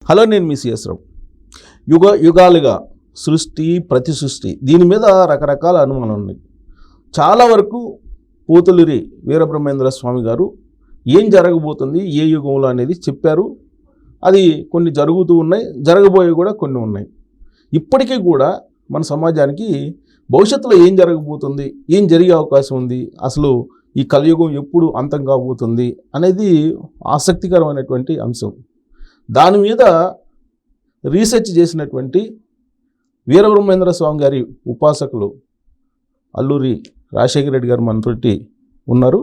Hello, నేను మీ CS రావు. యుగాలుగా సృష్టి, ప్రతి సృష్టి దీని మీద రకరకాల అనుమానాలు ఉన్నాయి. చాలా వరకు పోతులూరి వీరబ్రహ్మేంద్ర స్వామి గారు ఏం జరగబోతుంది, ఏ యుగంలో అనేది చెప్పారు. అది కొన్ని జరుగుతూ ఉన్నాయి, జరగబోయే కూడా కొన్ని ఉన్నాయి. ఇప్పటికీ కూడా మన సమాజానికి భవిష్యత్తులో ఏం జరగబోతుంది, ఏం జరిగే అవకాశం ఉంది, అసలు ఈ కలియుగం ఎప్పుడు అంతం కాబోతుంది అనేది ఆసక్తికరమైనటువంటి అంశం. దాని మీద రీసెర్చ్ చేసినటువంటి వీరబ్రహ్మేంద్ర స్వామి గారి ఉపాసకులు అల్లూరి రాజశేఖర రెడ్డి గారు మనతోటి ఉన్నారు.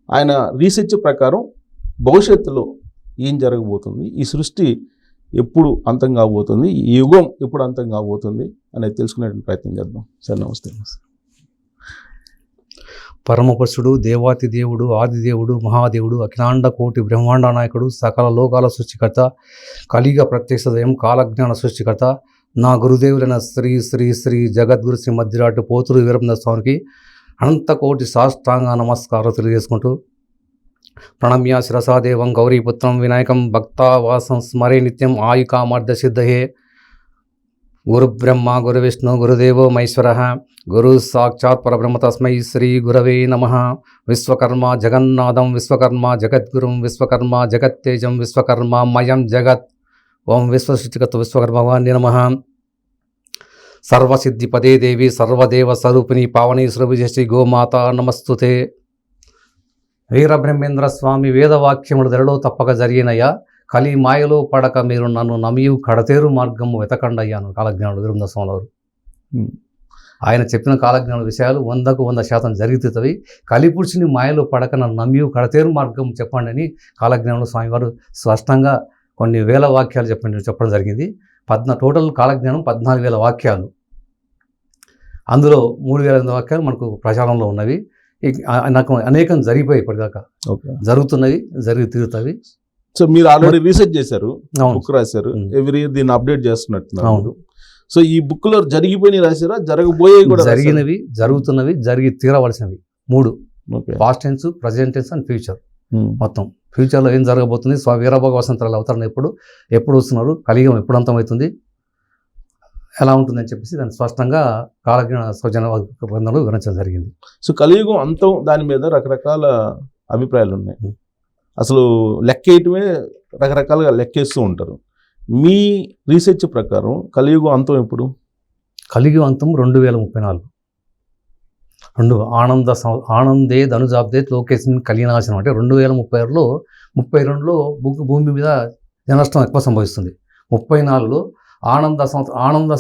ఆయన రీసెర్చ్ ప్రకారం భవిష్యత్తులో ఏం జరగబోతుంది, ఈ సృష్టి ఎప్పుడు అంతం కాబోతుంది, ఈ యుగం ఎప్పుడు అంతం కాబోతుంది అనేది తెలుసుకునే ప్రయత్నం చేద్దాం. సార్ నమస్తే. పరమపురుషుడు, దేవాతి దేవుడు, ఆదిదేవుడు, మహాదేవుడు, అఖిలాండ కోటి బ్రహ్మాండ నాయకుడు, సకల లోకాల సృష్టికర్త, కలిగ ప్రత్యక్ష దయం, కాలజ్ఞాన సృష్టికర్త, నా గురుదేవులైన శ్రీ శ్రీ శ్రీ జగద్గురు శ్రీ మధ్యరాటు పోతులూరి వీరబ్రహ్మేంద్ర స్వామికి అనంత కోటి సాష్టాంగ నమస్కారం తెలియజేసుకుంటూ, ప్రణమ్య శిరసాదేవం గౌరీపుత్రం వినాయకం భక్తావాసం స్మరే నిత్యం ఆయుకామార్థ సిద్ధహే. గురు బ్రహ్మ గురు విష్ణు గురుదేవో మహేశ్వర, గురు సాక్షాత్ పరబ్రహ్మ తస్మై శ్రీ గురవే నమః. విశ్వకర్మ జగన్నాథం విశ్వకర్మ జగద్గురుం విశ్వకర్మ జగత్తేజం విశ్వకర్మ మయం జగత్. ఓం విశ్వసృష్టికర్త విశ్వకర్మ భగవాన్ నమః. సర్వసిద్ధిపదే దేవి సర్వదేవ స్వరూపిణి పావని శ్రీ గోమాత నమస్తుతే. వీరబ్రహ్మేంద్ర స్వామి వేదవాక్యములు ధరలో తప్పక జరిగినయ్యా, కలి మాయలో పడక మీరు నన్ను నమియు కడతేరు మార్గము వెతకండయ్యాను కాలజ్ఞానుడు వీరబ్రహ్మేంద్ర స్వామి వారు. ఆయన చెప్పిన కాలజ్ఞాన విషయాలు 100% జరుగుతుంది. కలిపురుషుని మాయలో పడక నన్ను నమ్మియు కడతేరు మార్గం చెప్పండి అని కాలజ్ఞానుడు స్వామివారు స్పష్టంగా కొన్ని వేల వాక్యాలు చెప్పడం జరిగింది. టోటల్ కాలజ్ఞానం 14,000 వాక్యాలు. అందులో 3,000 వాక్యాలు మనకు ప్రచారంలో ఉన్నవి. నాకు అనేకం జరిగిపోయి ఇప్పటిదాకా జరుగుతున్నవి, జరిగి తీరుతాయి. సో మీరు ఆల్రెడీ రీసెర్చ్ చేశారు, బుక్ రాశారు, ఎవ్రీ ఇయర్ దీన్ని అప్డేట్ చేస్తున్నట్టున్నారు. సో ఈ బుక్ లో జరిగిపోయి రాశారా, జరగబోయే కూడా? జరిగినవి, జరుగుతున్నవి, జరిగి తీరవలసినవి 3: past tense, present tense and future. మొత్తం ఫ్యూచర్లో ఏం జరగబోతుంది, స్వామి వీరభోగ వసంతరాలు అవతరణ ఎప్పుడు వస్తున్నారు, కలియుగం ఎప్పుడు అంతమవుతుంది, ఎలా ఉంటుందని చెప్పేసి దాన్ని స్పష్టంగా కాలజ్ఞాన సౌజన్య గ్రంథంలో వివరించడం జరిగింది. సో కలియుగం అంతం దాని మీద రకరకాల అభిప్రాయాలు ఉన్నాయి. అసలు లెక్కేయటమే రకరకాలుగా లెక్కేస్తూ ఉంటారు. మీ రీసెర్చ్ ప్రకారం కలియుగం అంతం ఎప్పుడు? కలియుగం అంతం 2034. ఆనందే ధనుజాబ్దే లోకేశన్ కలినాశనం అంటే 2036లో 32లో భూమి మీద జననష్టం ఎక్కువ సంభవిస్తుంది. 34లో ఆనంద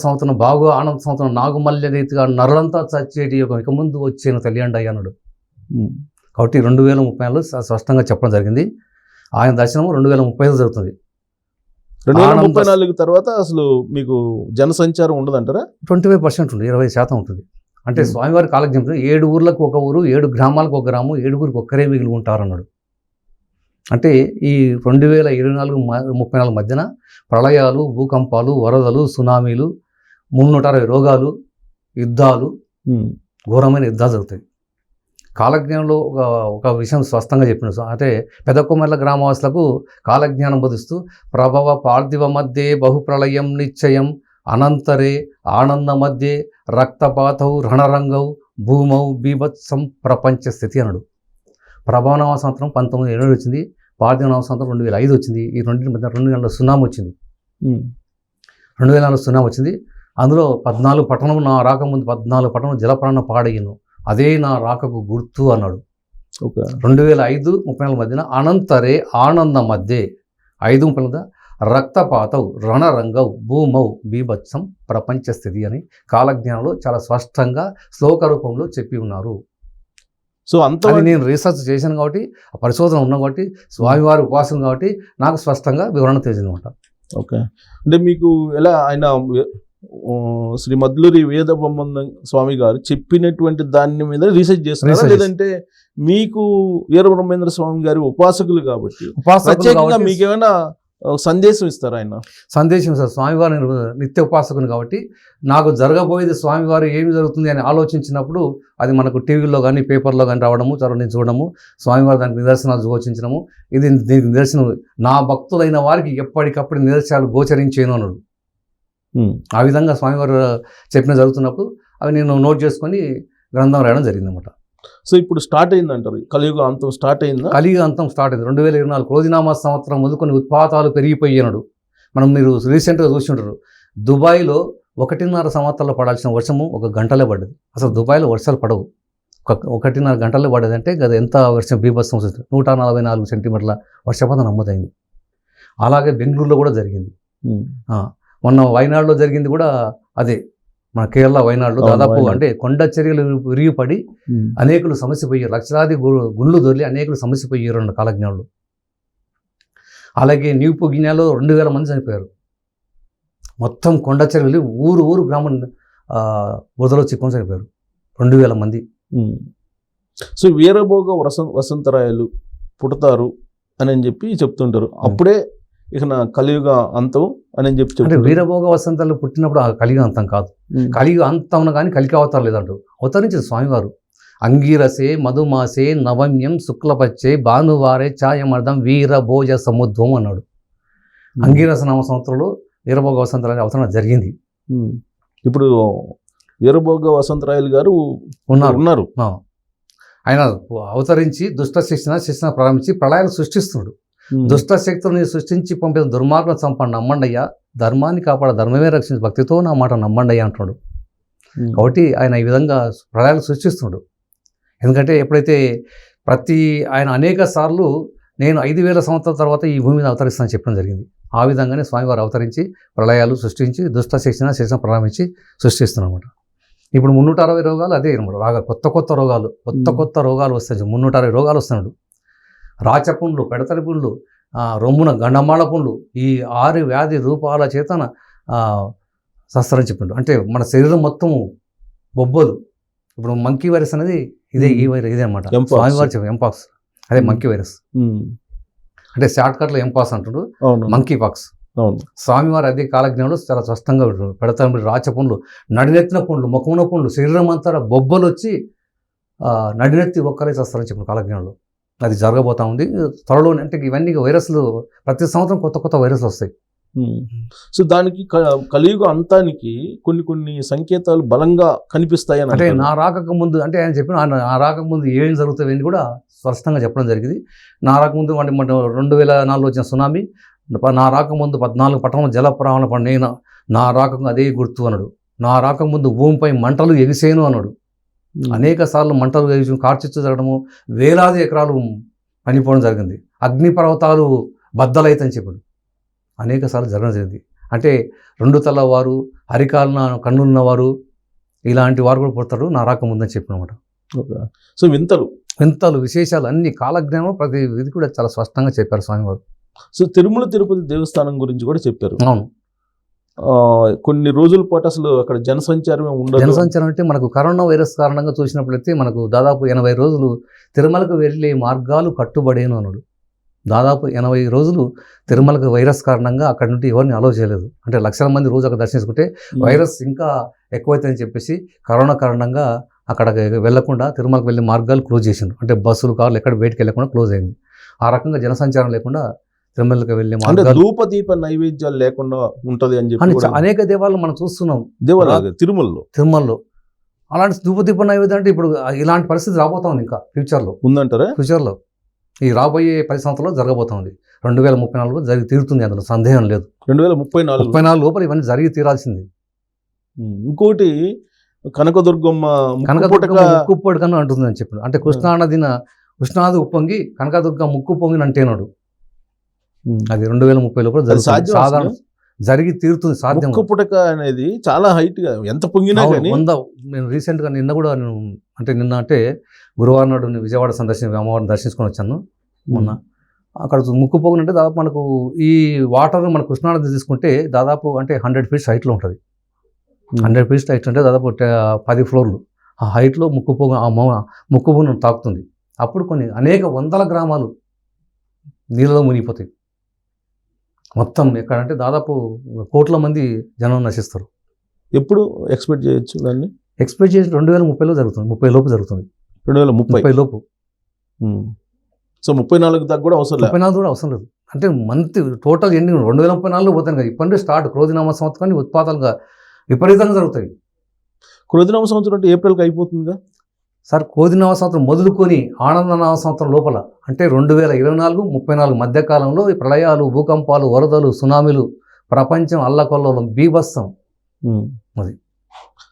సంవత్సరం బాగు ఆనంద సంవత్సరం నాగుమల్య రీతిగా నరులంతా చచ్చేటి ఇక ముందు వచ్చేను తెలియండి అయ్యానుడు. కాబట్టి 2034లో స్పష్టంగా చెప్పడం జరిగింది. ఆయన దర్శనం 2035 జరుగుతుంది. 2034 తర్వాత అసలు మీకు జనసంచారం ఉండదంటారా? 25% ఉంటుంది, 20% ఉంటుంది. అంటే స్వామివారి కాలజ్ఞానం 7 ఊర్లకు ఒక ఊరు, 7 గ్రామాలకు ఒక గ్రామం, 7గురికి ఒక్కరే మిగిలి ఉంటారన్నాడు. అంటే ఈ 2024-34 మధ్యన ప్రళయాలు, భూకంపాలు, వరదలు, సునామీలు, 360 రోగాలు, యుద్ధాలు, ఘోరమైన యుద్ధాలు జరుగుతాయి. కాలజ్ఞానంలో ఒక విషయం స్పష్టంగా చెప్పిన, అంటే పెదకొమెర్ల గ్రామవాసులకు కాలజ్ఞానం బోధిస్తూ, ప్రభవ పార్థివ మధ్యే బహుప్రళయం నిశ్చయం అనంతరే ఆనంద మధ్యే రక్తపాతౌ రణరంగౌ భూమౌ బీభత్సం ప్రపంచ స్థితి అన్నాడు. ప్రభావనవ సంవత్సరం 1987 వచ్చింది, పార్థివనవ సంవత్సరం 2005 వచ్చింది. ఈ రెండింటి మధ్య 2 నెలల సునామీ వచ్చింది. 2004 సునామీ వచ్చింది. అందులో 14 పట్టణం నా రాకముందు 14 పట్టణం జలప్రాణ పాడయ్యను, అదే నా రాకకు గుర్తు అన్నాడు. 2005-34 మధ్యన అనంతరే ఆనంద మధ్యే 5-30 మధ్య రక్తపాతౌ రణరంగౌ భూమౌ బీభత్సం ప్రపంచ స్థితి అని కాలజ్ఞానంలో చాలా స్పష్టంగా శ్లోక రూపంలో చెప్పి ఉన్నారు. సో అంత నేను రీసెర్చ్ చేశాను కాబట్టి, ఆ పరిశోధన ఉన్నాం కాబట్టి, స్వామివారి ఉపాసన కాబట్టి నాకు స్పష్టంగా వివరణ తెలిసిందన్నమాట. ఓకే, అంటే మీకు ఎలా ఆయన శ్రీ మద్లూరి వీరబ్రహ్మేంద్ర స్వామి గారు చెప్పినటువంటి దాని మీద రీసెర్చ్ చేస్తున్నారా, లేదంటే మీకు వీరబ్రహ్మేంద్ర స్వామి గారి ఉపాసకులు కాబట్టి ప్రత్యేకంగా మీకేమైనా సందేశం ఇస్తారు ఆయన. సందేశం సార్, స్వామివారి నిత్య ఉపాసకుని కాబట్టి నాకు జరగబోయేది స్వామివారు ఏమి జరుగుతుంది అని ఆలోచించినప్పుడు అది మనకు టీవీలో కానీ పేపర్లో కానీ రావడము, నేను చూడడము, స్వామివారు దానికి నిదర్శనాలు గోచరించడము, ఇది దీనికి నిదర్శనం. నా భక్తులైన వారికి ఎప్పటికప్పుడు నిదర్శనాలు గోచరించేను అన్నాడు. ఆ విధంగా స్వామివారు చెప్పిన జరుగుతున్నప్పుడు అవి నేను నోట్ చేసుకొని గ్రంథం రాయడం జరిగింది అనమాట. సో ఇప్పుడు స్టార్ట్ అయింది అంటారు, కలియుగ అంతం స్టార్ట్ అయిందా? కలియుగ అంతం స్టార్ట్ అయింది 2024 క్రోధినామ సంవత్సరం మొదలుకొని ఉత్పాతాలు పెరిగిపోయినాడు. మీరు రీసెంట్గా చూసి ఉంటారు, దుబాయ్లో 1.5 సంవత్సరాలు పడాల్సిన వర్షము 1 గంటలే పడ్డది. అసలు దుబాయ్లో వర్షాలు పడవు, 1.5 గంటలే పడ్డది. అంటే అది ఎంత వర్షం బీభత్సం వస్తుంది. 144 సెంటీమీటర్ల వర్షపాతం నమోదైంది. అలాగే బెంగళూరులో కూడా జరిగింది. మొన్న వయనాడులో జరిగింది కూడా అదే, మన కేరళ వయనాడులో దాదాపు అంటే కొండ చర్యలు విరిగిపడి అనేకులు సమస్యపోయారు. లక్షలాది గుండ్లు దొరికి అనేకులు సమస్యపోయారు 2 కాలజ్ఞానులు. అలాగే న్యూపు గిన్యాలో 2000 మంది చనిపోయారు. మొత్తం కొండ చర్యలు ఊరు గ్రామం వరదలో చిక్కుని చనిపోయారు 2000 మంది. సో వీరభోగ వసంతరాయలు పుడతారు అని చెప్పి చెప్తుంటారు. అప్పుడే ఇక నా కలియుగ అంతం అని చెప్పి అంటే వీరభోగ వసంతాలు పుట్టినప్పుడు ఆ కలియుగ అంతం కాదు. కలియుగ అంతం కానీ కలికి అవతారం లేదంటూ అవతరించింది స్వామివారు. అంగీరసే మధుమాసే నవమ్యం శుక్లపచ్చే భానువారే ఛాయమర్థం వీరభోజ సముద్వం అన్నాడు. అంగీరస నామ సంవత్సరంలో వీరభోగ వసంతాలు అనే అవతరణ జరిగింది. ఇప్పుడు వీరభోగ వసంతరాయలు గారు ఉన్నారు. ఆయన అవతరించి దుష్ట శిక్షణ ప్రారంభించి ప్రళయాలు సృష్టిస్తున్నాడు. దుష్ట శక్తులను సృష్టించి పంపిన దుర్మార్గం చంపండి నమ్మండయ్యా, ధర్మాన్ని కాపాడ ధర్మమే రక్షించి భక్తితో నా మాట నమ్మండయ్యా అంటున్నాడు. కాబట్టి ఆయన ఈ విధంగా ప్రళయాలు సృష్టిస్తున్నాడు. ఎందుకంటే ఎప్పుడైతే ఆయన అనేక సార్లు నేను 5000 సంవత్సరాల తర్వాత ఈ భూమి మీద అవతరిస్తానని చెప్పడం జరిగింది. ఆ విధంగానే స్వామివారు అవతరించి ప్రళయాలు సృష్టించి దుష్ట శిక్షణ ప్రారంభించి సృష్టిస్తున్నమాట. ఇప్పుడు 360 రోగాలు అదే అనమాట. కొత్త రోగాలు వస్తాయి. 360 రోగాలు వస్తున్నాడు. రాచపుండ్లు, పెడతరి పుండ్లు, రొమ్మున గండమాళ పుండ్లు, ఈ 6 వ్యాధి రూపాల చేతన శస్త్రం చెప్పిండు. అంటే మన శరీరం మొత్తం బొబ్బలు. ఇప్పుడు మంకీ వైరస్ అనేది ఇదే అనమాట. స్వామివారు చెప్పారు ఎంపాక్స్, అదే మంకీ వైరస్. అంటే షార్ట్ కట్లో ఎంపాక్స్ అంటాడు, మంకీ పాక్స్. స్వామివారు అదే కాలజ్ఞంలో చాలా స్పష్టంగా పెడతారు. రాచపుండ్లు, నడినెత్తిన పుండ్లు, ముఖమున పుండ్లు, శరీరం అంతా బొబ్బలు వచ్చి నడినెత్తి ఒక్కరే చేస్తారని చెప్పిన కాలజ్ఞంలో. అది జరగబోతా ఉంది త్వరలోనే. అంటే ఇవన్నీ వైరస్లు ప్రతి సంవత్సరం కొత్త వైరస్లు వస్తాయి. సో దానికి కలియుగ అంతానికి కొన్ని సంకేతాలు బలంగా కనిపిస్తాయి. అంటే నా రాకకు ముందు, అంటే ఆయన చెప్పిన నా రాకముందు ఏం జరుగుతాయి కూడా స్పష్టంగా చెప్పడం జరిగింది. నా రాకముందు 2004 వచ్చిన సునామీ, నా రాకముందు 14 పట్టణంలో జల ప్రవాహం పడిన, నా రాకము అదే గుర్తు అన్నాడు. నా రాకముందు భూమిపై మంటలు ఎగిసేను అన్నాడు. అనేక సార్లు మంటలు కార్చిచ్చు జరగడము, వేలాది ఎకరాలు పనిపోవడం జరిగింది. అగ్నిపర్వతాలు బద్దలైతని చెప్పాడు. అనేక సార్లు జరగడం జరిగింది. అంటే 2 తల వారు, అరికాలన కన్నున్నవారు, ఇలాంటి వారు కూడా పుడతారు నా రాకముందని చెప్పినమాట. సో వింతలు విశేషాలు అన్ని కాలజ్ఞానం ప్రతి ఇది కూడా చాలా స్పష్టంగా చెప్పారు స్వామివారు. సో తిరుమల తిరుపతి దేవస్థానం గురించి కూడా చెప్పారు. అవును, కొన్ని రోజుల పాటు అసలు అక్కడ జనసంచారమే ఉండదు. జనసంచారం అంటే మనకు కరోనా వైరస్ కారణంగా చూసినట్లయితే మనకు దాదాపు 80 రోజులు తిరుమలకు వెళ్ళే మార్గాలు కట్టుబడేను అన్నాడు. దాదాపు 80 రోజులు తిరుమలకు వైరస్ కారణంగా అక్కడి నుండి ఎవరిని అలౌ చేయలేదు. అంటే లక్షల మంది రోజు అక్కడ దర్శించుకుంటే వైరస్ ఇంకా ఎక్కువైతుందని చెప్పేసి కరోనా కారణంగా అక్కడ వెళ్లకుండా తిరుమలకు వెళ్ళే మార్గాలు క్లోజ్ చేసిండు. అంటే బస్సులు, కార్లు ఎక్కడ బయటకు వెళ్ళకుండా క్లోజ్ అయింది. ఆ రకంగా జనసంచారం లేకుండా తిరుమలకు వెళ్ళే మార్గాలు, ధూపదీప నైవేద్యాలు లేకుండా ఉంటది అని చెప్పి అనేక దేవాలయం మనం చూస్తున్నాం. దేవాలయాలు తిరుమలలో అలాంటి ధూపదీప నైవేద్యం అంటే ఇప్పుడు ఇలాంటి పరిస్థితి రాబోతా ఉంది. ఇంకా ఫ్యూచర్లో ఉందంటారా? ఫ్యూచర్లో ఈ రాబోయే 10 సంవత్సరాల్లో జరగబోతుంది. 2034 జరిగి తీరుతుంది, అందులో సందేహం లేదు. 2034 లోపల ఇవన్నీ జరిగి తీరాల్సింది. ఇంకోటి కనకదుర్గమ్మ ముక్కుపోటు కన్నా అంటుంది అని చెప్పాడు. అంటే కృష్ణాది ఉప్పొంగి కనకదుర్గ ముక్కు పొంగిని అంటేనాడు. అది 2030 లోపల సాధారణ జరిగి తీరుతుంది, సాధ్యం. పుటక అనేది చాలా హైట్ గా ఎంత పొంగినా కానీ నేను రీసెంట్గా నిన్న గురువారం నాడు విజయవాడ అమ్మవారిని దర్శించుకొని వచ్చాను మొన్న. అక్కడ ముక్కు పొంగుని అంటే దాదాపు మనకు ఈ వాటర్ మన కృష్ణానది తీసుకుంటే దాదాపు అంటే 100 feet హైట్లో ఉంటుంది. 100 feet హైట్ అంటే దాదాపు 10 floors. ఆ హైట్లో ముక్కు పొంగును తాకుతుంది. అప్పుడు అనేక వందల గ్రామాలు నీళ్ళలో మునిగిపోతాయి. మొత్తం ఎక్కడంటే దాదాపు కోట్ల మంది జనం నశిస్తారు. ఎప్పుడు ఎక్స్పెక్ట్ చేయొచ్చు దాన్ని? ఎక్స్పెక్ట్ చేసి 2030లో జరుగుతుంది, 30 లోపు జరుగుతుంది. 2030 లోపు. సో 34 దాకా కూడా అవసరం లేదు. 34 కూడా అవసరం లేదు. అంటే మంత్ టోటల్ ఎన్ని 2034లో పోతాను కదా. ఇప్పటి స్టార్ట్ క్రోధినామ సంవత్సరాన్ని ఉత్పాతాలుగా విపరీతంగా జరుగుతాయి. క్రోధినామ సంవత్సరం అంటే ఏప్రిల్కి అయిపోతుందిగా సార్. క్రోధినామ సంవత్సరం మొదలుకొని ఆనందనామ సంవత్సరం లోపల అంటే 2024-34 మధ్యకాలంలో ఈ ప్రళయాలు, భూకంపాలు, వరదలు, సునామీలు, ప్రపంచం అల్లకొల్లోలం, బీభత్సం. అది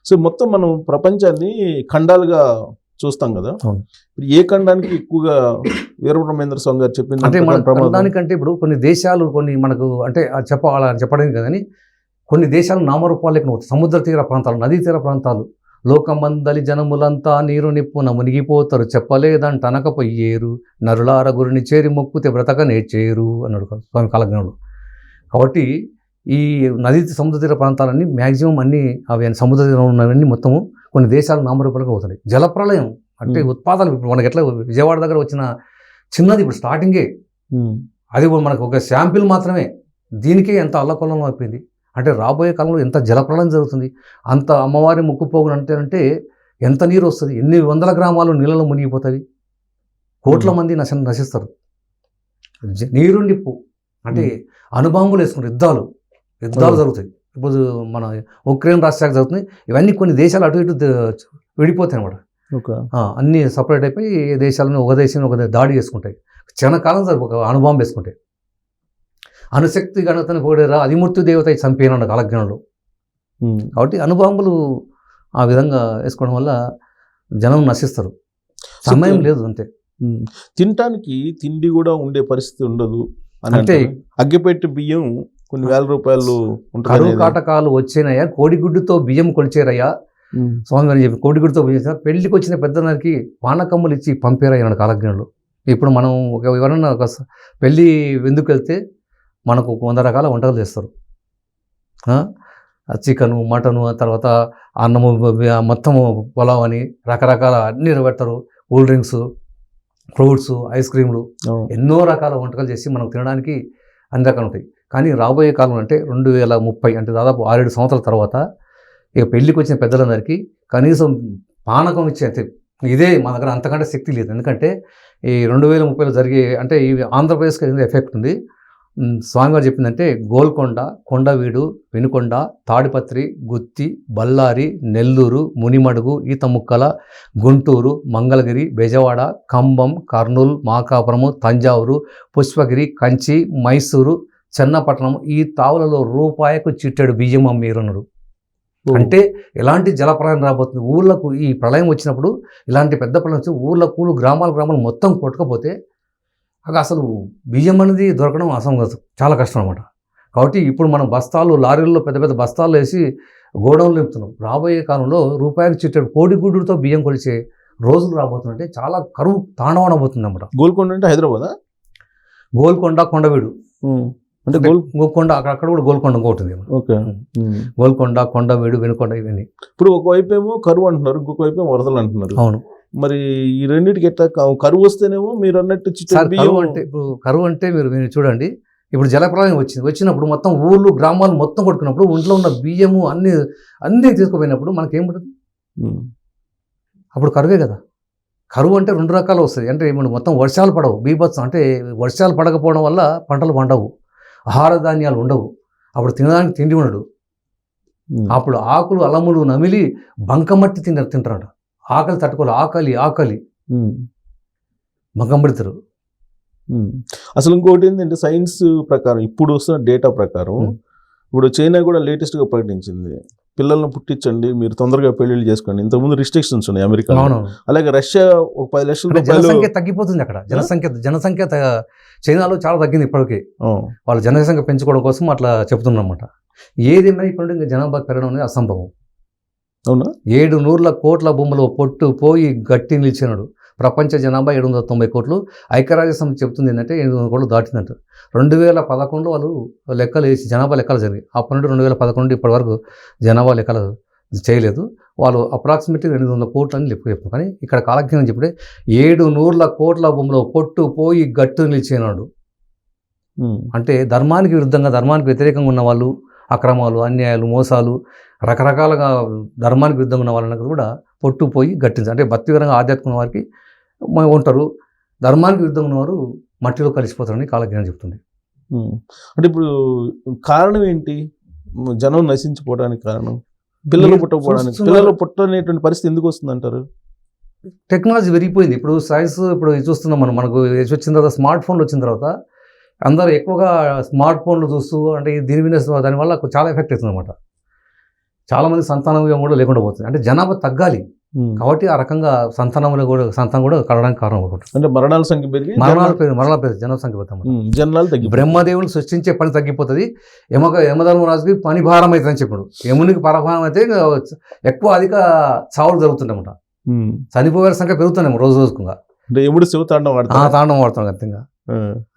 సో మొత్తం మనం ప్రపంచాన్ని ఖండాలుగా చూస్తాం కదా. ఏ ఖండానికి ఎక్కువగా వీరబ్రహ్మేంద్ర స్వామి గారు చెప్పింది అంటే మన ఖండానికంటే ఇప్పుడు కొన్ని దేశాలు కొన్ని మనకు అంటే చెప్పాలని చెప్పడానికి కదని కొన్ని దేశాలు నామరూపాలు లేకుండా సముద్ర తీర ప్రాంతాలు, నదీ తీర ప్రాంతాలు, లోకమందలి జనములంతా నీరు నిప్పున మునిగిపోతారు, చెప్పలేదంట అనకపోయేరు, నరులార గురిని చేరి మొక్కుతే బ్రతక నేర్చేరు అన్నాడు స్వామి కాలజ్ఞనుడు. కాబట్టి ఈ నదీ సముద్ర తీర ప్రాంతాలన్నీ మ్యాక్సిమం అన్ని అవి సముద్ర తీరం ఉన్నవన్నీ మొత్తము కొన్ని దేశాలు నామరూపాలుగా అవుతాయి. జలప్రలయం అంటే ఉత్పాదనలు ఇప్పుడు మనకి ఎట్లా విజయవాడ దగ్గర వచ్చిన చిన్నది ఇప్పుడు స్టార్టింగే, అది మనకు ఒక శాంపిల్ మాత్రమే. దీనికే ఎంత అల్లకొల్లం అయిపోయింది. అంటే రాబోయే కాలంలో ఎంత జలప్రలయం జరుగుతుంది, అంత అమ్మవారి ముక్కుపోగులు అంటే ఎంత నీరు వస్తుంది, ఎన్ని వందల గ్రామాలు నీళ్ళలో మునిగిపోతుంది, కోట్ల మంది నశిస్తారు. నీరు నిప్పు అంటే అణుబాంబులు వేసుకుంటారు, యుద్ధాలు జరుగుతాయి. ఇప్పుడు మన ఉక్రెయిన్ రష్యాకి జరుగుతుంది. ఇవన్నీ కొన్ని దేశాలు అటు ఇటు విడిపోతాయి అన్నమాట. అన్నీ సపరేట్ అయిపోయి దేశాలను ఒక దేశం ఒక దాడి చేసుకుంటాయి. క్షణకాలం సార్ ఒక అణుబాంబు వేసుకుంటాయి. అణుశక్తి గణతని పోడేరా అధిమృత్యు దేవత చంపేనన్న కాలజ్ఞానంలో. కాబట్టి అణుబాంబులు ఆ విధంగా వేసుకోవడం వల్ల జనం నశిస్తారు. సమయం లేదు అంతే. తినటానికి తిండి కూడా ఉండే పరిస్థితి ఉండదు అంటే అగ్గిపెట్టి బియ్యం కొన్ని వేల రూపాయలు కరువు కాటకాలు వచ్చినాయా, కోడిగుడ్డుతో బియ్యం కొలిచేరయ్యా స్వామి అని చెప్పి కోడిగుడ్డుతో బియ్యం పెళ్లికి వచ్చిన పెద్దలకి పానకమ్ములు ఇచ్చి పంపేరయ్యా కాలజ్ఞానంలో. ఇప్పుడు మనం ఎవరన్నా ఒక పెళ్ళి వెందుకు వెళ్తే మనకు 100 రకాల వంటలు చేస్తారు. చికెను, మటను, తర్వాత అన్నము, మొత్తము పొలావ్ అని రకరకాల అన్ని పెడతారు. కూల్ డ్రింక్స్, ఫ్రూట్స్, ఐస్ క్రీమ్లు, ఎన్నో రకాల వంటకాలు చేసి మనకు తినడానికి అన్ని రకాలు ఉంటాయి. కానీ రాబోయే కాలం అంటే 2030 అంటే దాదాపు 6-7 సంవత్సరాల తర్వాత ఇక పెళ్ళికి వచ్చిన పెద్దలందరికీ కనీసం పానకం ఇచ్చే ఇదే మా దగ్గర అంతకంటే శక్తి లేదు. ఎందుకంటే ఈ 2030లో జరిగే అంటే ఈ ఆంధ్రప్రదేశ్కి ఎఫెక్ట్ ఉంది. స్వామివారు చెప్పిందంటే గోల్కొండ, కొండవీడు, వెనుకొండ, తాడిపత్రి, గుత్తి, బళ్ళారి, నెల్లూరు, మునిమడుగు, ఈతముక్కల, గుంటూరు, మంగళగిరి, బెజవాడ, ఖమ్మం, కర్నూలు, మార్కాపురము, తంజావూరు, పుష్పగిరి, కంచి, మైసూరు, చెన్నపట్నం ఈ తావులలో రూపాయకు చిట్టెడు బియ్యం అమ్మేరున్నాడు. అంటే ఎలాంటి జలప్రలయం రాబోతుంది ఊళ్ళకు. ఈ ప్రళయం వచ్చినప్పుడు ఇలాంటి పెద్ద ప్రళయం వచ్చి ఊళ్ళ గ్రామాలు మొత్తం కొట్టుకపోతే అసలు బియ్యం అనేది దొరకడం చాలా కష్టం అనమాట. కాబట్టి ఇప్పుడు మనం బస్తాలు, లారీల్లో పెద్ద పెద్ద బస్తాలు వేసి గోడౌన్లు నింపుతున్నాం. రాబోయే కాలంలో రూపాయలు చిట్టెడు కోడిగుడ్డుతో బియ్యం కొలిచే రోజులు రాబోతుందంటే చాలా కరువు తాండవనబోతుంది అన్నమాట. గోల్కొండ అంటే హైదరాబాదా? గోల్కొండ, కొండవీడు అంటే గోల్కొండ అక్కడ కూడా గోల్కొండ ఇంకోటి. గోల్కొండ, కొండవీడు, వెనుకొండ ఇవన్నీ. ఇప్పుడు ఒకవైపు ఏమో కరువు అంటున్నారు, ఇంకొక వైపు ఏమో వరదలు అంటున్నారు. అవును. మరి ఈ రెండింటికి ఎట్లా కరువు వస్తేనేమో మీరు అన్నట్టు అంటే ఇప్పుడు కరువు అంటే మీరు చూడండి, ఇప్పుడు జలప్రలయం వచ్చినప్పుడు మొత్తం ఊళ్ళు గ్రామాలు మొత్తం కొట్టుకున్నప్పుడు ఒంట్లో ఉన్న బియ్యము అన్నీ తీసుకుపోయినప్పుడు మనకేముంటుంది? అప్పుడు కరువే కదా. కరువు అంటే 2 రకాలు వస్తుంది. అంటే మొత్తం వర్షాలు పడవు, బీభత్సం. అంటే వర్షాలు పడకపోవడం వల్ల పంటలు పండవు, ఆహార ధాన్యాలు ఉండవు, అప్పుడు తినడానికి తిండి ఉండడు. అప్పుడు ఆకులు అలములు నమిలి బంకమట్టి తింటారట. ఆకలి తట్టుకోవాలి, ఆకలి మగం పెడతారు. అసలు ఇంకోటి ఏంటంటే సైన్స్ ప్రకారం ఇప్పుడు వస్తున్న డేటా ప్రకారం ఇప్పుడు చైనా కూడా లేటెస్ట్గా ప్రకటించింది పిల్లలను పుట్టించండి, మీరు తొందరగా పెళ్లిళ్ళు చేసుకోండి. ఇంతకుముందు రిస్ట్రిక్షన్స్ ఉన్నాయి అమెరికా. అలాగే రష్యా ఒక 10 లక్షల జనసంఖ్య తగ్గిపోతుంది అక్కడ. జనసంఖ్య చైనాలో చాలా తగ్గింది ఇప్పటికీ. వాళ్ళ జనసంఖ్య పెంచుకోవడం కోసం అట్లా చెప్తున్నమాట. ఏదైనా ఇప్పుడు ఇంకా జనాభా పెరగడం అనేది అసంభవం. అవునా? 700 కోట్ల భూములో పొట్టు పోయి గట్టి నిలిచినాడు. ప్రపంచ జనాభా 790 కోట్లు. ఐక్యరాజ్యసమితి చెప్తుంది ఏంటంటే 800 కోట్లు దాటిందంట. 2011 వాళ్ళు లెక్కలు వేసి జనాభా లెక్కలు జరిగాయి. అప్పటి నుండి 2011 ఇప్పటి వరకు జనాభా లెక్కలు చేయలేదు. వాళ్ళు అప్రాక్సిమేట్లీ 200 కోట్లు అని చెప్పారు. కానీ ఇక్కడ కాలజ్ఞానం చెప్పుడే 700 కోట్ల భూమిలో పొట్టు పోయి గట్టు నిలిచినాడు. అంటే ధర్మానికి విరుద్ధంగా, ధర్మానికి వ్యతిరేకంగా ఉన్న వాళ్ళు, అక్రమాలు, అన్యాయాలు, మోసాలు, రకరకాలుగా ధర్మానికి విరుద్ధంగా ఉన్న వాళ్ళని కూడా పొట్టుపోయి గట్టించాలి. అంటే భక్తిపరంగా ఆధ్యాత్మిక వారికి ఉంటారు, ధర్మానికి విరుద్ధంగా ఉన్నవారు మట్టిలో కలిసిపోతారని కాలజ్ఞానం చెప్తుంది. అంటే ఇప్పుడు కారణం ఏంటి జనం నశించిపోవడానికి కారణం? పిల్లలు పుట్టకపోవడానికి, పిల్లలు పుట్టనేటువంటి పరిస్థితి ఎందుకు వస్తుంది అంటారు? టెక్నాలజీ పెరిగిపోయింది. ఇప్పుడు సైన్స్ ఇప్పుడు చూస్తున్నాం మనకు వచ్చిన తర్వాత, స్మార్ట్ ఫోన్లు వచ్చిన తర్వాత అందరూ ఎక్కువగా స్మార్ట్ ఫోన్లు చూస్తూ, అంటే దీని మీద దానివల్ల చాలా ఎఫెక్ట్ అవుతుంది అనమాట. చాలామంది సంతానం కూడా లేకుండా పోతుంది. అంటే జనాభా తగ్గాలి కాబట్టి ఆ రకంగా సంతానం కూడా కలగడానికి కారణం అవుతుంది. అంటే మరణాల సంఖ్య పెరిగి జనసంఖ్య జనాలు తగ్గి, బ్రహ్మదేవుని సృష్టించే పని తగ్గిపోతుంది. యమధర్మరాజుకి పని భారం అవుతుంది అని చెప్పాడు. యమునికి పరభారం అయితే ఎక్కువ అధిక చావులు జరుగుతుందన్నమాట. చనిపోయే సంఖ్య పెరుగుతున్నాం రోజు రోజుగా. అంటే ఎముడు శివ తాండవం వాడుతున్నాం అర్థంగా.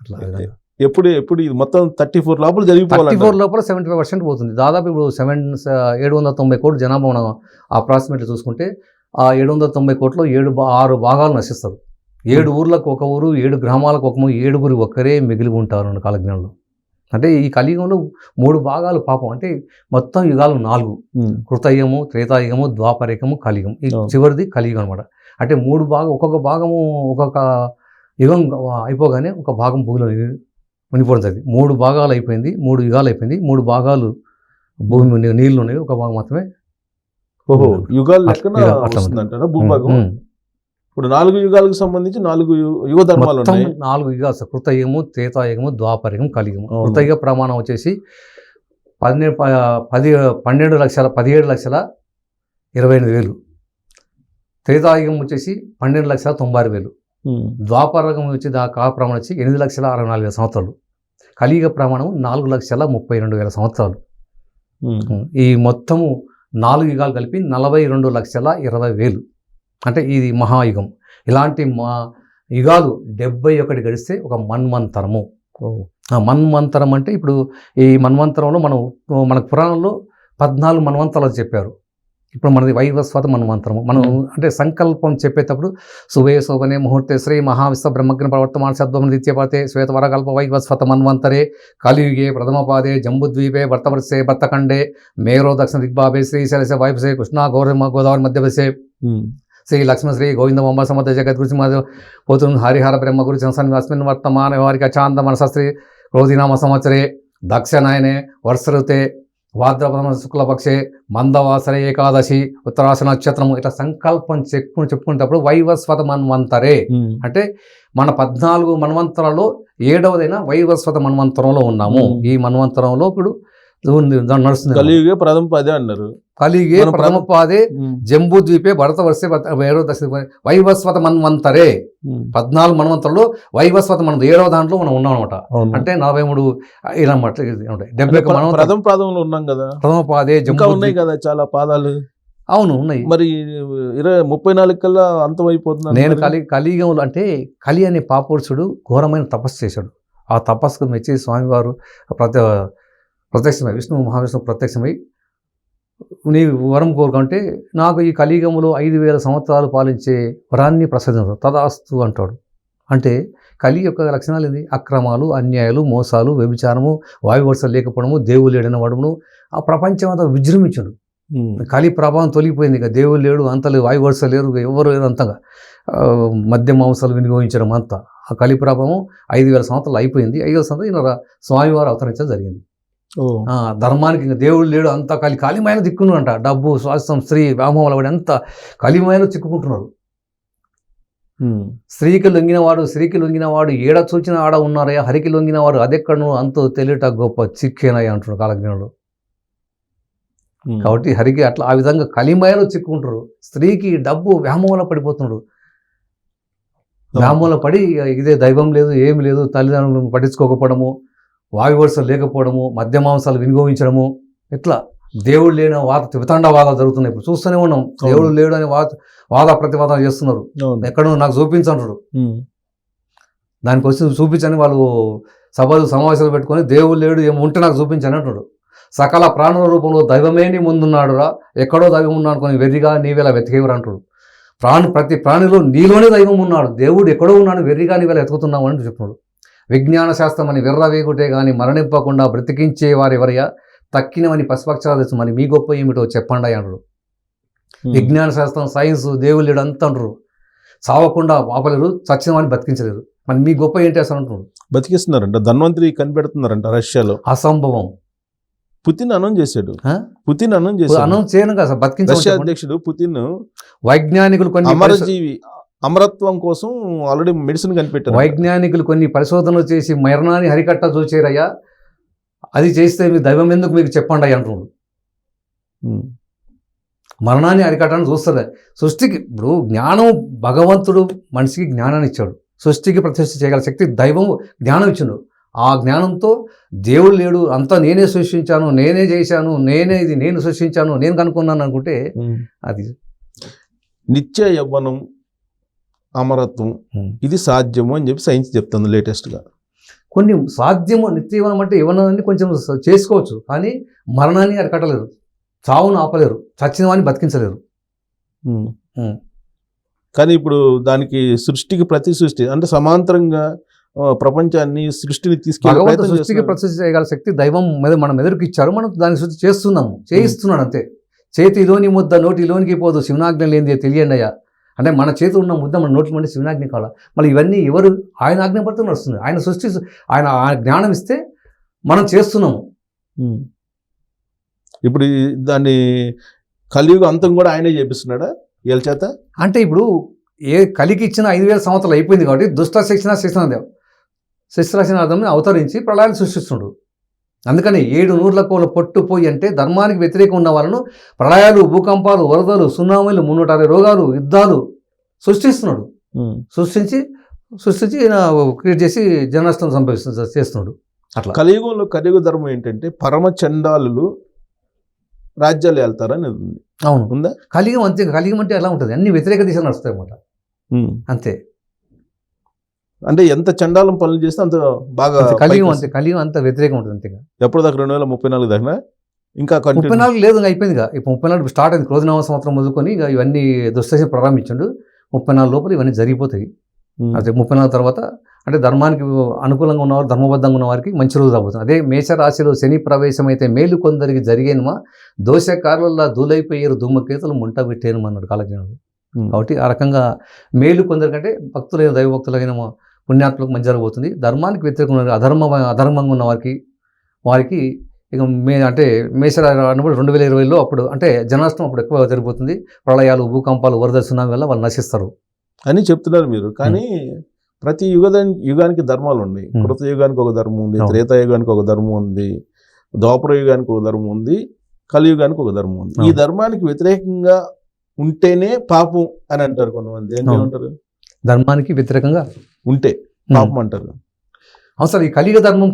అట్లా ఎప్పుడు ఇది మొత్తం 34 లోపల జరిగిపోవాలి. 34 లోపల 75% పోతుంది. దాదాపు ఇప్పుడు 790 కోట్ల జనాభా మనం అప్రాక్సిమేట్లీ చూసుకుంటే, ఆ 790 కోట్లలో 6 భాగాలు నశిస్తారు. 7 ఊర్లకు ఒక ఊరు, 7 గ్రామాలకు ఒక 7గురు ఒక్కరే మిగిలి ఉంటారు కాలజ్ఞానంలో. అంటే ఈ కలియుగంలో 3 భాగాలు పాపం. అంటే మొత్తం యుగాలు 4: కృతయుగము, త్రేతాయుగము, ద్వాపరయుగము, కలియుగం. ఈ చివరిది కలియుగం అనమాట. అంటే 3 భాగం, ఒక్కొక్క భాగము ఒక్కొక్క యుగం అయిపోగానే ఒక భాగం భూమిలో మునిపోవడం జరిగింది. 3 భాగాలు అయిపోయింది, 3 యుగాలు అయిపోయింది, 3 భాగాలు భూమి నీళ్లు ఉన్నాయి, ఒక భాగం మాత్రమే యుగాలు లెక్కన వస్తుందంటారా భూభాగం? ఇప్పుడు 4 యుగాలకు సంబంధించి 4 యుగ ధర్మాలు ఉన్నాయి. 4 యుగాలు: కృతయుగము, త్రేతాయుగము, ద్వాపరయుగం, కలియుగము. కృతయుగ ప్రమాణం వచ్చేసి 17,28,028,000. త్రేతాయుగం వచ్చేసి 12,96,000. ద్వాపరయుగం వచ్చి కాల ప్రమాణం వచ్చి 8,64,000 సంవత్సరాలు. కలియుగ ప్రమాణం 4,32,000 సంవత్సరాలు. ఈ మొత్తము 4 యుగాలు కలిపి 42,20,000. అంటే ఇది మహాయుగం. ఇలాంటి యుగాలు 71 గడిస్తే ఒక మన్వంతరము. మన్వంతరం అంటే ఇప్పుడు ఈ మన్వంతరంలో మనకు పురాణంలో 14 మన్వంతరాలు చెప్పారు. ఇప్పుడు మనది వైవస్వత మన్వంతరము. మనం అంటే సంకల్పం చెప్పేటప్పుడు శుభే శోభనే ముహూర్తే శ్రీ మహావిశ్వ బ్రహ్మగ్న ప్రవర్తమాన శబ్దం నిత్యపాతే శ్వేతవరకల్ప వైవస్వత మన్వంతరే కలియుగే ప్రథమపాదే జంబుద్వీపే భర్తవర్షే భర్తఖండే మేరో దక్షిణ దిగ్భాభే శ్రీశైలసే వాయుపసే కృష్ణా గోదావరి మధ్యవసే శ్రీ లక్ష్మణ శ్రీ గోవింద మొహమ్మద్ సమర్థ జగద్గురు పోతు హరిహర బ్రహ్మ గురు అస్మిన్ వర్తమాన వారికి అచాంద మనసశ్రీ క్రోధినామ సంవత్సరే దక్షిణాయనే వర్షరుతే భాద్రపద శుక్లపక్షే మందవాసరే ఏకాదశి ఉత్తరాశ నక్షత్రము. ఇట్లా సంకల్పం చెప్పుకునేటప్పుడు వైవస్వత మన్వంతరే అంటే మన 14 మన్వంతరాల్లో 7వదైన వైవస్వత మన్వంతరంలో ఉన్నాము. ఈ మన్వంతరంలో ఇప్పుడు నడుస్తుంది. కలియుగే ప్రథమ పాదే అన్నారు. కలియుగే ప్రథమ పాదే జంబూద్వీపే భరతవర్షే వేరో దక్షిణ వైవస్వత మన్వంతరే. 14 మన్వంతరంలో వైవస్వత మనం 7వ దాంట్లో మనం ఉన్నాం అనమాట. అంటే 43 ఇలా 70 ప్రథమ పాదంలో ఉన్నాం కదా. ప్రథమ పాదే ఉన్నాయి కదా చాలా పాదాలు. అవును ఉన్నాయి. మరి 34 కల్లా అంతమైపోతుంది. నేను కలియుగంలో అంటే కలి అనే పాపురుషుడు ఘోరమైన తపస్సు చేశాడు. ఆ తపస్సుకు మెచ్చి స్వామివారు ప్రత్యక్షమై విష్ణు మహావిష్ణువు ప్రత్యక్షమై నీ వరం కోరుకుంటే నాకు ఈ కలియుగంలో 5,000 సంవత్సరాలు పాలించే వరాన్ని ప్రసాదించు తదాస్తు అంటాడు. అంటే కలి యొక్క లక్షణాలు ఏంది? అక్రమాలు, అన్యాయాలు, మోసాలు, వ్యభిచారము, వాయువర్షాలు లేకపోవడము, దేవుడు లేడని వాడము. ఆ ప్రపంచం అంతా విజృంభించాడు. కలి ప్రభావం తొలగిపోయింది. ఇక దేవుడు లేడు, అంతలేదు, వాయువర్షాలు లేరు, ఎవరు లేరు, అంతగా మద్య మాంసాలు వినియోగించడం అంతా. ఆ కలి ప్రభావం 5,000 సంవత్సరాలు అయిపోయింది. 5,000 సంవత్సరాలు స్వామివారు అవతరించడం జరిగింది. ధర్మానికి ఇంకా దేవుడు లేడు, అంతా కలిమాయన దిక్కును అంట. డబ్బు, స్వాస్థ్యం, స్త్రీ, వ్యామోహాల వాడి అంతా కలిమాయన చిక్కుకుంటున్నారు. స్త్రీకి లొంగినవాడు ఏడ చూచిన ఆడ ఉన్నారయ్యా, హరికి లొంగినవాడు అదెక్కడను అంతో తెలియట గొప్ప చిక్కేనయ్యా అంటున్నాడు కాలజ్ఞానుడు. కాబట్టి హరికి అట్లా ఆ విధంగా కలిమాయలో చిక్కుకుంటారు. స్త్రీకి డబ్బు వ్యామోహాల పడిపోతున్నాడు. వ్యామోహాల పడి ఇదే దైవం లేదు, ఏమి లేదు, తల్లిదండ్రులను పట్టించుకోకపోవడము, వాయువర్షాలు లేకపోవడము, మద్య మాంసాలు వినియోగించడము, ఇట్లా దేవుడు లేని వితండవాదాలు జరుగుతున్నాయి. ఇప్పుడు చూస్తూనే ఉన్నాం. దేవుడు లేడు అని వాద ప్రతివాదాలు చేస్తున్నారు. ఎక్కడో నాకు చూపించంటాడు. దానికి వచ్చి చూపించని వాళ్ళు సమావేశాలు పెట్టుకొని దేవుడు లేడు ఏమో ఉంటే నాకు చూపించని అంటాడు. సకల ప్రాణుల రూపంలో దైవమే నీ ముందున్నాడురా, ఎక్కడో దైవం ఉన్నాడు అనుకొని వెర్రిగా నీవేలా వెతికేవరు అంటాడు. ప్రతి ప్రాణిలో నీలోనే దైవం ఉన్నాడు, దేవుడు ఎక్కడో ఉన్నాడు, వెర్రిగా నీవేలా వెతుకుతున్నావు అని చెప్తున్నాడు. విజ్ఞాన శాస్త్రమని విర్రవేగుటే గాని మరణింపకుండా బ్రతికించే వారెవరయ్యా, తక్కినవని పశుపక్షాలు తెచ్చు మరి మీ గొప్ప ఏమిటో చెప్పండి అంటారు. విజ్ఞాన శాస్త్రం, సైన్స్, దేవుళ్ళు అంతా అంటారు. సావకుండా ఆపలేరు, చచ్చినవాడిని బతికించలేరు. మరి మీ గొప్ప ఏంటి అసలు అంటున్నారు. బతికిస్తున్నారంట, ధన్వంతరి కనిపెడుతున్నారంట రష్యాలో. అసంభవం. పుతిన్ అనౌన్స్ చేశాడు. పుతిన్ అనౌన్స్ చేయను కదా బతికించ. రష్యా అధ్యక్షుడు పుతిన్ వైజ్ఞానికులు కొన్ని అమరజీవి అమరత్వం కోసం ఆల్రెడీ మెడిసిన్ కనిపెట్టారు. వైజ్ఞానికులు కొన్ని పరిశోధనలు చేసి మరణాన్ని హరికట్ట చూచారయ్యా, అది చేస్తే మీ దైవం ఎందుకు మీకు చెప్పండి అయ్యా అంటున్నాడు. మరణాన్ని అరికట్టని చూస్తుంది. సృష్టికి ఇప్పుడు జ్ఞానం, భగవంతుడు మనిషికి జ్ఞానాన్ని ఇచ్చాడు. సృష్టికి ప్రతిష్ఠ చేయగల శక్తి దైవం జ్ఞానం ఇచ్చాడు. ఆ జ్ఞానంతో దేవుడు లేడు, అంతా నేనే సృష్టించాను, నేనే చేశాను, ఇది నేను సృష్టించాను, నేను కనుక్కున్నాను అనుకుంటే అది నిత్య యవ్వనం, అమరత్వం ఇది సాధ్యము అని చెప్పి సైన్స్ చెప్తుంది లేటెస్ట్గా. కొన్ని సాధ్యము, నిత్య యవ్వనం అంటే యవ్వనాన్ని కొంచెం చేసుకోవచ్చు, కానీ మరణాన్ని అరికట్టలేరు, చావును ఆపలేరు, చచ్చిన వాడిని బతికించలేరు. కానీ ఇప్పుడు దానికి సృష్టికి ప్రతి సృష్టి అంటే సమాంతరంగా ప్రపంచాన్ని సృష్టిని తీసుకెళ్ళి సృష్టికి ప్రతిష్ఠ చేయగల శక్తి దైవం మీద మనం ఎదురుకి ఇచ్చారు. మనం దాన్ని సృష్టి చేస్తున్నాము, చేయిస్తున్నాడు అంతే. చేతిలోని ముద్ద నోటిలోనికి పోదు, శివనాజ్ఞ లేనిదే తెలియండి అయ్యా. అంటే మన చేతి ఉన్న ముద్ద మన నోట్లో ఉంటే శివనాజ్ఞ కావాలా. మళ్ళీ ఇవన్నీ ఎవరు? ఆయన ఆజ్ఞపడుతూ నడుస్తుంది. ఆయన సృష్టి, ఆయన జ్ఞానం ఇస్తే మనం చేస్తున్నాము. ఇప్పుడు దాన్ని కలియుగ అంతం కూడా ఆయనే చేపిస్తున్నాడా వీళ్ళ చేత? అంటే ఇప్పుడు కలికి ఇచ్చిన 5000 సంవత్సరాలు అయిపోయింది కాబట్టి దుష్ట శిక్షణార్థం అవతరించి ప్రళయాలు సృష్టిస్తున్నాడు. అందుకని 7 నూర్ల కోల పొట్టుపోయి అంటే ధర్మానికి వ్యతిరేకం ఉన్న వాళ్ళను ప్రళయాలు, భూకంపాలు, వరదలు, సునామీలు, 360 రోగాలు, యుద్ధాలు సృష్టిస్తున్నాడు. సృష్టించి క్రియేట్ చేసి జననష్టం చేస్తున్నాడు. అట్లా కలియుగంలో కలియుగ ధర్మం ఏంటంటే పరమ చండాలు రాజ్యాలు వెళ్తారని ఉంది. అవును, ఉందా? కలియుగం అంతే. కలియుగం అంటే ఎలా ఉంటుంది? అన్ని వ్యతిరేక దిశలు నడుస్తాయి అన్నమాట. అంతే. అంటే ఎంత చండాలం పనులు చేస్తే అంత బాగా కలియుగం అంతే. కలియుగం అంత వ్యతిరేకం ఉంటుంది అంతేగా. ఎప్పుడు దాకా 2034 దాకా ఇంకా 34 లేదు, అయిపోయింది. ఇప్పుడు 34 స్టార్ట్ అయింది. క్రోధనామ సంవత్సరం మొదలుకొని ఇక ఇవన్నీ దుష్టశ ప్రారంభించండు. 34 లోపల ఇవన్నీ జరిగిపోతాయి. అదే 34 తర్వాత అంటే ధర్మానికి అనుకూలంగా ఉన్నవారు, ధర్మబద్ధంగా ఉన్న వారికి మంచి రోజు రాబోతుంది. అదే మేషరాశిలో శని ప్రవేశం అయితే మేలు కొందరికి జరిగేనుమా, దోషకారుల దూలైపోయారు ధూమకేతులు ముంట పెట్టేను అన్నాడు కాలజ్ఞానుడు. కాబట్టి ఆ రకంగా మేలు కొందరికంటే భక్తులైన దైవభక్తులైన పుణ్యాత్మలకు మంచి జరగబోతుంది. ధర్మానికి వ్యతిరేకంగా అధర్మంగా ఉన్న వారికి ఇక అంటే మేషరాశి అన్నప్పుడు 2020లో అప్పుడు అంటే జనాష్టం అప్పుడు ఎక్కువ జరిగిపోతుంది. ప్రళయాలు, భూకంపాలు, వరద, సునామీ వల్ల వాళ్ళు నశిస్తారు అని చెప్తున్నారు మీరు. కానీ ప్రతి యుగానికి ధర్మాలు ఉన్నాయి. కృత యుగానికి ఒక ధర్మం ఉంది, త్రేతాయుగానికి ఒక ధర్మం ఉంది, ద్వాపర యుగానికి ఒక ధర్మం ఉంది, కలియుగానికి ఒక ధర్మం ఉంది. ఈ ధర్మానికి వ్యతిరేకంగా ఉంటేనే పాపం అని అంటారు కొంతమంది. ఏమంటారు? ధర్మానికి వ్యతిరేకంగా ఉంటే పాపం అంటారు. అసలు ఈ కలియుగ ధర్మం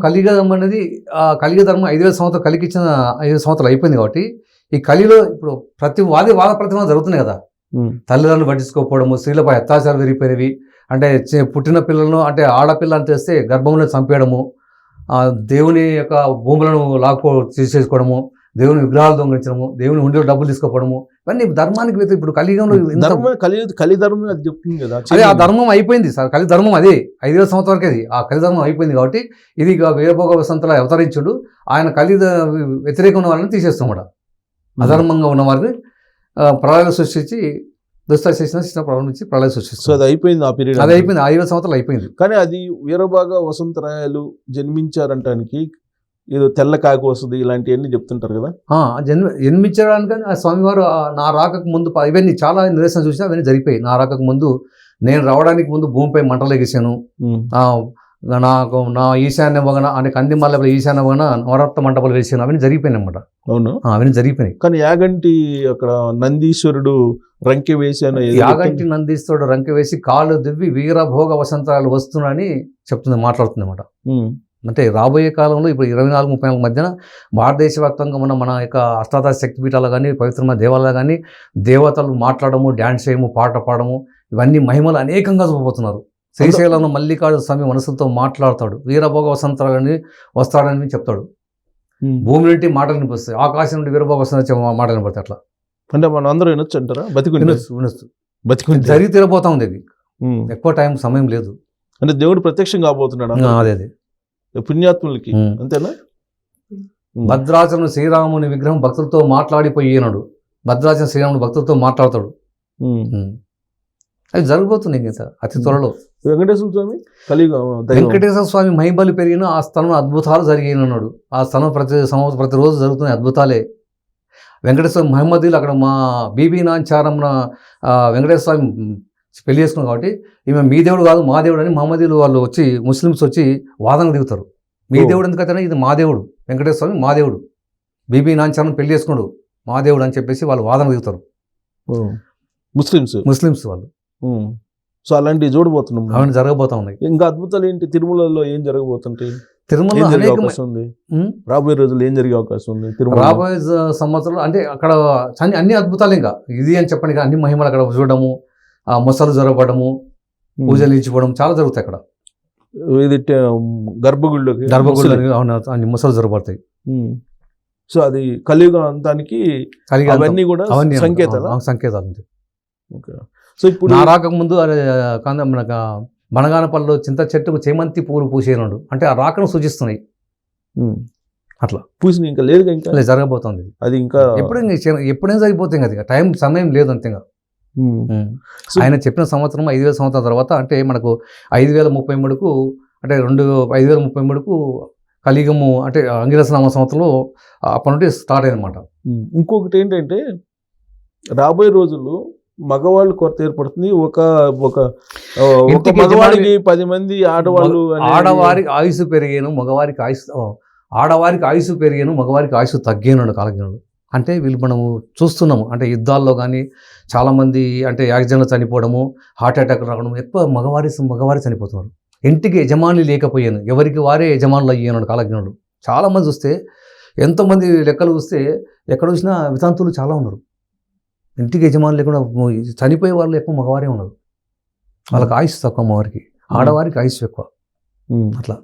అనేది కలియుగ ధర్మం 5000 సంవత్సరాలు కలిగిచ్చిన 5 సంవత్సరాలు అయిపోయింది. కాబట్టి ఈ కలిలో ఇప్పుడు ప్రతి వాద ప్రతిమ జరుగుతున్నాయి కదా. తల్లిదండ్రులు పట్టించుకోకపోవడము, స్త్రీలపై అత్యాచారాలు పెరిగిపోయినవి, అంటే పుట్టిన పిల్లలను అంటే ఆడపిల్ల అని తెలిస్తే గర్భంలో చంపేయడము, దేవుని యొక్క భూములను తీసేసుకోవడము, దేవుని విగ్రహాలు దొంగలించడము, దేవుని హుండీలో డబ్బులు తీసుకోవడము, ఇవన్నీ ధర్మానికి ఇప్పుడు కలియుగంలో కలిధర్మం అది చెప్తుంది కదా. అదే ఆ ధర్మం అయిపోయింది సార్. కలిధర్మం అదే 5000 సంవత్సరాల వరకు అది ఆ కలిధర్మం అయిపోయింది. కాబట్టి ఇది వీరభోగ వసంతలో అవతరించుడు. ఆయన వ్యతిరేకంగా ఉన్న వాళ్ళని తీసేస్తామట. అధర్మంగా ఉన్న వారిని ప్రళయాలు సృష్టించి దుష్ట శిక్షణ ప్రారంభించి ప్రళయం సృష్టిస్తుంది. అది అయిపోయింది. ఆ పీరియడ్ అది అయిపోయింది. 5000 సంవత్సరాలు అయిపోయింది. కానీ అది వీరభోగ వసంతరాయలు జన్మించారంటానికి ఏదో తెల్ల కాకి వస్తుంది ఇలాంటివన్నీ చెప్తుంటారు కదా. జన్మించడానికి ఆ స్వామివారు నా రాకకు ముందు ఇవన్నీ చాలా నిదర్శనం చూసినా అవన్నీ జరిగిపోయి. నా రాకకు ముందు, నేను రావడానికి ముందు భూమిపై మంటలు ఎగిసాను, నా ఈశాన్య వగన అంటే కందిమల్ల ఈశాన్య వగన నవరత్న మంటపాలు వేసాను, అవన్నీ జరిగిపోయినాయి అన్నమాట. అవును, అవన్నీ జరిగిపోయినాయి. కానీ యాగంటి అక్కడ నందీశ్వరుడు రంకె వేసాను, యాగంటి నందీశ్వరుడు రంకె వేసి కాళ్ళు దివ్వి వీరభోగ వసంతాలు వస్తున్నాయని చెప్తుంది, మాట్లాడుతుంది అన్నమాట. అంటే రాబోయే కాలంలో ఇప్పుడు 24-34 మధ్యన భారతదేశ వ్యాప్తంగా మన యొక్క అష్టాదశ శక్తిపీఠాలు కానీ, పవిత్రమైన దేవాలయాలు కానీ దేవతలు మాట్లాడము, డ్యాన్స్ చేయము, పాట పాడము, ఇవన్నీ మహిమలు అనేకంగా చూపబోతున్నారు. శ్రీశైలంలో మల్లికార్జున స్వామి మనసులతో మాట్లాడతాడు, వీరభోగ వసంతాలని వస్తాడని చెప్తాడు. భూమి నుండి మాటలు వినిపిస్తాయి, ఆకాశం నుండి వీరభోగ వసంత మాటలు వినపడతాయి. అట్లా అంటే మనం అందరూ వినొచ్చు అంటారా? బతికి జరిగి తీరబోతా ఉంది. అది ఎక్కువ సమయం లేదు. అంటే దేవుడు ప్రత్యక్షం కాబోతున్నాడు అదే అదే పుణ్యాత్ములకి, అంతేనా? భద్రాచలం శ్రీరాముని విగ్రహం భక్తులతో మాట్లాడిపోయినాడు. భద్రాచలం శ్రీరాముని భక్తులతో మాట్లాడతాడు. అది జరగబోతుంది ఇంకా అతి త్వరలో. వెంకటేశ్వర స్వామి వెంకటేశ్వర స్వామి మహిమలు పెరిగిన ఆ స్థలంలో అద్భుతాలు జరిగినాడు. ఆ స్థలం ప్రతిరోజు జరుగుతున్న అద్భుతాలే. వెంకటేశ్వర మహమ్మదీలు అక్కడ మా బీబీ నాంచారమ్మ వెంకటేశ్వర స్వామి పెళ్లి చేసుకున్నాం కాబట్టి ఈమె మీ దేవుడు కాదు మా దేవుడు అని మహమ్మదీలు వాళ్ళు వచ్చి, ముస్లిమ్స్ వచ్చి వాదనకు దిగుతారు. మీ దేవుడు ఎందుకైతే ఇది మా దేవుడు, వెంకటేశ్వర స్వామి మా దేవుడు, బీబీ నాంచారం పెళ్లి చేసుకున్నాడు మా దేవుడు అని చెప్పేసి వాళ్ళు వాదన దిగుతారు ముస్లిమ్స్ వాళ్ళు. సో అలాంటివి చూడబోతున్నాం, అవన్నీ జరగబోతా ఉన్నాయి. ఇంకా అద్భుతాలు ఏంటి తిరుమలలో ఏం జరగబోతుంటాయి? తిరుమల అవకాశం ఉంది, రాబోయే రోజులు ఏం జరిగే అవకాశం ఉంది? రాబోయే సంవత్సరాలు అంటే అక్కడ అన్ని అద్భుతాలు, ఇంకా ఇది అని చెప్పండి, అన్ని మహిమలు అక్కడ చూడడము, ఆ మొసలు జరగబడము, పూజలు ఇచ్చిపోవడం చాలా జరుగుతాయి అక్కడ. ఇది గర్భగుడిలోకి అన్ని మొసలు జరగబడతాయి. సో అది కలియుగ అంతానికి అవన్నీ కూడా సంకేతాలు. సో ఇప్పుడు నా రాకముందు మనకు బనగానపల్లిలో చింత చెట్టుకు చేమంతి పూలు పూసేనాడు అంటే ఆ రాకను సూచిస్తున్నాయి. అట్లా పూసిన ఇంకా లేదు, ఇంకా జరగబోతుంది అది. ఇంకా ఎప్పుడైనా సరిపోతుంది కదా, సమయం లేదు అంతేగా. ఆయన చెప్పిన సంవత్సరం 5000 సంవత్సరాల తర్వాత అంటే మనకు 5033కు అంటే 5033కు కలియుగము అంటే అంగిరసనామ సంవత్సరంలో అప్పటి నుండి స్టార్ట్ అయిందన్నమాట. ఇంకొకటి ఏంటంటే రాబోయే రోజుల్లో మగవాళ్ళు కొరత ఏర్పడుతుంది. ఒక మగవాడికి 10 మంది ఆడవాళ్ళు, ఆడవారికి ఆయుసు పెరిగాను మగవారికి ఆయుసు పెరిగాను మగవారికి ఆయుసు తగ్గాను కాలజ్ఞానుడు. అంటే వీళ్ళు మనము చూస్తున్నాము అంటే యుద్ధాల్లో కానీ చాలామంది అంటే యాక్సిడెంట్లు చనిపోవడము, హార్ట్ అటాక్ రావడం, ఎక్కువ మగవారి చనిపోతున్నారు. ఇంటికి యజమాని లేకపోయాను, ఎవరికి వారే యజమానులు అయ్యాను కాలజ్ఞానుడు. చాలామంది చూస్తే ఎంతోమంది లెక్కలు చూస్తే ఎక్కడ చూసినా వితంతువులు చాలా ఉన్నారు. ఇంటికి యజమానులు లేకుండా చనిపోయే వాళ్ళు ఎక్కువ మగవారే ఉన్నారు. వాళ్ళకి ఆయుష్ తక్కువ, మగవారికి ఆడవారికి ఆయుష్ ఎక్కువ. అట్లా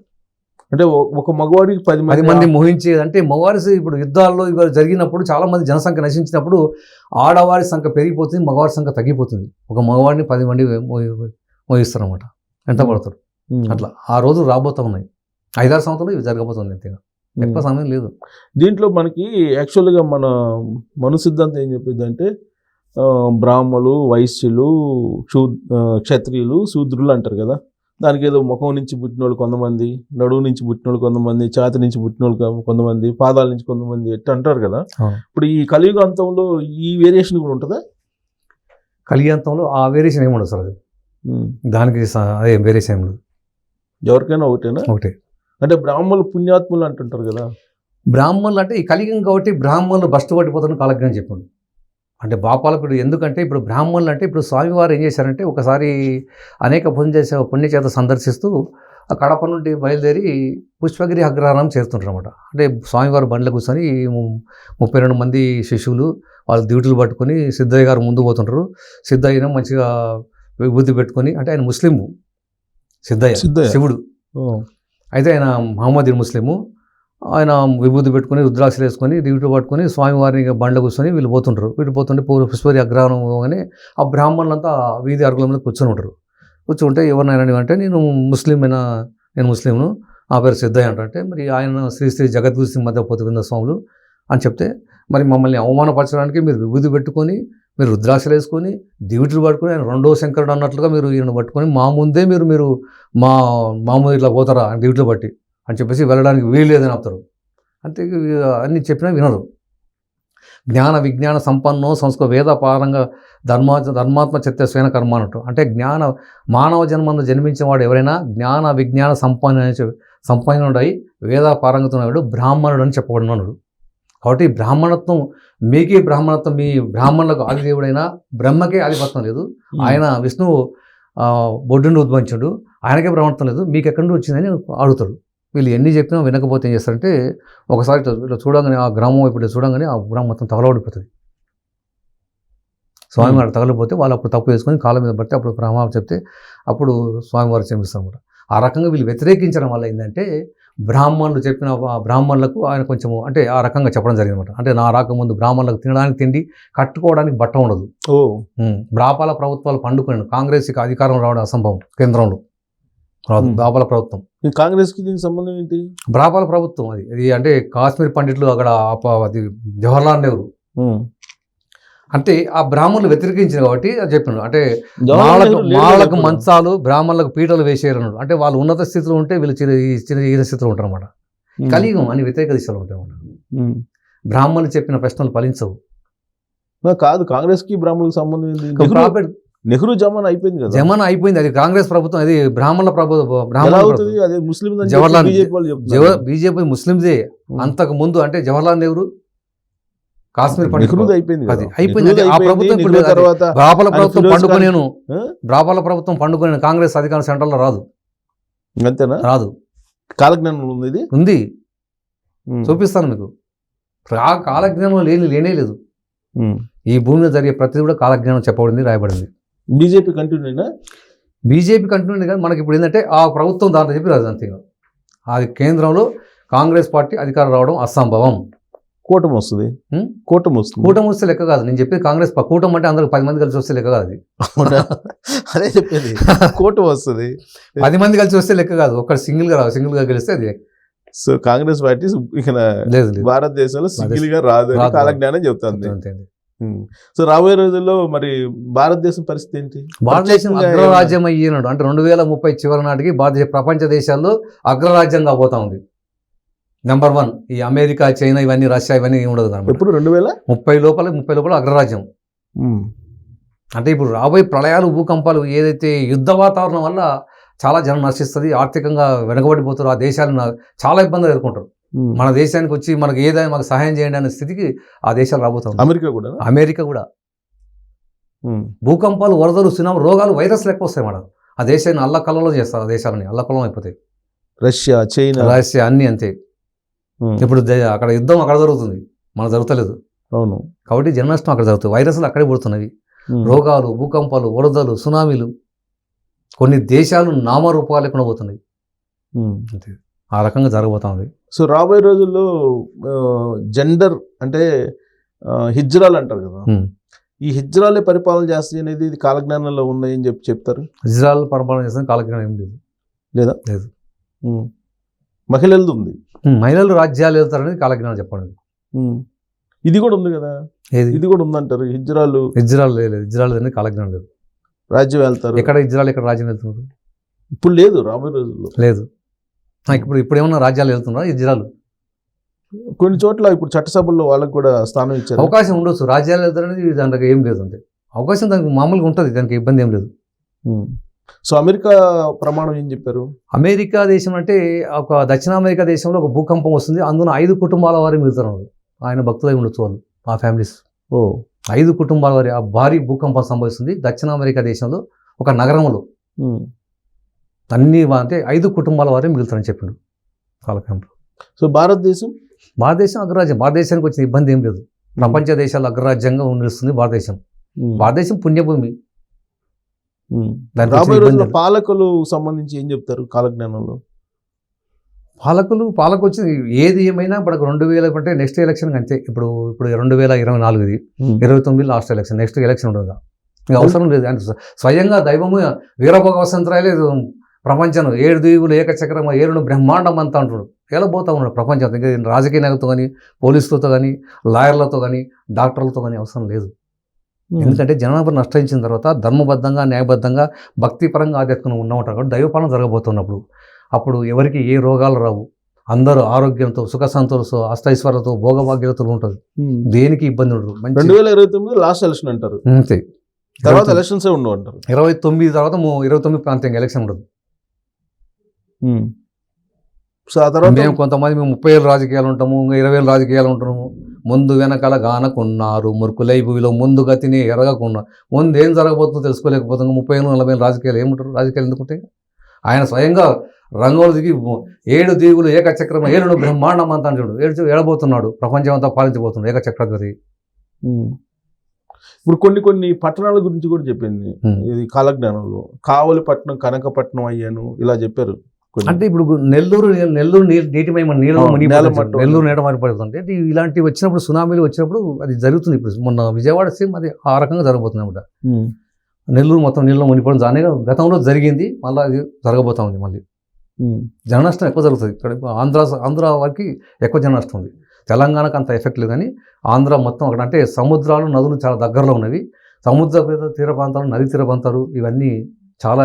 అంటే ఒక మగవాడికి 10 మంది మోహించేది. అంటే మగవారి ఇప్పుడు యుద్ధాల్లో ఇవాళ జరిగినప్పుడు చాలామంది జనసంఖ్య నశించినప్పుడు ఆడవారి సంఖ్య పెరిగిపోతుంది, మగవారి సంఖ్య తగ్గిపోతుంది. ఒక మగవాడిని 10 మంది మోహిస్తారు అనమాట, ఎంత పడతారు. అట్లా ఆ రోజు రాబోతా ఉన్నాయి. 5-6 సంవత్సరాలు ఇవి జరగబోతుంది, అంతేగా, ఎక్కువ సమయం లేదు. దీంట్లో మనకి యాక్చువల్గా మన సిద్ధాంతం ఏం చెప్పింది అంటే బ్రాహ్మలు, వైశ్యులు, క్షత్రియులు, శూద్రులు అంటారు కదా. దానికి ఏదో ముఖం నుంచి పుట్టిన వాళ్ళు కొంతమంది, నడువు నుంచి పుట్టిన వాళ్ళు కొంతమంది, ఛాతి నుంచి పుట్టిన వాళ్ళు కొంతమంది, పాదాల నుంచి కొంతమంది ఎట్లా అంటారు కదా. ఇప్పుడు ఈ కలియుగాంతంలో ఈ వేరియేషన్ కూడా ఉంటుందా? కలియుగాంతంలో ఆ వేరియేషన్ ఏమి ఉండదు సార్. అది దానికి అదే వేరియేషన్ ఏమి ఉండదు, ఎవరికైనా ఒకటే. అంటే బ్రాహ్మణులు పుణ్యాత్ములు అంటుంటారు కదా. బ్రాహ్మణులు అంటే ఈ కలియుగం కాబట్టి బ్రాహ్మణులు బస్టు పట్టిపోతారని కాలజ్ఞానం చెప్పండి. అంటే బాపాలకుడు ఎందుకంటే ఇప్పుడు బ్రాహ్మణులు అంటే ఇప్పుడు స్వామివారు ఏం చేశారంటే ఒకసారి అనేక పుణ్యచేత సందర్శిస్తూ ఆ కడప నుండి బయలుదేరి పుష్పగిరి అగ్రహారం చేరుతుంటారు అనమాట. అంటే స్వామివారు బండ్లో కూర్చొని 32 మంది శిష్యులు వాళ్ళు డ్యూటీలు పట్టుకొని సిద్ధయ్య గారు ముందు పోతుంటారు. సిద్ధయ్యను మంచిగా విభూతి పెట్టుకొని, అంటే ఆయన ముస్లిము, సిద్ధయ్య శివుడు, అయితే ఆయన మహమ్మదీ ముస్లిము. ఆయన విభూతి పెట్టుకొని రుద్రాక్షలు వేసుకొని డ్యూటీ పట్టుకొని స్వామివారిని బండ్లో కూర్చొని వీళ్ళు పోతుంటారు. వీళ్ళు పోతుంటే పుష్పగిరి అగ్రహారం పోగానే ఆ బ్రాహ్మణులంతా వీధి అరుగుల మీద కూర్చొని ఉంటారు. కూర్చుంటే ఎవరినైనా అంటే నేను ముస్లింను, ఆ పేరు సిద్ధయ్య అంటే మరి ఆయన శ్రీ జగద్గురు సింగ్ మధ్యపోతున్న స్వాములు అని చెప్తే మరి మమ్మల్ని అవమానపరచడానికి మీరు విభూతి పెట్టుకొని మీరు రుద్రాక్షలు వేసుకొని డ్యూటీలు పట్టుకొని ఆయన రెండో శంకరుడు అన్నట్లుగా మీరు ఈయన పట్టుకొని మా ముందే మీరు మామూలు ఇట్లా పోతారా డ్యూటీలు బట్టి అని చెప్పేసి వెళ్ళడానికి వీలు లేదని ఆపుతారు. అంతే అన్ని చెప్పినా వినరు. జ్ఞాన విజ్ఞాన సంపన్నో సంస్కృత వేద పారంగా ధర్మాత్మ చిత్త స్వేన కర్మ అన్నట్టు. అంటే మానవ జన్మంలో జన్మించిన వాడు ఎవరైనా జ్ఞాన విజ్ఞాన సంపన్నుడై వేద పారంగతున్నాడు బ్రాహ్మణుడు అని చెప్పబడినాడు. కాబట్టి బ్రాహ్మణత్వం మీకే బ్రాహ్మణత్వం, మీ బ్రాహ్మణులకు ఆదిదేవుడైనా బ్రహ్మకే ఆధిపత్యం లేదు. ఆయన విష్ణువు బొడ్డు నుండి ఉద్భవించాడు, ఆయనకే బ్రాహ్మణత్వం లేదు, మీకు ఎక్కడి నుండి వచ్చిందని అడుగుతాడు. వీళ్ళు ఎన్ని చెప్పినా వినకపోతే ఏం చేస్తారంటే ఒకసారి ఇట్లా చూడంగానే ఆ గ్రామం ఇప్పుడు చూడంగానే ఆ గ్రామం మొత్తం తగలబడిపోతుంది. స్వామివారు తగలిపోతే వాళ్ళు అప్పుడు తప్పు వేసుకొని కాళ్ళ మీద పడితే అప్పుడు బ్రహ్మ చెప్తే అప్పుడు స్వామివారు క్షమిస్తారు అన్నమాట. ఆ రకంగా వీళ్ళు వ్యతిరేకించడం వల్ల ఏంటంటే బ్రాహ్మణులు చెప్పిన బ్రాహ్మణులకు ఆయన కొంచెము అంటే ఆ రకంగా చెప్పడం జరిగిందన్నమాట. అంటే నా రాకముందు బ్రాహ్మణులకు తినడానికి తిండి, కట్టుకోవడానికి బట్ట ఉండదు. బ్రాపాల ప్రభుత్వాలు పండుకున్నాను, కాంగ్రెస్కి అధికారం రావడం అసంభవం కేంద్రంలో. రాదు. బ్రాహ్మణ ప్రభుత్వం, ఈ కాంగ్రెస్కి దీనికి సంబంధం ఏంటి? బ్రాహ్మణ ప్రభుత్వం అది అంటే కాశ్మీర్ పండితులు అక్కడ అది జవహర్లాల్ నెహ్రూ అంటే ఆ బ్రాహ్మణులు వ్యతిరేకించారు కాబట్టి అది చెప్పినాడు. అంటే మాలకు మంచాలు బ్రాహ్మణులకు పీటలు వేసేయరు అన్నాడు. అంటే వాళ్ళు ఉన్నత స్థితిలో ఉంటే వీళ్ళు చిన్న స్థితిలో ఉంటారు అన్నమాట. కలియుగం అని వ్యతిరేక దిశలో ఉంటాయి అన్నమాట. బ్రాహ్మణులు చెప్పిన ప్రశ్నలు ఫలించవు. కాదు, కాంగ్రెస్కి బ్రాహ్మణులకు సంబంధం ఏంటి? నెహ్రూ జమానా అయిపోయింది కదా. జమానా అయిపోయింది, అది కాంగ్రెస్ ప్రభుత్వం, అది బ్రాహ్మణుల ప్రభుత్వం. జవహర్లాల్ బీజేపీ ముస్లిందే. అంతకు ముందు అంటే జవహర్లాల్ నెహ్రూ కాశ్మీర్ అయిపోయింది. ఆ ప్రభుత్వం బ్రాహ్మణ ప్రభుత్వం పండుకొనేను పండుకొనేను కాంగ్రెస్ అధికారం సెంట్రల్లో రాదు. అంతేనా? రాదు. కాలజ్ఞానం ఉంది, చూపిస్తాను మీకు. ఆ కాలజ్ఞానం లేనే లేదు. ఈ భూమిలో జరిగే ప్రతిదీ కూడా కాలజ్ఞానం చెప్పబడింది, రాయబడింది. బీజేపీ కంటిన్యూ కానీ మనకి ఇప్పుడు ఏంటంటే ఆ ప్రభుత్వం దాంట్లో చెప్పి రాదు అంతే. అది కేంద్రంలో కాంగ్రెస్ పార్టీ అధికారం రావడం అసంభవం. కూటమి వస్తుంది. కూటమి వస్తే లెక్క కాదు. నేను చెప్పేది కాంగ్రెస్ కూటమి అంటే అందరికి 10 మంది కలిసి వస్తే లెక్క కాదు. అదే చెప్పేది, కూటమి వస్తుంది 10 మంది కలిసి వస్తే లెక్క కాదు. ఒక్కరు సింగిల్ గా గెలిస్తే అది. సో కాంగ్రెస్ పార్టీ భారతదేశంలో సింగిల్ గా రాదు, కాలజ్ఞానం చెప్తుంది. సో రాబోయే రోజుల్లో మరి భారతదేశం పరిస్థితి ఏంటి? భారతదేశం అగ్రరాజ్యం అయ్యినాడు అంటే 2030 చివరి నాటికి భారతదేశ ప్రపంచ దేశాల్లో అగ్రరాజ్యంగా పోతా ఉంది. నెంబర్ 1 ఈ అమెరికా, చైనా, ఇవన్నీ రష్యా ఇవన్నీ ఉండదు. ఇప్పుడు 2030 లోపల అగ్రరాజ్యం. అంటే ఇప్పుడు రాబోయే ప్రళయాలు, భూకంపాలు, ఏదైతే యుద్ధ వాతావరణం వల్ల చాలా జనం నశిస్తుంది, ఆర్థికంగా వెనకబడిపోతారు. ఆ దేశాలు చాలా ఇబ్బందులు ఎదుర్కొంటారు. మన దేశానికి వచ్చి మనకు ఏదైనా మాకు సహాయం చేయండి అనే స్థితికి ఆ దేశాలు రాబోతాం. అమెరికా కూడా భూకంపాలు, వరదలు, సునామీ, రోగాలు, వైరస్లు ఎక్కువ వస్తాయి మేడం. ఆ దేశాన్ని అల్లకల్లలో చేస్తారు. ఆ దేశాలని అల్లకల్లం అయిపోతాయి. రష్యా, చైనా, అన్నీ అంతే. ఇప్పుడు అక్కడ యుద్ధం అక్కడ జరుగుతుంది, మనకు జరుగుతలేదు. అవును. కాబట్టి జన నష్టం అక్కడ జరుగుతుంది. వైరస్లు అక్కడే పుడుతున్నవి. రోగాలు, భూకంపాలు, వరదలు, సునామీలు, కొన్ని దేశాలు నామరూపాలు లేకుండా పోతున్నాయి. అంతే, ఆ రకంగా జరగబోతుంది. సో రాబోయే రోజుల్లో జెండర్ అంటే హిజ్రాలు అంటారు కదా, ఈ హిజ్రాలే పరిపాలన చేస్తాయి అనేది ఇది కాలజ్ఞానంలో ఉన్నాయని చెప్తారు. హిజ్రాలు పరిపాలన చేస్తే కాలజ్ఞానం ఏం లేదు. మహిళలది ఉంది. మహిళలు రాజ్యాలు వెళ్తారనేది కాలజ్ఞానం చెప్పండి. ఇది కూడా ఉంది కదా, ఇది కూడా ఉందంటారు. హిజ్రాలు లేదు, హిజ్రాలు అనేది కాలజ్ఞానం లేదు. రాజ్యం వెళ్తారు. ఎక్కడ హిజ్రాలు, ఎక్కడ రాజ్యం వెళ్తున్నారు? ఇప్పుడు లేదు, రాబోయే రోజుల్లో లేదు. ఇప్పుడు ఏమన్నా రాజ్యాలు వెళ్తున్నారా హిజ్రాలు? కొన్ని చోట్ల ఇప్పుడు చట్టసభల్లో వాళ్ళకి కూడా స్థానం ఇచ్చారు. అవకాశం ఉండొచ్చు. రాజ్యాలు వెళ్తారనేది దానికి ఏం లేదు. అంతే అవకాశం దానికి మామూలుగా ఉంటుంది, దానికి ఇబ్బంది ఏం లేదు. సో అమెరికా ప్రమాణం ఏం చెప్పారు? అమెరికా దేశం అంటే ఒక దక్షిణ అమెరికా దేశంలో ఒక భూకంపం వస్తుంది, అందులో 5 కుటుంబాల వారి మిగులుతున్నారు. ఆయన భక్తులై ఉండొచ్చు వాళ్ళు, ఆ ఫ్యామిలీస్. 5 కుటుంబాల వారి ఆ భారీ భూకంపం సంభవిస్తుంది దక్షిణ అమెరికా దేశంలో ఒక నగరంలో. అన్ని అంటే 5 కుటుంబాల వారే మిగులుతారని చెప్పిండు కాలక్రమంలో. సో భారతదేశం అగ్రరాజ్యం. భారతదేశానికి వచ్చిన ఇబ్బంది ఏం లేదు. ప్రపంచ దేశాలు అగ్రరాజ్యంగా నిలుస్తుంది భారతదేశం. భారతదేశం పుణ్యభూమి. పాలకులు సంబంధించి ఏం చెప్తారు కాలజ్ఞానంలో? పాలకు వచ్చి ఏది ఏమైనా మనకు 2000 అంటే నెక్స్ట్ ఎలక్షన్ అంతే. ఇప్పుడు 2024 ఇది 29 లాస్ట్ ఎలక్షన్, నెక్స్ట్ ఎలక్షన్ ఉండదు. ఇంకా అవసరం లేదు. అంటే స్వయంగా దైవము వీరభోగ వసంతరాయలే ప్రపంచం 7 దీవులు ఏకచక్రం ఏలును బ్రహ్మాండం అంతా అంటాడు. ఎలా పోతా ఉన్నాడు ప్రపంచం. ఇంకా రాజకీయ నాయకులతో కానీ, పోలీసులతో కానీ, లాయర్లతో కానీ, డాక్టర్లతో కానీ అవసరం లేదు. ఎందుకంటే జనాభా నష్టించిన తర్వాత ధర్మబద్ధంగా, న్యాయబద్ధంగా, భక్తిపరంగా ఆధ్యాత్మికంగా ఉన్నమాట కాబట్టి దైవపాలన జరగబోతున్నప్పుడు అప్పుడు ఎవరికి ఏ రోగాలు రావు. అందరూ ఆరోగ్యంతో, సుఖ సంతోషంతో, అష్టైశ్వర్యతో, భోగభాగ్యాలతో ఉంటుంది. దేనికి ఇబ్బంది ఉండదు. 2029 లాస్ట్ ఎలక్షన్ అంటారు. అంతే, తర్వాత ఎలక్షన్స్ ఉండవు అంటారు. 29 తర్వాత 29 ప్రాంతంగా ఎలక్షన్ ఉండదు. సో ఆ తర్వాత మేము 30,000 రాజకీయాలు ఉంటాము, 20,000 రాజకీయాలు ఉంటాము. ముందు వెనకాల గానకున్నారు మురుకులై భూమిలో ముందు గతిని ఎరగకున్నా. ముందు ఏం జరగబోతుందో తెలుసుకోలేకపోతాం. 30,000-40,000 రాజకీయాలు ఏముంటారు? రాజకీయాలు ఎందుకుంటే ఆయన స్వయంగా రంగంలో దిగి 7 దీవులు ఏకచక్రం ఏలును బ్రహ్మాండం అంతా చూడు ఏడబోతున్నాడు. ప్రపంచం అంతా పాలించబోతున్నాడు ఏకచక్రవర్తి. ఇప్పుడు కొన్ని పట్టణాల గురించి కూడా చెప్పింది ఇది కాలజ్ఞానంలో. కావలిపట్నం, కనకపట్నం అయ్యాను ఇలా చెప్పారు. అంటే ఇప్పుడు నెల్లూరు నీటిమై నెల్లూరు నీట మారిపడుతుంది. అంటే ఇలాంటివి వచ్చినప్పుడు, సునామీలు వచ్చినప్పుడు అది జరుగుతుంది. ఇప్పుడు మొన్న విజయవాడ సేమ్ అది ఆ రకంగా జరగబోతుంది అనమాట. నెల్లూరు మొత్తం నీళ్ళలో మునిగిపోవడం దాని గతంలో జరిగింది, మళ్ళీ అది జరగబోతా ఉంది. మళ్ళీ జన నష్టం ఎక్కువ జరుగుతుంది ఇక్కడ. ఆంధ్ర వారికి ఎక్కువ జన నష్టం ఉంది. తెలంగాణకు అంత ఎఫెక్ట్ లేదు, కానీ ఆంధ్ర మొత్తం అక్కడ అంటే సముద్రాలు నదులు చాలా దగ్గరలో ఉన్నవి. సముద్ర తీర ప్రాంతాలు, నదీ తీర ప్రాంతాలు ఇవన్నీ చాలా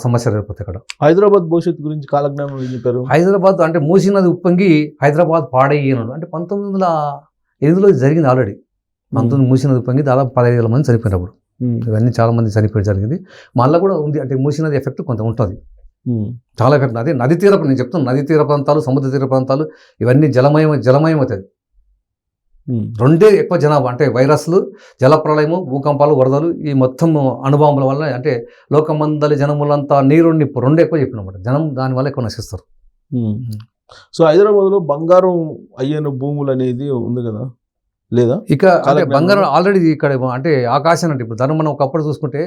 సమస్యలు ఏర్పడతాయి ఇక్కడ. హైదరాబాద్ భవిష్యత్తు గురించి కాలజ్ఞానం ఏం చెప్పారు? హైదరాబాద్ అంటే మూసీ నది ఉప్పొంగి హైదరాబాద్ పాడయ్యాడు అంటే 1908లో జరిగింది ఆల్రెడీ. 19 మూసీ నది ఉప్పొంగి దాదాపు 15,000 మంది చనిపోయినప్పుడు. ఇవన్నీ చాలా మంది చనిపోయి జరిగింది. మళ్ళీ కూడా ఉంది అంటే మూసీ నది ఎఫెక్ట్ కొంత ఉంటుంది, చాలా ఎఫెక్ట్. అదే నది తీర, నేను చెప్తాను, నది తీర ప్రాంతాలు, సముద్ర తీర ప్రాంతాలు ఇవన్నీ జలమయం అవుతుంది. రెండే ఎక్కువ జనాభా అంటే వైరస్లు, జలప్రళయము, భూకంపాలు, వరదలు, ఈ మొత్తం అణుబాంబుల వల్ల అంటే లోకమందలి జనములంతా నీరు నిప్పు రెండు ఎక్కువ చెప్పినమాట. జనం దానివల్ల ఎక్కువ నశిస్తారు. సో హైదరాబాద్లో బంగారం అయ్యన భూములు అనేది ఉంది కదా, లేదా? ఇక అంటే బంగారం ఆల్రెడీ ఇక్కడ అంటే ఆకాశం అంటే ఇప్పుడు దాన్ని మనం ఒకప్పుడు చూసుకుంటే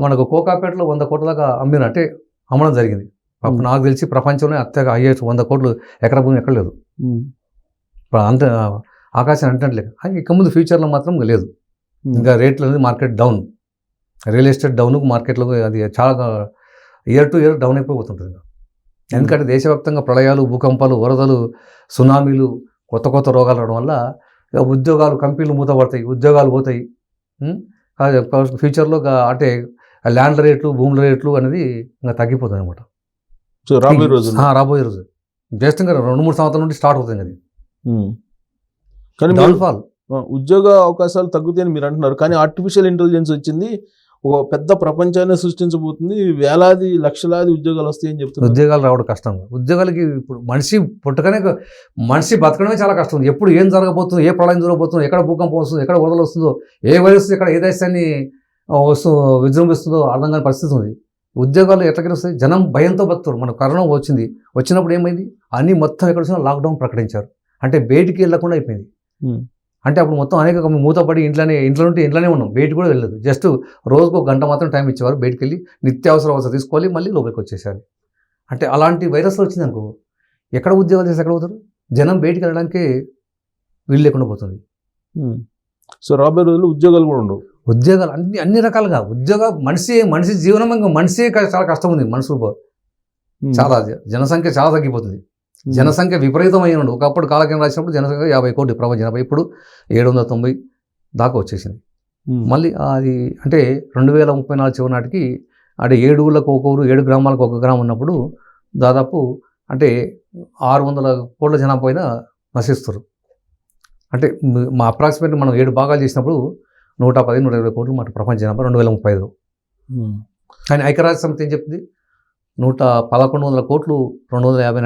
మనకు కోకాపేటలో 100 కోట్ల దాకా అంటే అమ్మడం జరిగింది. నాకు తెలిసి ప్రపంచంలో అత్యగా అయ్యే 100 కోట్లు ఎకరా భూమి ఎక్కడ లేదు. అంత ఆకాశం అంటట్లేదు. ఇక ముందు ఫ్యూచర్లో మాత్రం లేదు. ఇంకా రేట్లు అనేది market down, real estate down, మార్కెట్లో అది చాలా ఇయర్ టు ఇయర్ డౌన్ అయిపోతుంటుంది. ఎందుకంటే దేశవ్యాప్తంగా ప్రళయాలు, భూకంపాలు, వరదలు, సునామీలు, కొత్త రోగాలు రావడం వల్ల ఉద్యోగాలు, కంపెనీలు మూతపడతాయి, ఉద్యోగాలు పోతాయి. ఫ్యూచర్లో అంటే ల్యాండ్ రేట్లు, భూముల రేట్లు అనేది ఇంకా తగ్గిపోతుంది అనమాట. సో రాబోయే రోజు జస్ట్ ఇంకా 2-3 సంవత్సరాల నుండి స్టార్ట్ అవుతుంది అది. కానీ ఉద్యోగ అవకాశాలు తగ్గుతాయని మీరు అంటున్నారు, కానీ ఆర్టిఫిషియల్ ఇంటెలిజెన్స్ వచ్చింది, ఒక పెద్ద ప్రపంచాన్ని సృష్టించబోతుంది, వేలాది లక్షలాది ఉద్యోగాలు వస్తాయని చెప్తున్నారు. ఉద్యోగాలు రావడం కష్టం. ఉద్యోగాలకి ఇప్పుడు మనిషి పుట్టకనే, మనిషి బతకడమే చాలా కష్టం. ఎప్పుడు ఏం జరగబోతుందో, ఏ ప్రళయం జరగబోతుందో, ఎక్కడ భూకంపం వస్తుందో, ఎక్కడ వరదలు వస్తుందో, ఏ వైరస్ ఎక్కడ ఏ దేశాన్ని విజృంభిస్తుందో అర్థం కాని పరిస్థితి ఉంది. ఉద్యోగాలు ఎట్లకి వస్తాయి? జనం భయంతో బతుకుతారు. మనకు కరోనా వచ్చినప్పుడు ఏమైంది? అన్నీ మొత్తం ఎక్కడ వచ్చినా లాక్డౌన్ ప్రకటించారు. అంటే బయటికి వెళ్ళకుండా అయిపోయింది. అంటే అప్పుడు మొత్తం అనేక మూతపడి ఇంట్లోనే ఉన్నాం, బయటికి కూడా వెళ్ళలేదు. జస్ట్ రోజుకు 1 గంట మాత్రం టైం ఇచ్చేవారు, బయటికి వెళ్ళి నిత్యావసర వస్తువు తీసుకోవాలి, మళ్ళీ లోపలికి వచ్చేసారు. అంటే అలాంటి వైరస్లు వచ్చింది అనుకో, ఎక్కడ ఉద్యోగాలు చేసి ఎక్కడ పోతారు? జనం బయటికి వెళ్ళడానికి వీలు లేకుండా పోతుంది. సో రాబోయే రోజుల్లో ఉద్యోగాలు కూడా ఉండవు. ఉద్యోగాలు అన్ని రకాలుగా మనిషి జీవనం మనిషే చాలా కష్టం ఉంది. మనుషులు చాలా జనసంఖ్య చాలా తగ్గిపోతుంది. జనసంఖ్య విపరీతమైన ఒకప్పుడు కాలకేంద్రం రాసినప్పుడు జనసంఖ్య 50 కోట్లు ప్రపంచ జనాభా, ఇప్పుడు 790 దాకా వచ్చేసింది. మళ్ళీ అది అంటే 2034 చివరి నాటికి అంటే 7 ఊళ్ళకు ఒక ఊరు, 7 గ్రామాలకు ఒక గ్రామం ఉన్నప్పుడు దాదాపు అంటే 600 కోట్ల జనాభా పైన నశిస్తారు. అంటే మా అప్రాక్సిమేట్లీ మనం 7 భాగాలు చేసినప్పుడు 110-120 కోట్లు మాట ప్రపంచ జనాభా 2035లో. కానీ ఐక్యరాజ్య సమితి ఏం చెప్తుంది? 111 కోట్లు 2050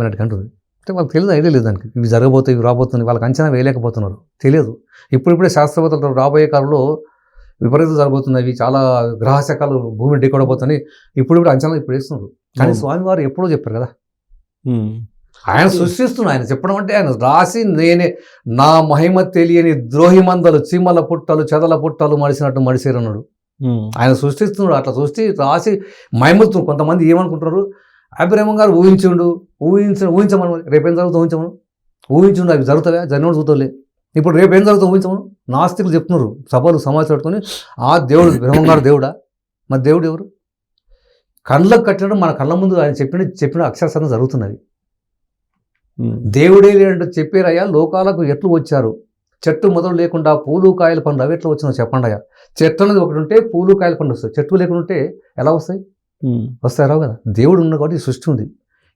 నాటికి అంటుంది. అంటే వాళ్ళకి తెలియదు, ఐడియా లేదు దానికి. ఇవి జరగబోతాయి, ఇవి రాబోతుంది, వాళ్ళకి అంచనా వేయలేకపోతున్నారు, తెలియదు. ఇప్పుడిప్పుడే శాస్త్రవేత్తలు రాబోయే కాలంలో విపరీతం జరగబోతున్నాయి, ఇవి చాలా గ్రహశకాలు భూమి ఢీకొనబోతున్నాయి, ఇప్పుడు అంచనా వేస్తున్నారు. కానీ స్వామివారు ఎప్పుడో చెప్పారు కదా, ఆయన సృష్టిస్తున్నారు. ఆయన చెప్పడం అంటే ఆయన రాసి నేనే నా మహిమ తెలియని ద్రోహి మందలు చీమల పుట్టలు చెదల పుట్టలు మడిసినట్టు మడిసేరన్నాడు. ఆయన సృష్టిస్తున్నాడు. అట్లా సృష్టి రాసి మహిమతో కొంతమంది ఏమనుకుంటున్నారు, అభిరామం గారు ఊహించమను, రేపేం జరుగుతుందో ఊహించుండు, అవి జరుగుతావా? జరిగినోడు చూద్దాంలే. ఇప్పుడు రేపేం జరుగుతుందో ఊహించమను. నాస్తికులు చెప్తున్నారు, సభలు సమాచారం పెట్టుకొని ఆ దేవుడు బ్రహ్మం గారు దేవుడా? మరి దేవుడు ఎవరు? కళ్ళకు కట్టినట్టు మన కళ్ళ ముందు ఆయన చెప్పిన అక్షరశాతం జరుగుతున్నది. దేవుడే లేదంటే చెప్పారయ్యా, లోకాలకు ఎట్లు వచ్చారు, చెట్టు మొదలు లేకుండా పూలు కాయల పండ్లు అవి ఎట్లా వచ్చినా చెప్పండి అయ్యా. చెట్టు అనేది ఒకటి ఉంటే పూలు కాయల పండు వస్తాయి, చెట్టు లేకుండా ఉంటే ఎలా వస్తాయి? వస్తాయి రావు కదా. దేవుడు ఉన్న కాబట్టి సృష్టి ఉంది.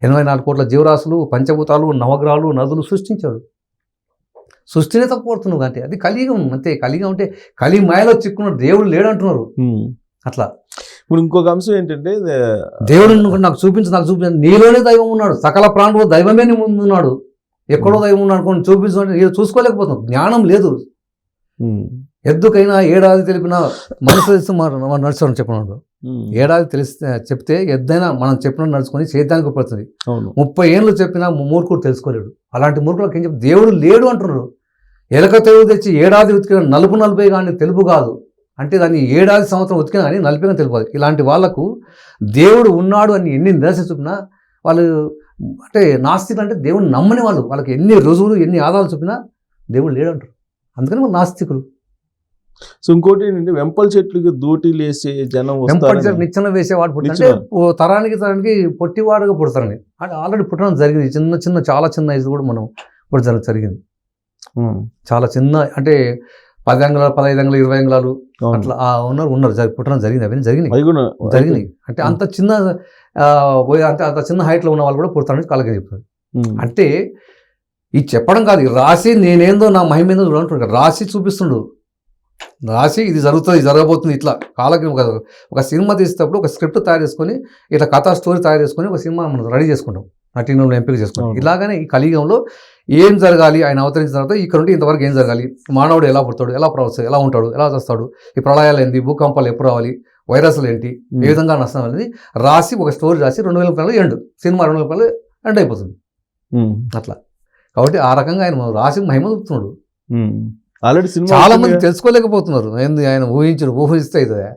84 కోట్ల జీవరాశులు, పంచభూతాలు, నవగ్రహాలు, నదులు సృష్టించాడు. సృష్టినే తప్పుపడుతున్నావు అంటే అది కలియుగం అంతే. కలియుగం అంటే కలి మాయలో చిక్కున్న దేవుడు లేడంటున్నారు. అట్లా ఇప్పుడు ఇంకొక అంశం ఏంటంటే, దేవుడు నాకు చూపించు, నీలోనే దైవం ఉన్నాడు, సకల ప్రాణులు దైవమే నీ ముందు ఉన్నాడు, ఎక్కడో దైవం ఉన్నాడు అనుకోండి చూపించు, చూసుకోలేకపోతున్నాం, జ్ఞానం లేదు. ఎద్దుకైనా ఏడాది తెలిపిన మనసు నడుచుకోండి చెప్పినాడు. ఏడాది చెప్తే ఎద్దైనా మనం చెప్పిన నడుచుకొని చేద్దానికి పడుతుంది. 30 ఏళ్ళు చెప్పినా మూర్ఖుడు తెలుసుకోలేడు. అలాంటి మూర్ఖులకు ఏం చెప్పి దేవుడు లేడు అంటున్నాడు. ఎలక తెలుగు తెచ్చి ఏడాది ఉతికిన నలుపే కానీ తెలుపు కాదు అంటే దాన్ని ఏడాది సంవత్సరం ఉతికినా కానీ నలిపే కానీ తెలుపు. ఇలాంటి వాళ్ళకు దేవుడు ఉన్నాడు అని ఎన్ని నిదర్శనం చూపినా వాళ్ళు అంటే నాస్తికులు అంటే దేవుడు నమ్మని వాళ్ళు, వాళ్ళకి ఎన్ని రుజువులు ఎన్ని ఆధారాలు చూపినా దేవుడు లేడంటారు. అందుకని వాళ్ళు నాస్తికులు. సో ఇంకోటి ఏంటంటే వెంపల చెట్లకి దూటీలు వేసే జనం వెంపటి వస్తారని నిచ్చెన వేసేవాడు పుట్టిన అంటే తరానికి పొట్టివాడుగా పుడతారని అంటే ఆల్రెడీ పుట్టడం జరిగింది. చిన్న చాలా చిన్న ఏజ్ కూడా మనం పుట్టడం జరిగింది. చాలా చిన్న అంటే 10 అంగుళాలు 15 అంగుళాలు 20 అంగుళాలు అట్లా ఉన్నారు పుట్టడం జరిగింది. అవన్నీ జరిగినాయి. అంటే అంత చిన్న అంత చిన్న హైట్లో ఉన్న వాళ్ళు కూడా పుడతారని కాలకి చెప్తారు. అంటే ఇది చెప్పడం కాదు, రాసి నేనేందో నా మహిమ ఏందో చూడంటున్నాడు, రాసి చూపిస్తుండు, రాసి ఇది జరుగుతుంది, ఇది జరగబోతుంది. ఇట్లా కాలకి ఒక సినిమా తీసేటప్పుడు ఒక స్క్రిప్ట్ తయారు చేసుకొని ఇట్లా కథా స్టోరీ తయారు చేసుకొని ఒక సినిమా మనం రెడీ చేసుకుంటాం, నటీనటులను ఎంపిక చేసుకుంటాం. ఇలాగనే ఈ కలియుగంలో ఏం జరగాలి, ఆయన అవతరించిన తర్వాత ఇక్కడ నుండి ఇంతవరకు ఏం జరగాలి, మానవుడు ఎలా పుడతాడు, ఎలా ఉంటాడు, ఎలా చేస్తాడు, ఈ ప్రళయాలు ఏంటి, భూకంపాలు ఎప్పుడు రావాలి, వైరస్లు ఏంటి, ఏ విధంగా నష్టం అనేది రాసి ఒక స్టోరీ రాసి 2030 ఎండ్ సినిమా 2030 ఎండ్ అయిపోతుంది. అట్లా కాబట్టి ఆ రకంగా ఆయన రాసి మహిమ చూపుతున్నాడు. ఆల్రెడీ సినిమా చాలా మంది తెలుసుకోలేకపోతున్నారు. ఏంది ఆయన ఊహిస్తే అవుతుందా,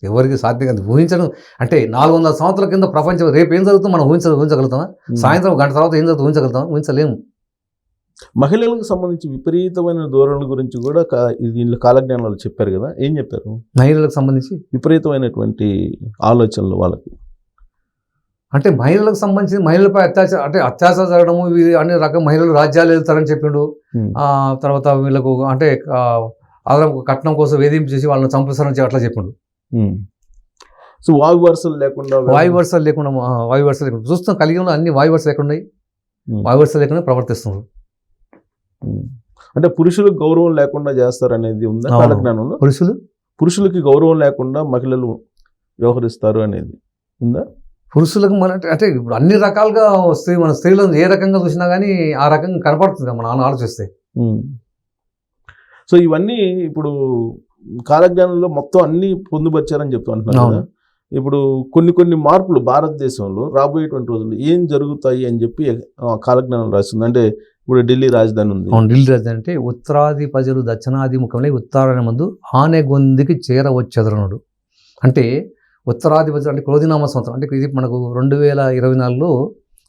ఎవరికి సాధ్యం కాదు ఊహించడం. అంటే 400 సంవత్సరాల కింద ప్రపంచం రేపు ఏం జరుగుతుందో మనం ఊహించగలుగుతామా? సాయంత్రం గంట తర్వాత ఏం జరుగుతుందో ఊహించగలుగుతామా? ఊహించలేము. మహిళలకు సంబంధించి విపరీతమైన ధోరణుల గురించి కూడా దీనిలో కాలజ్ఞానాలు చెప్పారు కదా, ఏం చెప్పారు? మహిళలకు సంబంధించి విపరీతమైనటువంటి ఆలోచనలు వాళ్ళకి, అంటే మహిళలకు సంబంధించి మహిళలపై అత్యాచారం జరగడము, అన్ని రకం మహిళలు రాజ్యాలు వెళ్తారని చెప్పిండు. తర్వాత వీళ్ళకు అంటే కట్నం కోసం వేధింపు చేసి వాళ్ళని చంపేస్తారని అట్లా చెప్పిండు. సో వాయు వరుసలు లేకుండా చూస్తాం. కలియుగంలో అన్ని వాయు వరుసలు లేకుండా ప్రవర్తిస్తున్నారు. అంటే పురుషులకు గౌరవం లేకుండా చేస్తారనేది ఉందా కాలజ్ఞానంలో? పురుషులకి గౌరవం లేకుండా మహిళలు వ్యవహరిస్తారు అనేది ఉందా? పురుషులకు అంటే ఇప్పుడు అన్ని రకాలుగా వస్తాయి. మన స్త్రీలను ఏ రకంగా చూసినా కానీ ఆ రకంగా కనపడుతుంది మన ఆలోచిస్తే. సో ఇవన్నీ ఇప్పుడు కాలజ్ఞానంలో మొత్తం అన్ని పొందుపరిచారని చెప్తూ అంటున్నారు కదా. ఇప్పుడు కొన్ని మార్పులు భారతదేశంలో రాబోయేటువంటి రోజుల్లో ఏం జరుగుతాయి అని చెప్పి కాలజ్ఞానం రాస్తుంది. అంటే ఇప్పుడు ఢిల్లీ రాజధాని ఉంది. ఢిల్లీ రాజధాని అంటే ఉత్తరాది ప్రజలు దక్షిణాదిముఖంలో ఉత్తరాయణ మందు ఆనెగొందికి చేరవచ్చెదరనుడు. అంటే ఉత్తరాది ప్రజలు అంటే క్రోధినామ సంవత్సరం, అంటే ఇది మనకు 2024లో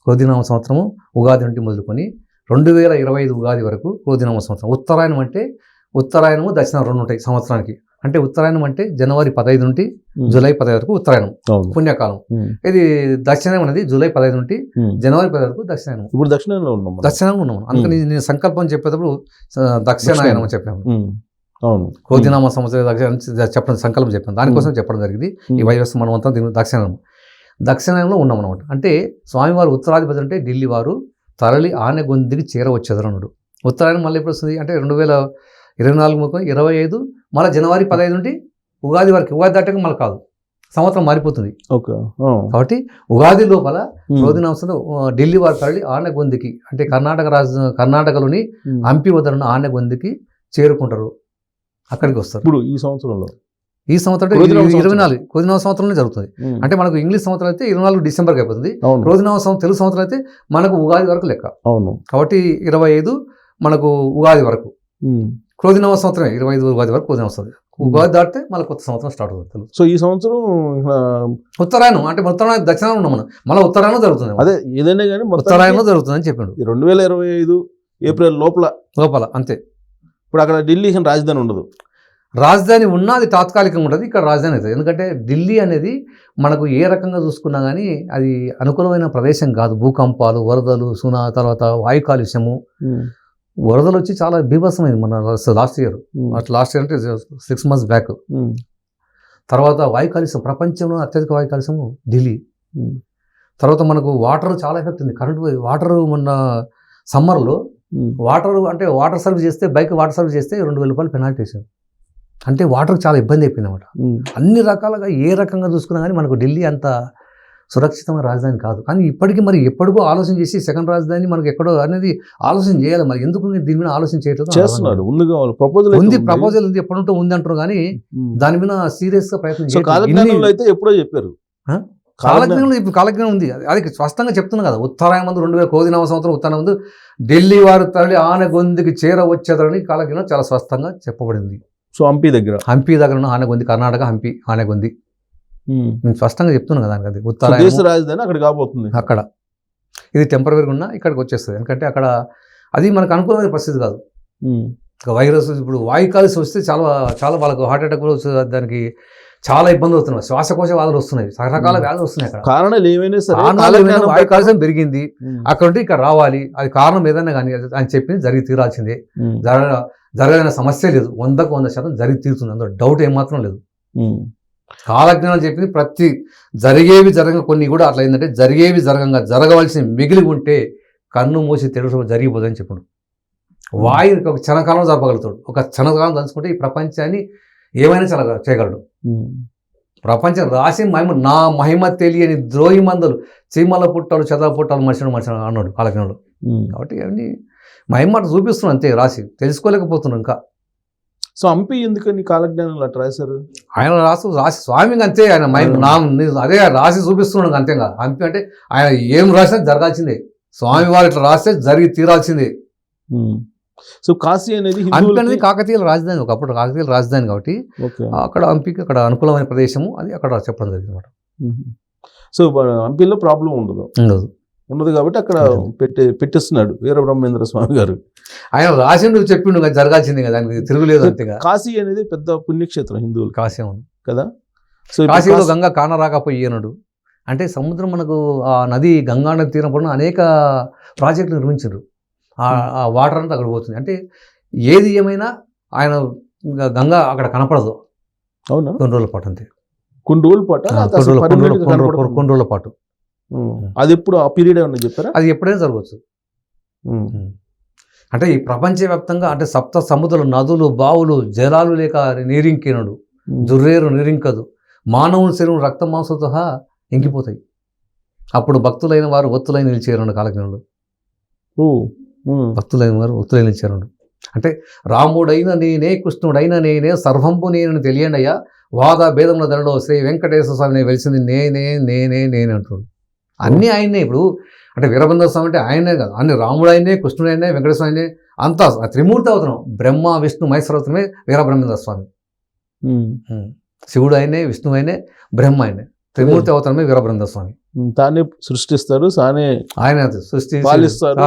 క్రోధినామ సంవత్సరము ఉగాది నుండి మొదలుకొని 2025 ఉగాది వరకు క్రోధినామ సంవత్సరం. ఉత్తరాయణం అంటే ఉత్తరాయణము దక్షిణం 2 ఉంటాయి సంవత్సరానికి. అంటే ఉత్తరాయణం అంటే జనవరి 15 నుండి జూలై 15 వరకు ఉత్తరాయణం పుణ్యకాలం. ఇది దక్షిణం అనేది జూలై 15 నుండి జనవరి 15 వరకు దక్షిణాయనం. ఇప్పుడు దక్షిణంలో ఉన్నాము. అందుకని నేను సంకల్పం చెప్పేటప్పుడు దక్షిణాయనం చెప్పాను. క్రోధినామ సంవత్సరం చెప్పడం సంకల్పం చెప్పాను, దానికోసం చెప్పడం జరిగింది. ఈ వైరస్ మనం అంతా దక్షిణాయనంలో ఉన్నాం అనమాట. అంటే స్వామివారు ఉత్తరాధిపతి అంటే ఢిల్లీ వారు తరలి ఆనెగొందికి చేరవచ్చెదరనుడు. ఉత్తరాయణం మళ్ళీ ఎప్పుడు వస్తుంది అంటే 2024 25 మళ్ళీ జనవరి 15 నుండి ఉగాది వరకు. ఉగాది దాటాక మళ్ళీ కాదు, సంవత్సరం మారిపోతుంది. కాబట్టి ఉగాది లోపల క్రోధినామ ఢిల్లీ వారు తరలి ఆనెగొందికి అంటే కర్ణాటకలోని హంపి వద్దనున్న ఆనెగొందికి చేరుకుంటారు, అక్కడికి వస్తారు. ఇప్పుడు ఈ సంవత్సరం 24 క్రోధినామ సంవత్సరంలో జరుగుతుంది. అంటే మనకు ఇంగ్లీష్ సంవత్సరం అయితే 24 డిసెంబర్కి అయిపోతుంది. క్రోధినామ సంవత్సరం తెలుగు సంవత్సరం అయితే మనకు ఉగాది వరకు లెక్క. కాబట్టి 25 మనకు ఉగాది వరకు క్రోధినామ సంవత్సరం, 25 ఉగాది వరకు క్రోధినామ వస్తుంది. ఉగాది దాటితే మళ్ళీ కొత్త సంవత్సరం స్టార్ట్ అవుతుంది. సో ఈ సంవత్సరం ఉత్తరాయణం అంటే ఉత్తరాయణ దక్షిణాయనం ఉన్నాం మనం, మళ్ళీ ఉత్తరాయణం జరుగుతుంది. అదే ఏదైనా కానీ ఉత్తరాయణం జరుగుతుంది అని చెప్పాడు. 2025 ఏప్రిల్ లోపల అంతే. ఇప్పుడు అక్కడ ఢిల్లీ రాజధాని ఉండదు. రాజధాని ఉన్నది తాత్కాలికంగా ఉంటుంది, ఇక్కడ రాజధాని అవుతుంది. ఎందుకంటే ఢిల్లీ అనేది మనకు ఏ రకంగా చూసుకున్నా కానీ అది అనుకూలమైన ప్రదేశం కాదు. భూకంపాలు, వరదలు, తర్వాత వాయు కాలుష్యము. వరదలు వచ్చి చాలా బీభత్సమైంది మన లాస్ట్ ఇయర్ అంటే 6 months బ్యాక్. తర్వాత వాయు కాలుష్యం, ప్రపంచంలో అత్యధిక వాయు కాలుష్యం ఢిల్లీ. తర్వాత మనకు వాటర్ చాలా ఎఫెక్ట్ ఉంది. వాటర్ మొన్న సమ్మర్లో వాటర్ సర్వీస్ చేస్తే బైక్ వాటర్ సర్వీస్ చేస్తే 2000 రూపాయలు పెనాల్టీ వేసారు. అంటే వాటర్ చాలా ఇబ్బంది అయిపోయింది అన్నమాట. అన్ని రకాలుగా ఏ రకంగా చూసుకున్నా కానీ మనకు ఢిల్లీ అంత సురక్షితమైన రాజధాని కాదు. కానీ ఇప్పటికీ మరి ఎప్పటికో ఆలోచన చేసి సెకండ్ రాజధాని మనకు ఎక్కడో అనేది ఆలోచన చేయాలి. మరి ఎందుకు దీని మీద ఆలోచన చేస్తున్నారు? ప్రపోజల్ ఉంది, ఎప్పుడుంటో ఉంది అంటారు కానీ దాని మీద సీరియస్ గా ప్రయత్నం చేయాలి. ఎప్పుడో చెప్పారు కాలజ్ఞానంలో. ఇప్పుడు కాలజ్ఞానం ఉంది, అది స్పష్టంగా చెప్తున్నా కదా. ఉత్తరాయణ ముందు 2000 క్రోధినామ సంవత్సరం ఉత్తరాయణ ముందు ఢిల్లీ వారు తరలి ఆనెగొందికి చేరవచ్చేదని కాలజ్ఞానం చాలా స్పష్టంగా చెప్పబడింది. సో హంపి దగ్గర ఉన్న ఆనెగొంది, కర్ణాటక హంపి ఆనెగొంది. నేను స్పష్టంగా చెప్తున్నాను కదా. దానికి ఉత్తరాయణ రాజధాని అక్కడ కాబోతుంది. అక్కడ ఇది టెంపరీగా ఉన్నా ఇక్కడికి వచ్చేస్తుంది. ఎందుకంటే అక్కడ అది మనకు అనుకూలమైన పరిస్థితి కాదు. వైరస్ ఇప్పుడు వాయు కాలుష్యం వస్తే చాలా చాలా వాళ్ళకు హార్ట్ అటాక్ కూడా వస్తుంది, దానికి చాలా ఇబ్బందులు అవుతున్నాయి, శ్వాసకోశ వ్యాధులు వస్తున్నాయి, రకరకాల వ్యాధులు వస్తున్నాయి. అక్కడ కారణాలు ఏమైనా సరే కారణాలు ఏమైనా వాయు కాలుష్యం పెరిగింది, ఉమ్, అక్కడ ఉంటే ఇక్కడ రావాలి, అది కారణం ఏదైనా కానీ అని చెప్పి జరిగి తీరాల్సిందే. ఉమ్, జరగదనే సమస్య లేదు, 100% జరిగి తీరుతుంది, అందులో డౌట్ ఏమాత్రం లేదు. ఉమ్, కాలజ్ఞానం చెప్పింది ప్రతి జరిగేవి జరగ కొన్ని కూడా అట్లా ఏంటంటే జరిగేవి జరగవలసిన మిగిలి ఉంటే కన్ను మూసి తెలుసు జరిగిపోదని చెప్పాడు. వాయు ఒక క్షణకాలం జరపగలుగుతాడు, ఒక క్షణకాలం తలుచుకుంటే ఈ ప్రపంచాన్ని ఏమైనా చాలా చేయగలడు. ఉమ్, ప్రపంచం రాసి మహిమ నా మహిమ తెలియని ద్రోహి మందలు చీమల పుట్టాలు చెదల పుట్టాలు మనిషి అన్నాడు కాలజ్ఞంలో. ఉమ్. కాబట్టి అవన్నీ మహిమ చూపిస్తున్నాం అంతే, రాసి తెలుసుకోలేకపోతున్నాం ఇంకా. సో హంపి ఎందుకని కాలజ్ఞానంలో అట్లా రాశారు? ఆయన రాసి స్వామికి అంతే, ఆయన అదే రాసి చూపిస్తున్నాడు అంతేగా. హంపి అంటే ఆయన ఏం రాసినా జరగాల్సిందే, స్వామి వారు ఇట్లా రాస్తే జరిగి తీరాల్సిందే. ఉమ్. సో కాశీ అనేది హంపి హిందువులకి- అనేది కాకతీయుల రాజధాని, ఒకప్పుడు కాకతీయుల రాజధాని కాబట్టి ఓకే. అక్కడ హంపికి అక్కడ అనుకూలమైన ప్రదేశము అది అక్కడ చెప్పడం జరిగింది అనమాట. ఉమ్. సో హంపిలో ప్రాబ్లం ఉండదు ఉండదు కాబట్టి అక్కడ పెట్టేస్తున్నాడు వీరబ్రహ్మేంద్ర స్వామి గారు. ఆయన రాసిండు చెప్పిండు కదా, జరగాల్సిందే కదా, దానికి తిరుగులేదు అంతేగా. కాశీ అనేది పెద్ద పుణ్యక్షేత్రం హిందువులు కాశీ కదా. సో ఇప్పుడు కాశీలో గంగా కానరాకపోయినాడు అంటే సముద్రం మనకు ఆ నది గంగా నది తీరం పడిన అనేక ప్రాజెక్టులు నిర్మించారు, ఆ వాటర్ అంతా అక్కడ పోతుంది. అంటే ఏది ఏమైనా ఆయన గంగా అక్కడ కనపడదు అవునా? కొన్ని రోజుల పాటు అంతే, కొన్ని రోజుల పాటు కొన్ని రోజుల పాటు. అది ఎప్పుడు ఆ పీరియడ్ ఏమన్నా చెప్పారా? అది ఎప్పుడైనా జరగవచ్చు. అంటే ఈ ప్రపంచవ్యాప్తంగా అంటే సప్త సముద్రాలు నదులు బావులు జలాలు లేక నీరింకినడు, దుర్రేరు నీరింకదు, మానవుని శరీరం రక్త మాంసంతో ఇంకిపోతాయి, అప్పుడు భక్తులైన వారు ఒత్తులై నిలిచేరండు కాలజ్ఞంలో. భక్తులైన వారు ఒత్తులై నిలిచేరండు అంటే రాముడైన నేనే కృష్ణుడైన నేనే సర్వంపు నేనని తెలియండి అయ్యా, వాద భేదముల ధరలో శ్రీ వెంకటేశ్వర స్వామిని వెలిసింది నేనే నేనే నేనే అంటున్నాడు. అన్నీ ఆయనే. ఇప్పుడు అంటే వీరబ్రహ్మేంద్ర స్వామి అంటే ఆయనే కాదు, అన్ని రాముడు ఆయనే, కృష్ణుడు ఆయనే, వెంకటేశ్వర స్వామి ఆయనే, అంతా త్రిమూర్తి అవతరం, బ్రహ్మ విష్ణు మహేశ్వర అవతరమే వీరబ్రహ్మేంద్ర స్వామి. శివుడు ఆయనే, విష్ణువు ఆయనే, బ్రహ్మ ఆయనే, త్రిమూర్తి అవతరమే వీరబ్రహ్మేంద్ర స్వామి. తానే సృష్టిస్తారు, ఆయన సృష్టి పాలిస్తారు,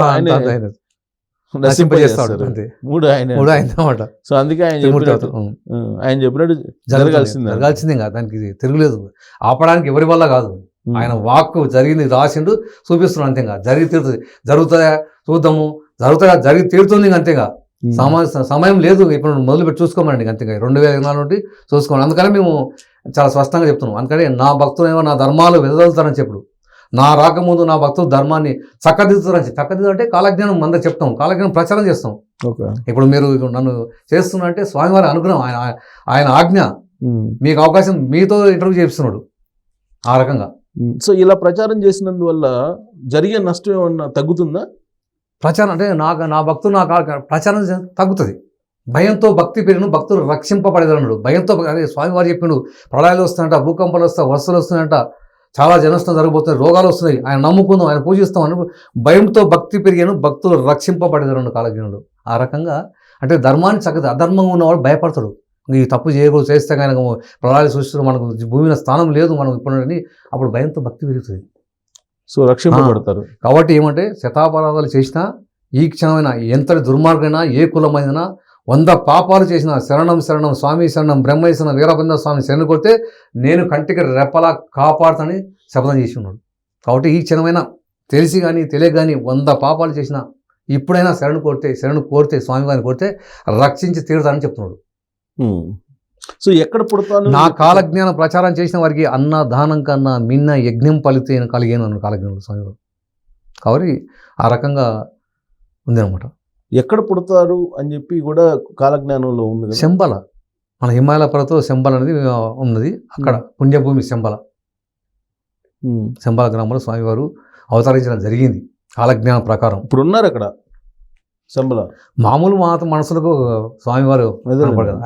నశింపజేస్తాడు, అంతే. మూడు ఆయన అన్నమాట. సో అందుకే ఆయన చెప్పినట్టు జరగాల్సిందే కదా, దానికి తిరుగులేదు, ఆపడానికి ఎవరి వల్ల కాదు. ఆయన వాక్కు జరిగింది రాసిండు చూపిస్తున్నాడు అంతేగా, జరిగి తీరుతుంది, జరుగుతుందా చూద్దాము, జరుగుతుందా జరిగి తీరుతుంది అంతేగా. సమయం లేదు, ఇప్పుడు మొదలుపెట్టి చూసుకోమండి అంతేగా, 2024 నుండి చూసుకోండి. అందుకని మేము చాలా స్పష్టంగా చెప్తున్నాం. అందుకని నా భక్తులు నా ధర్మాలు వెదజల్లుతారని చెప్పుడు, నా రాకముందు నా భక్తులు ధర్మాన్ని చక్కదిద్దుతారని అంటే కాలజ్ఞానం అందరూ చెప్తాం, కాలజ్ఞానం ప్రచారం చేస్తాం. ఇప్పుడు మీరు నన్ను చేస్తున్నా అంటే స్వామివారి అనుగ్రహం, ఆయన ఆజ్ఞ, మీకు అవకాశం, మీతో ఇంటర్వ్యూ చేస్తున్నాడు ఆ రకంగా. సో ఇలా ప్రచారం చేసినందువల్ల జరిగే నష్టం ఏమన్నా తగ్గుతుందా? ప్రచారం అంటే నా భక్తులు ప్రచారం తగ్గుతుంది. భయంతో భక్తి పెరిగిన భక్తులు రక్షింపబడేదన్నాడు. భయంతో అదే స్వామివారు చెప్పిండు, ప్రళయాలు వస్తున్నాయంట, భూకంపాలు వస్తాయి, వర్షాలు వస్తున్నాయంట, చాలా జనష్టం జరగబోతుంది, రోగాలు వస్తున్నాయి, ఆయన నమ్ముకుందాం, ఆయన పూజిస్తాం అని భయంతో భక్తి పెరిగాను, భక్తులు రక్షింపబడేదన్నాడు కాలజ్ఞనుడు. ఆ రకంగా అంటే ధర్మాన్ని చక్కది, అధర్మంగా ఉన్నవాడు భయపడతాడు, ఈ తప్పు చేయకూడదు, చేస్తే కానీ ప్రళయాలు సృష్టిలో మనకు భూమిలో స్థానం లేదు మనం ఇప్పుడు, అప్పుడు భయంతో భక్తి పెరుగుతుంది. సో రక్షింపబడతారు. కాబట్టి ఏమంటే శతాపరాధాలు చేసినా, ఈ క్షణమైనా ఎంతటి దుర్మార్గమైనా, ఏ కులమైనా, 100 పాపాలు చేసిన శరణం శరణం స్వామి శరణం బ్రహ్మయ్య శరణం వీరబ్రహ్మేంద్ర స్వామి శరణు కొడితే నేను కంటికి రెప్పలా కాపాడుతానని శపథం చేసి ఉన్నాడు. కాబట్టి ఈ క్షణమైనా తెలిసి కానీ తెలియక కానీ 100 పాపాలు చేసినా ఇప్పుడైనా శరణు కోరితే స్వామివారిని కొడితే రక్షించి తీరుతానని చెప్తున్నాడు. సో ఎక్కడ పుడతాను? నా కాలజ్ఞానం ప్రచారం చేసిన వారికి అన్న దానం కన్నా మిన్న యజ్ఞం ఫలితే కలిగాను అన్న కాలజ్ఞానం స్వామివారు. కాబట్టి ఆ రకంగా ఉంది అనమాట. ఎక్కడ పుడతారు అని చెప్పి కూడా కాలజ్ఞానంలో ఉంది. శంబల, మన హిమాలయ పర్వతం శంబల అనేది ఉన్నది, అక్కడ పుణ్యభూమి శంబల. శంబల గ్రామంలో స్వామివారు అవతరించడం జరిగింది కాలజ్ఞానం ప్రకారం. ఇప్పుడు ఉన్నారు అక్కడ శంబల. మామూలు మనసులకు స్వామివారు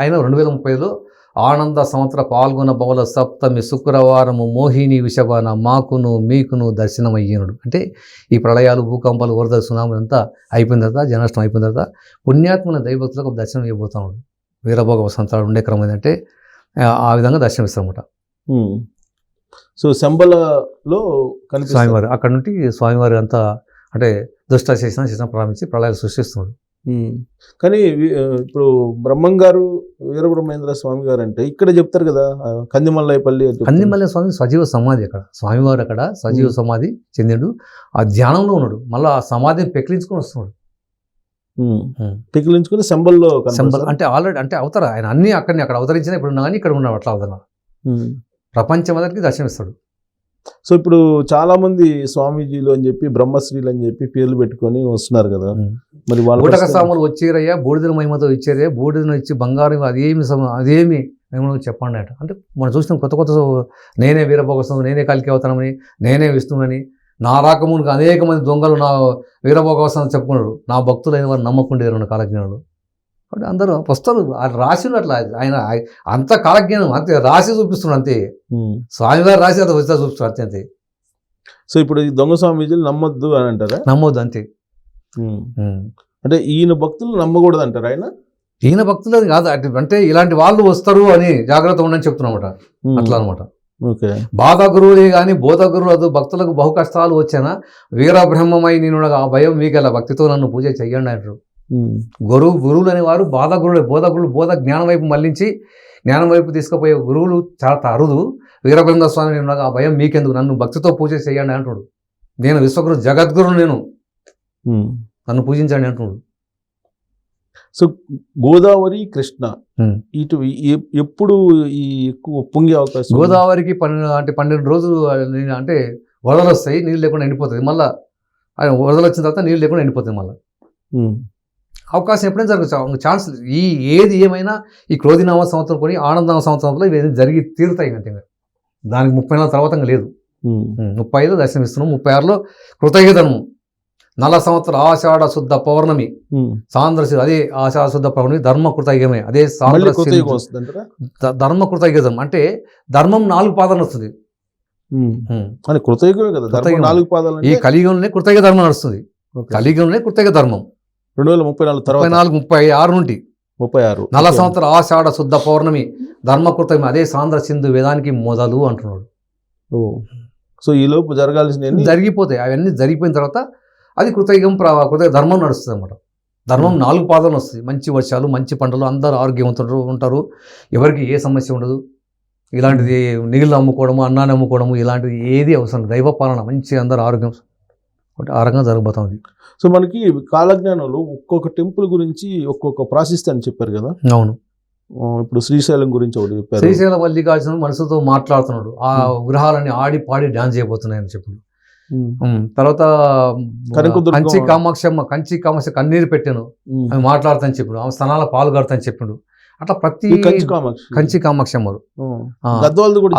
ఆయన 2030లో ఆనంద సంవత్సర పాల్గొన బహుళ సప్తమి శుక్రవారము మోహిని విషభాన మాకును మీకును దర్శనం అయ్యినడు. అంటే ఈ ప్రళయాలు భూకంపాలు వరద సునాములు అంతా అయిపోయిన తర్వాత, జననష్టం అయిపోయిన తర్వాత పుణ్యాత్మల దైవభక్తులకు దర్శనం ఇవ్వబోతున్నాడు. వీరభోగ వసంతాలు ఉండే క్రమం ఏంటంటే ఆ విధంగా దర్శనం ఇస్తారన్నమాట. సో శంబలలో స్వామివారు అక్కడ నుండి స్వామివారి అంతా అంటే దుష్ట చేసిన ప్రారంభించి ప్రళయాలు సృష్టిస్తున్నాడు. కానీ ఇప్పుడు బ్రహ్మం గారు వీరబ్రహ్మేంద్ర స్వామి గారు అంటే ఇక్కడ చెప్తారు కదా కందిమల్లైపల్లి అని చెప్తారు. కందిమల్ల స్వామి సజీవ సమాధి అక్కడ, స్వామివారు అక్కడ సజీవ సమాధి చెందిండు, ఆ ధ్యానంలో ఉన్నాడు, మళ్ళీ ఆ సమాధిని పెకిలించుకొని వస్తున్నాడు. పికిలించుకుని శంబల్లో అంటే ఆల్రెడీ అంటే అవతార ఆయన అన్ని అక్కడ అవతరించిన ఇప్పుడు ఉన్నా కానీ ఇక్కడ ఉన్నాడు అట్లా అవతల ప్రపంచం మొదటికి దర్శనమిస్తాడు. సో ఇప్పుడు చాలా మంది స్వామీజీలు అని చెప్పి బ్రహ్మశ్రీలు అని చెప్పి పేర్లు పెట్టుకొని వస్తున్నారు కదా, మరి బూటక స్వాములు వచ్చేరయ్యా, బూడిదల మహిమతో ఇచ్చేరే, బూడిదను ఇచ్చి బంగారం అదేమి మేము చెప్పండి అట. అంటే మనం చూసిన కొత్త నేనే వీరభోగస్వామి, నేనే కలికి అవుతానని, నేనే విష్ణువని, నా రాకమునికి అనేక మంది దొంగలు నా వీరభోగవసం చెప్పుకున్నాడు, నా భక్తులైన వారు నమ్మకుండేరు కాలజ్ఞానులు. కాబట్టి అందరూ వస్తారు, రాసిన అట్లా ఆయన అంత కాలజ్ఞానం అంతే రాసి చూపిస్తున్నాడు అంతే, స్వామివారు రాసి అంత వస్తా చూపిస్తున్నాడు అంతే. సో ఇప్పుడు ఈ దొంగ స్వామీజీలు నమ్మొద్దు అని అంటారా? నమ్మొద్దు అంతే. అంటే ఈయన భక్తులు నమ్మకూడదు అంటారు ఆయన? ఈయన భక్తులు కాదు, అంటే ఇలాంటి వాళ్ళు వస్తారు అని జాగ్రత్త ఉండని చెప్తున్నమాట అట్లా అనమాట. బాధ గురువులే కానీ బోధ గురువులు భక్తులకు బహు కష్టాలు వచ్చానా వీరబ్రహ్మమై నేను ఆ భయం మీకెలా భక్తితో నన్ను పూజ చెయ్యండి అంటారు. గురువులు అనేవారు బాధ గురువులే, బోధ గురువులు బోధ జ్ఞానం వైపు మళ్లించి జ్ఞానం వైపు తీసుకుపోయే గురువులు చాలా అరుదు. వీరబ్రహ్మ స్వామి నేను ఆ భయం మీకెందుకు, నన్ను భక్తితో పూజ చెయ్యండి అంటున్నాడు. నేను విశ్వగురు జగద్గురువు, నేను నన్ను పూజించండి అంటున్నాడు. సో గోదావరి కృష్ణ ఇటు ఎప్పుడు ఈ ఎక్కువ పొంగే అవకాశం? గోదావరికి 12 రోజులు అంటే వరదలు వస్తాయి, నీళ్ళు లేకుండా ఎండిపోతుంది. మళ్ళీ వరదలు వచ్చిన తర్వాత నీళ్ళు లేకుండా ఎండిపోతుంది. మళ్ళీ అవకాశం ఎప్పుడైనా జరగచ్చు, ఛాన్స్. ఏది ఏమైనా ఈ క్రోధినామ సంవత్సరం కొని ఆనందనామ సంవత్సరంలో ఇవి జరిగి తీరుతాయి అంతే. దానికి 30 నెలల తర్వాత లేదు. 35లో దర్శనమిస్తున్నాం, 36లో కృతయుగధర్మం, నల సంవత్సరం ఆషాఢ శుద్ధ పౌర్ణమి సాంద్రశి, అదే ఆషాఢ శుద్ధ పౌర్ణమి ధర్మకృతయుగమే, అదే ధర్మకృతయుగం. అంటే ధర్మం 4 పాదాలు వస్తుంది. ఈ కలియుగంలోనే కృతయుగ ధర్మం నడుస్తుంది. కలియుగంలోనే కృతయుగ ధర్మం 2034 నుండి 36 నల సంవత్సరం ఆషాఢ శుద్ధ పౌర్ణమి ధర్మకృతయుగం, అదే సాంద్ర సింధు వేదానికి మొదలు అంటున్నాడు. సో ఈ లోపు జరగాల్సిన జరిగిపోతాయి. అవన్నీ జరిగిపోయిన తర్వాత అది కృతయుగం ధర్మం నడుస్తుంది అన్నమాట. ధర్మం 4 పాదాలు వస్తుంది. మంచి వర్షాలు, మంచి పంటలు, అందరూ ఆరోగ్యవంతులు ఉంటారు, ఎవరికి ఏ సమస్య ఉండదు. ఇలాంటిది నీళ్ళు అమ్ముకోవడము, అన్నాన్ని అమ్ముకోవడము ఇలాంటిది ఏది అవసరం. దైవ పాలన మంచి అందరూ ఆరోగ్యం ఆరోగ్యంగా జరగబోతుంది. సో మనకి కాలజ్ఞానంలో ఒక్కొక్క టెంపుల్ గురించి ఒక్కొక్క ప్రాసెస్ అని చెప్పారు కదా. అవును. ఇప్పుడు శ్రీశైలం గురించి ఒకటి చెప్పారు. శ్రీశైలం మల్లికార్జున మనసుతో మాట్లాడుతున్నాడు, ఆ విగ్రహాలన్నీ ఆడి పాడి డాన్స్ చేయబోతున్నాయని చెప్పాడు. తర్వాత కంచి కామాక్ష కన్నీరు పెట్టాను ఆమె మాట్లాడతాని చెప్పాడు, ఆమె స్థనాల పాలు కడతాని చెప్పాడు. అట్లా ప్రతి కంచి కామాక్షమ్మలు,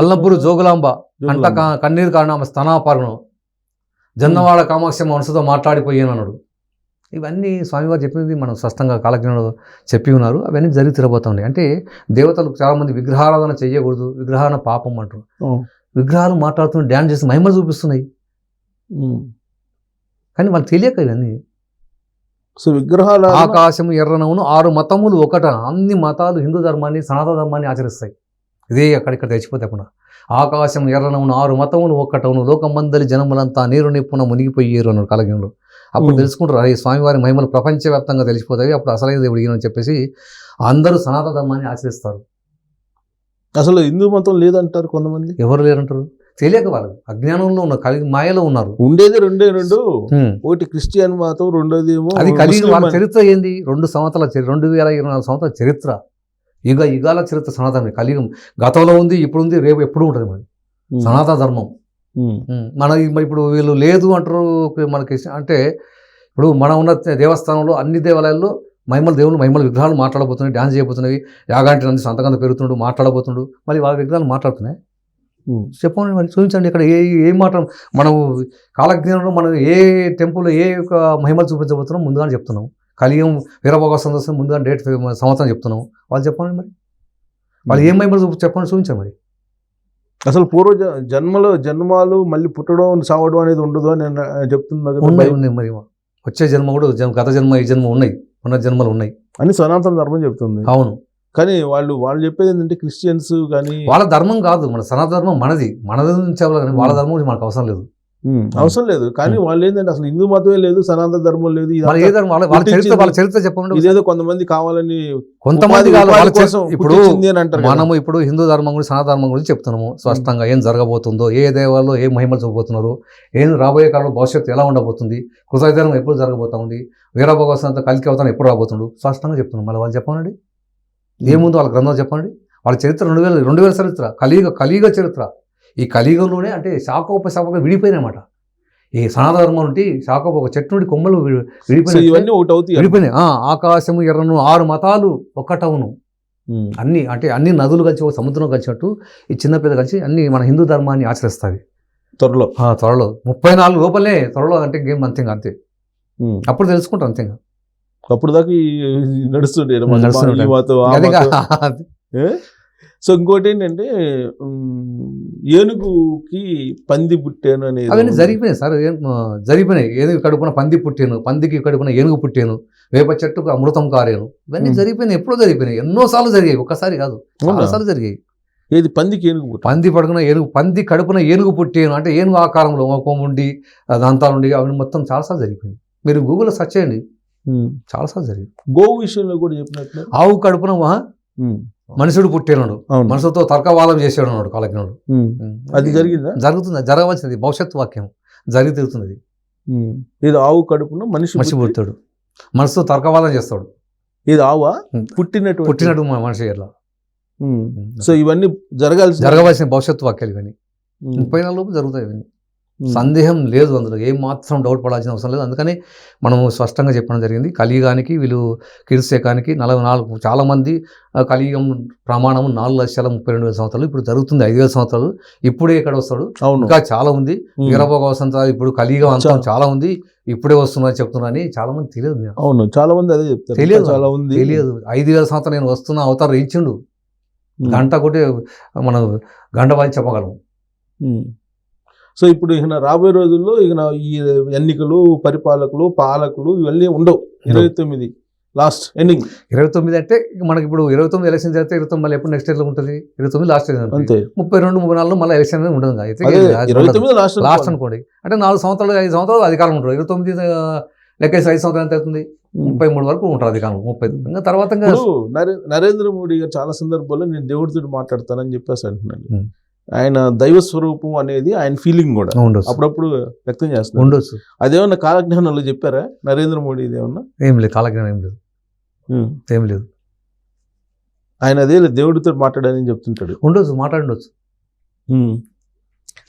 అల్లంపూరు జోగులాంబ అంట కన్నీరు కారణం ఆమె స్తనాపాలను, జొన్నవాడ కామాక్షమ్మ మనసుతో మాట్లాడిపోయాను అన్నాడు. ఇవన్నీ స్వామివారు చెప్పింది మనం స్పష్టంగా కాలజ్ఞానంలో చెప్పి ఉన్నారు. అవన్నీ జరిగి తిరగబోతున్నాయి. అంటే దేవతలు చాలామంది విగ్రహారాధన చేయకూడదు, విగ్రహాన పాపం అంటారు. విగ్రహాలు మాట్లాడుతున్న డ్యాన్స్ చేసి మహిమలు చూపిస్తున్నాయి, కానీ వాళ్ళు తెలియక ఇవన్నీ. సో విగ్రహాలు ఆకాశము ఎర్రనవును 6 మతములు ఒకట, అన్ని మతాలు హిందూ ధర్మాన్ని సనాతన ధర్మాన్ని ఆచరిస్తాయి. ఇదే అక్కడిక్కడ తెచ్చిపోతే అప్పుడు ఆకాశం ఎర్రనవును 6 మతములు ఒక్కటవును, లోకమందలి జనములంతా నీరు నిప్పున మునిగిపోయారు అన్నాడు కాలజ్ఞంలో. అప్పుడు తెలుసుకుంటారు, అదే స్వామివారి మహిమలు ప్రపంచవ్యాప్తంగా తెలిసిపోతాయి, అప్పుడు అసలైన దేవుడు ఈయన అని చెప్పేసి అందరూ సనాతన ధర్మాన్ని ఆచరిస్తారు. అసలు హిందూ మతం లేదంటారు కొంతమంది. ఎవరు లేరంటారు? తెలియక వాళ్ళు అజ్ఞానంలో ఉన్నారు, కలిగి మాయలో ఉన్నారు. ఉండేది రెండే రెండు, ఒకటి క్రిస్టియన్ మతం, రెండోది ఏమో అది కలిగి. వాళ్ళ చరిత్ర ఏంది? 2024 సంవత్సరాల చరిత్ర, యుగాల చరిత్ర సనాతన కలియుగం. గతంలో ఉంది, ఇప్పుడు ఉంది, రేపు ఎప్పుడు ఉంటుంది మనకి సనాతన ధర్మం. ఇప్పుడు వీళ్ళు లేదు అంటారు మనకి. అంటే ఇప్పుడు మనం ఉన్న దేవస్థానంలో అన్ని దేవాలయాల్లో దేవుళ్ళు మహిమల విగ్రహాలు మాట్లాడబోతున్నాయి, డ్యాన్స్ చేయబోతున్నాయి, యాగాంటి నంది సంతకంత పెరుగుతున్నాడు, మాట్లాడబోతున్నాడు. మరి వాళ్ళ విగ్రహాలు మాట్లాడుతున్నాయి. చెప్పండి మరి, చూపించండి ఇక్కడ ఏం మాట. మనం కాలజ్ఞానంలో మనం ఏ టెంపుల్ ఏ యొక్క మహిమలు చూపించబోతున్నాం ముందుగానే చెప్తున్నాం. కలియుగం వీరభోగ సందర్శనం ముందుగా డేట్ సంవత్సరం చెప్తున్నాం. వాళ్ళు చెప్పండి మరి, వాళ్ళు ఏం మహిమలు చెప్పండి, చూపించండి మరి. అసలు పూర్వ జన్మాలు మళ్ళీ పుట్టడం సావడం అనేది ఉండదు అని చెప్తున్నారు. ఉన్నాయి మరి, వచ్చే జన్మ కూడా, గత జన్మ ఈ జన్మ ఉన్నాయి, ఉన్న జన్మలు ఉన్నాయి అని సనాతన ధర్మం చెప్తుంది. అవును. కానీ వాళ్ళు చెప్పేది ఏంటంటే క్రిస్టియన్స్ కానీ వాళ్ళ ధర్మం కాదు, మన సనాతన ధర్మం మనది నుంచి చెప్పాలి, కానీ వాళ్ళ ధర్మం గురించి మనకు అవసరం లేదు. అవసరం లేదు. కానీ వాళ్ళు ఏంటంటే అసలు హిందూ మతమే లేదు, సనాతన ధర్మం లేదు, వాళ్ళ ఏ ధర్మం వాళ్ళ చరిత్ర చెప్పండి. ఇదేదో కొంతమంది కావాలని కొంతమంది కోసం ఇప్పుడు పుట్టించింది అని అంటారు. మనము ఇప్పుడు హిందూ ధర్మం గురించి సనాతన ధర్మం గురించి చెప్తున్నాము స్పష్టంగా ఏం జరగబోతుందో, ఏ దేవాల్లో ఏ మహిమలు చూపబోతున్నారు, ఏం రాబోయే కాలంలో భవిష్యత్తు ఎలా ఉండబోతుంది, కృతజ్ఞతనం ఎప్పుడు జరగబోతా ఉంది, వీరభగవంత కలికి అవతారం ఎప్పుడు రాబోతుండు స్పష్టంగా చెప్తున్నాం. మళ్ళీ వాళ్ళు చెప్పండి ఏముందో వాళ్ళ గ్రంథం చెప్పండి. వాళ్ళ చరిత్ర 2000 చరిత్ర, కలియుగ చరిత్ర. ఈ కలియుగంలోనే అంటే శాఖోపశాఖగా విడిపోయినమాట. ఈ సనాతన ధర్మం నుండి శాఖోప ఒక చెట్టు నుండి కొమ్మలు విడిపోయినాయి. ఆకాశము ఎర్రను 6 మతాలు ఒక్కటవును. అన్ని నదులు కలిసి ఒక సముద్రం కలిసినట్టు ఈ చిన్న పెద్ద కలిసి అన్ని మన హిందూ ధర్మాన్ని ఆచరిస్తాయి. త్వరలో 34 లోపలనే త్వరలో అంటే గేమ్ అంతే. అప్పుడు తెలుసుకుంటాం అంతేగా. అప్పుడు దాకా నడుస్తుంటే. సో ఇంకోటి ఏంటంటే ఏనుగుకి పంది పుట్టాను అనేది అవన్నీ జరిగిపోయినాయి సార్, జరిగిపోయినాయి. ఏనుగు కడుపున పంది పుట్టాను, పందికి కడుపున ఏనుగు పుట్టాను, వేప చెట్టుకు అమృతం కారాను, ఇవన్నీ జరిగిపోయినాయి. ఎప్పుడో జరిగిపోయినాయి, ఎన్నోసార్లు జరిగాయి, ఒక్కసారి కాదు చాలాసార్లు జరిగాయి. ఏది పందికి ఏనుగు, పంది పడుకున్న ఏనుగు, పంది కడుపున ఏనుగు పుట్టాను అంటే ఏనుగు ఆకారంలో ఉండి దంతాలుండి అవి మొత్తం చాలాసార్లు జరిగిపోయింది. మీరు గూగుల్లో సెర్చ్ చేయండి, చాలాసార్లు జరిగింది. గోవు విషయంలో కూడా చెప్పినట్లు ఆవు కడుపున మనుషుడు పుట్టినాడు, మనుషులతో తర్కవాదం చేసాడు అన్నాడు కాలజ్ఞుడు. అది జరిగిందా? జరుగుతుంది, జరగవలసింది భవిష్యత్తు వాక్యం జరిగి తీరుతుంది. ఇది ఆవు కడుపున మనిషి పుట్టాడు, మనసుతో తర్కవాదం చేస్తాడు. ఇది ఆవా పుట్టినట్టు మనిషి ఎట్లా. సో ఇవన్నీ జరగవలసిన భవిష్యత్తు వాక్యాలు ఇవన్నీ 34 లోపు జరుగుతాయి. ఇవన్నీ సందేహం లేదు, అందులో ఏం మాత్రం డౌట్ పడాల్సిన అవసరం లేదు. అందుకని మనము స్పష్టంగా చెప్పడం జరిగింది. కలియుగానికి వీళ్ళు కీర్తిశకానికి 44 చాలామంది కలియుగం ప్రమాణం 4,32,000 సంవత్సరాలు, ఇప్పుడు జరుగుతుంది 5,000 సంవత్సరాలు. ఇప్పుడే ఇక్కడ వస్తాడు, ఇంకా చాలా ఉంది. వీరభోగ వసంతాలు ఇప్పుడు కలియుగం అంతం చాలా ఉంది, ఇప్పుడే వస్తున్నా చెప్తున్నా చాలా మంది తెలియదు. అవును, చాలా మంది అదే చెప్తారు, తెలియదు. 5,000 సంవత్సరాలు నేను వస్తున్నా అవతారం ఇచ్చిండు, గంట కొట్టి మనం గంట వాయి చెప్పగలము. సో ఇప్పుడు ఇక రాబోయే రోజుల్లో ఇక ఈ ఎన్నికలు, పరిపాలకులు, పాలకులు ఇవన్నీ ఉండవు. 29 లాస్ట్ ఎండింగ్. 29 అంటే మనకి ఇప్పుడు 29 ఎలక్షన్ జరిగితే 29 మళ్ళీ ఎప్పుడు నెక్స్ట్ ఇయర్లో ఉంటుంది. 29 లాస్ట్ అంతే. 32, 34 మళ్ళీ ఎలక్షన్ అనేది ఉండదు. అయితే 29 లాస్ట్ అనుకోండి. అంటే 4 సంవత్సరాలు 5 సంవత్సరాలు అధికారం ఉంటారు. 29 లెక్కేసి 5 సంవత్సరాలు ఎంత అవుతుంది, 33 వరకు ఉంటారు అధికారం. 30 ఇంకా తర్వాత నరేంద్ర మోడీ గారు చాలా సందర్భాల్లో నేను దేవుడితో మాట్లాడతానని చెప్పేసి అంటున్నాను. ఆయన దైవ స్వరూపం అనేది ఆయన ఫీలింగ్ కూడా అప్పుడప్పుడు వ్యక్తం చేస్తారు. ఉండొచ్చు. అదేమన్నా కాలజ్ఞానంలో చెప్పారా నరేంద్ర మోడీ? ఇదేమన్నా ఏం లేదు, కాలజ్ఞానం ఏం లేదు. ఆయన అదే దేవుడితో మాట్లాడని చెప్తుంటాడు. ఉండొచ్చు, మాట్లాడుండొచ్చు.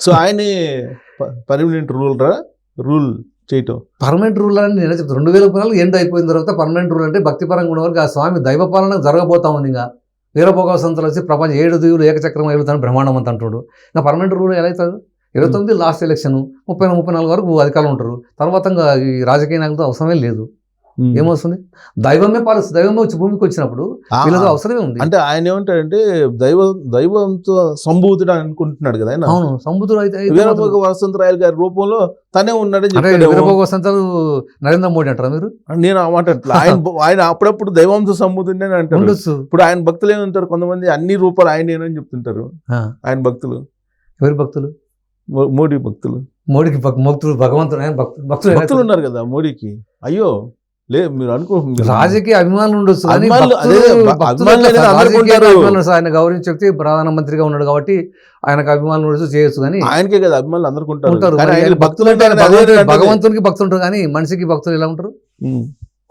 సో ఆయనే పర్మనెంట్ రూల్ చేయటం. పర్మనెంట్ రూల్ అని నేను చెప్తాను. 2014 ఎండ్ అయిపోయిన తర్వాత పర్మనెంట్ రూల్ అంటే భక్తిపరంగా ఉన్న వరకు ఆ స్వామి దైవ పాలన జరగబోతా ఉంది. ఇంకా వీరభోగ వసంతాలు వచ్చి ప్రపంచం 7 దీవులు ఏకచక్రం వెళ్తాను బ్రహ్మాండం అంత అంటాడు. ఇంకా పర్మనెంట్ రూల్ ఎలా అవుతాడు? 29 లాస్ట్ ఎలక్షన్, 34 వరకు అధికారులు ఉంటారు. తర్వాత ఇంకా ఈ రాజకీయ నాయకులతో అవసరమే లేదు. ఏమొస్తుంది? దైవమే పాలిస్తుంది. దైవమే వచ్చి భూమికి వచ్చినప్పుడు వీళ్ళతో అవసరమే ఉంది. అంటే ఆయన ఏమంటాడంటే దైవంతో సంభూతుడు అనుకుంటున్నాడు కదా ఆయన. అవును, సంభూతుడు అయితే వీరభోగ వసంతరాయలు గారి రూపంలో తనే ఉన్నాడని. వీరభోగ వసంతాలు నరేంద్ర మోడీ అంటారా మీరు? నేను ఆ మాట ఆయన అప్పుడప్పుడు దైవంతో సంభూతుడే అంటారు. ఇప్పుడు ఆయన భక్తులు ఏమంటారు, కొంతమంది అన్ని రూపాలు ఆయనేనని చెప్తుంటారు. ఆయన భక్తులు ఎవరి భక్తులు? మోడీ భక్తులు. మోడీకి భక్తులు భగవంతుడు భక్తులు ఉన్నారు కదా మోడీకి. అయ్యో లేదు, మీరు అనుకో రాజకీయ అభిమానులు ఉండొచ్చు, ఆయన గౌరవించే వ్యక్తి ప్రధానమంత్రిగా ఉన్నాడు కాబట్టి ఆయనకు అభిమానులు ఉండొచ్చు, చేయొచ్చు. కానీ ఆయనకే కదా అభిమానులు అందరికీ ఉంటారు. భక్తులు అంటే భగవంతునికి భక్తులు ఉంటారు, కానీ మనిషికి భక్తులు ఎలా ఉంటారు?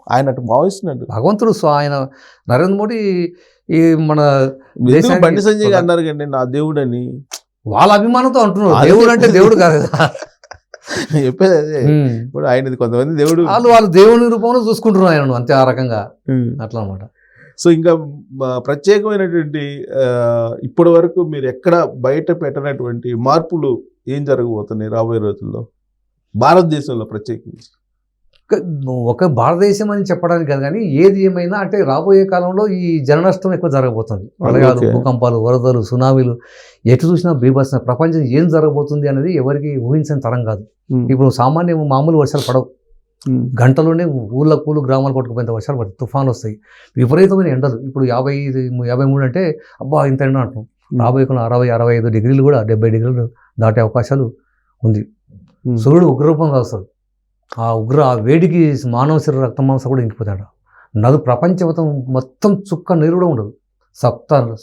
ఆయన అటు భావిస్తున్నాడు భగవంతుడు. సో ఆయన నరేంద్ర మోడీ ఈ మన బండి సంజయ్ గారు అన్నారు కండి నా దేవుడు అని, వాళ్ళ అభిమానంతో అంటున్నారు. దేవుడు అంటే దేవుడు కాదు చెప్పేది అదే. ఇప్పుడు ఆయన కొంతమంది దేవుడు వాళ్ళు దేవుని రూపంలో చూసుకుంటున్నారు ఆయనను, అంతే ఆ రకంగా అట్లా అన్నమాట. సో ఇంకా ప్రత్యేకమైనటువంటి ఇప్పటి వరకు మీరు ఎక్కడ బయట పెట్టినటువంటి మార్పులు ఏం జరగబోతున్నాయి రాబోయే రోజుల్లో భారతదేశంలో ప్రత్యేకించి? ఒక భారతదేశం అని చెప్పడానికి కాదు, కానీ ఏది ఏమైనా అంటే రాబోయే కాలంలో ఈ జన నష్టం ఎక్కువ జరగబోతుంది. ప్రళయాలు, భూకంపాలు, వరదలు, సునామీలు, ఎటు చూసినా బీభత్సం. ప్రపంచం ఏం జరగబోతుంది అనేది ఎవరికి ఊహించని తరం కాదు. ఇప్పుడు మామూలు వర్షాలు పడవు, గంటలోనే ఊళ్ళ గ్రామాలు కొట్టుకుపోయిన వర్షాలు పడతాయి, తుఫాన్లు వస్తాయి, విపరీతమైన ఎండలు. ఇప్పుడు 53 అంటే అబ్బా ఇంత ఎండ అంటాం. రాబోయే 60, 65 డిగ్రీలు కూడా 70 డిగ్రీలు దాటే అవకాశాలు ఉంది. సూర్యుడు ఉగ్రరూపంగా వస్తాడు. ఆ వేడికి మానవ శరీర రక్త మాంసం కూడా ఇంకిపోతాడు. ప్రపంచం మొత్తం చుక్క నీరు కూడా ఉండదు.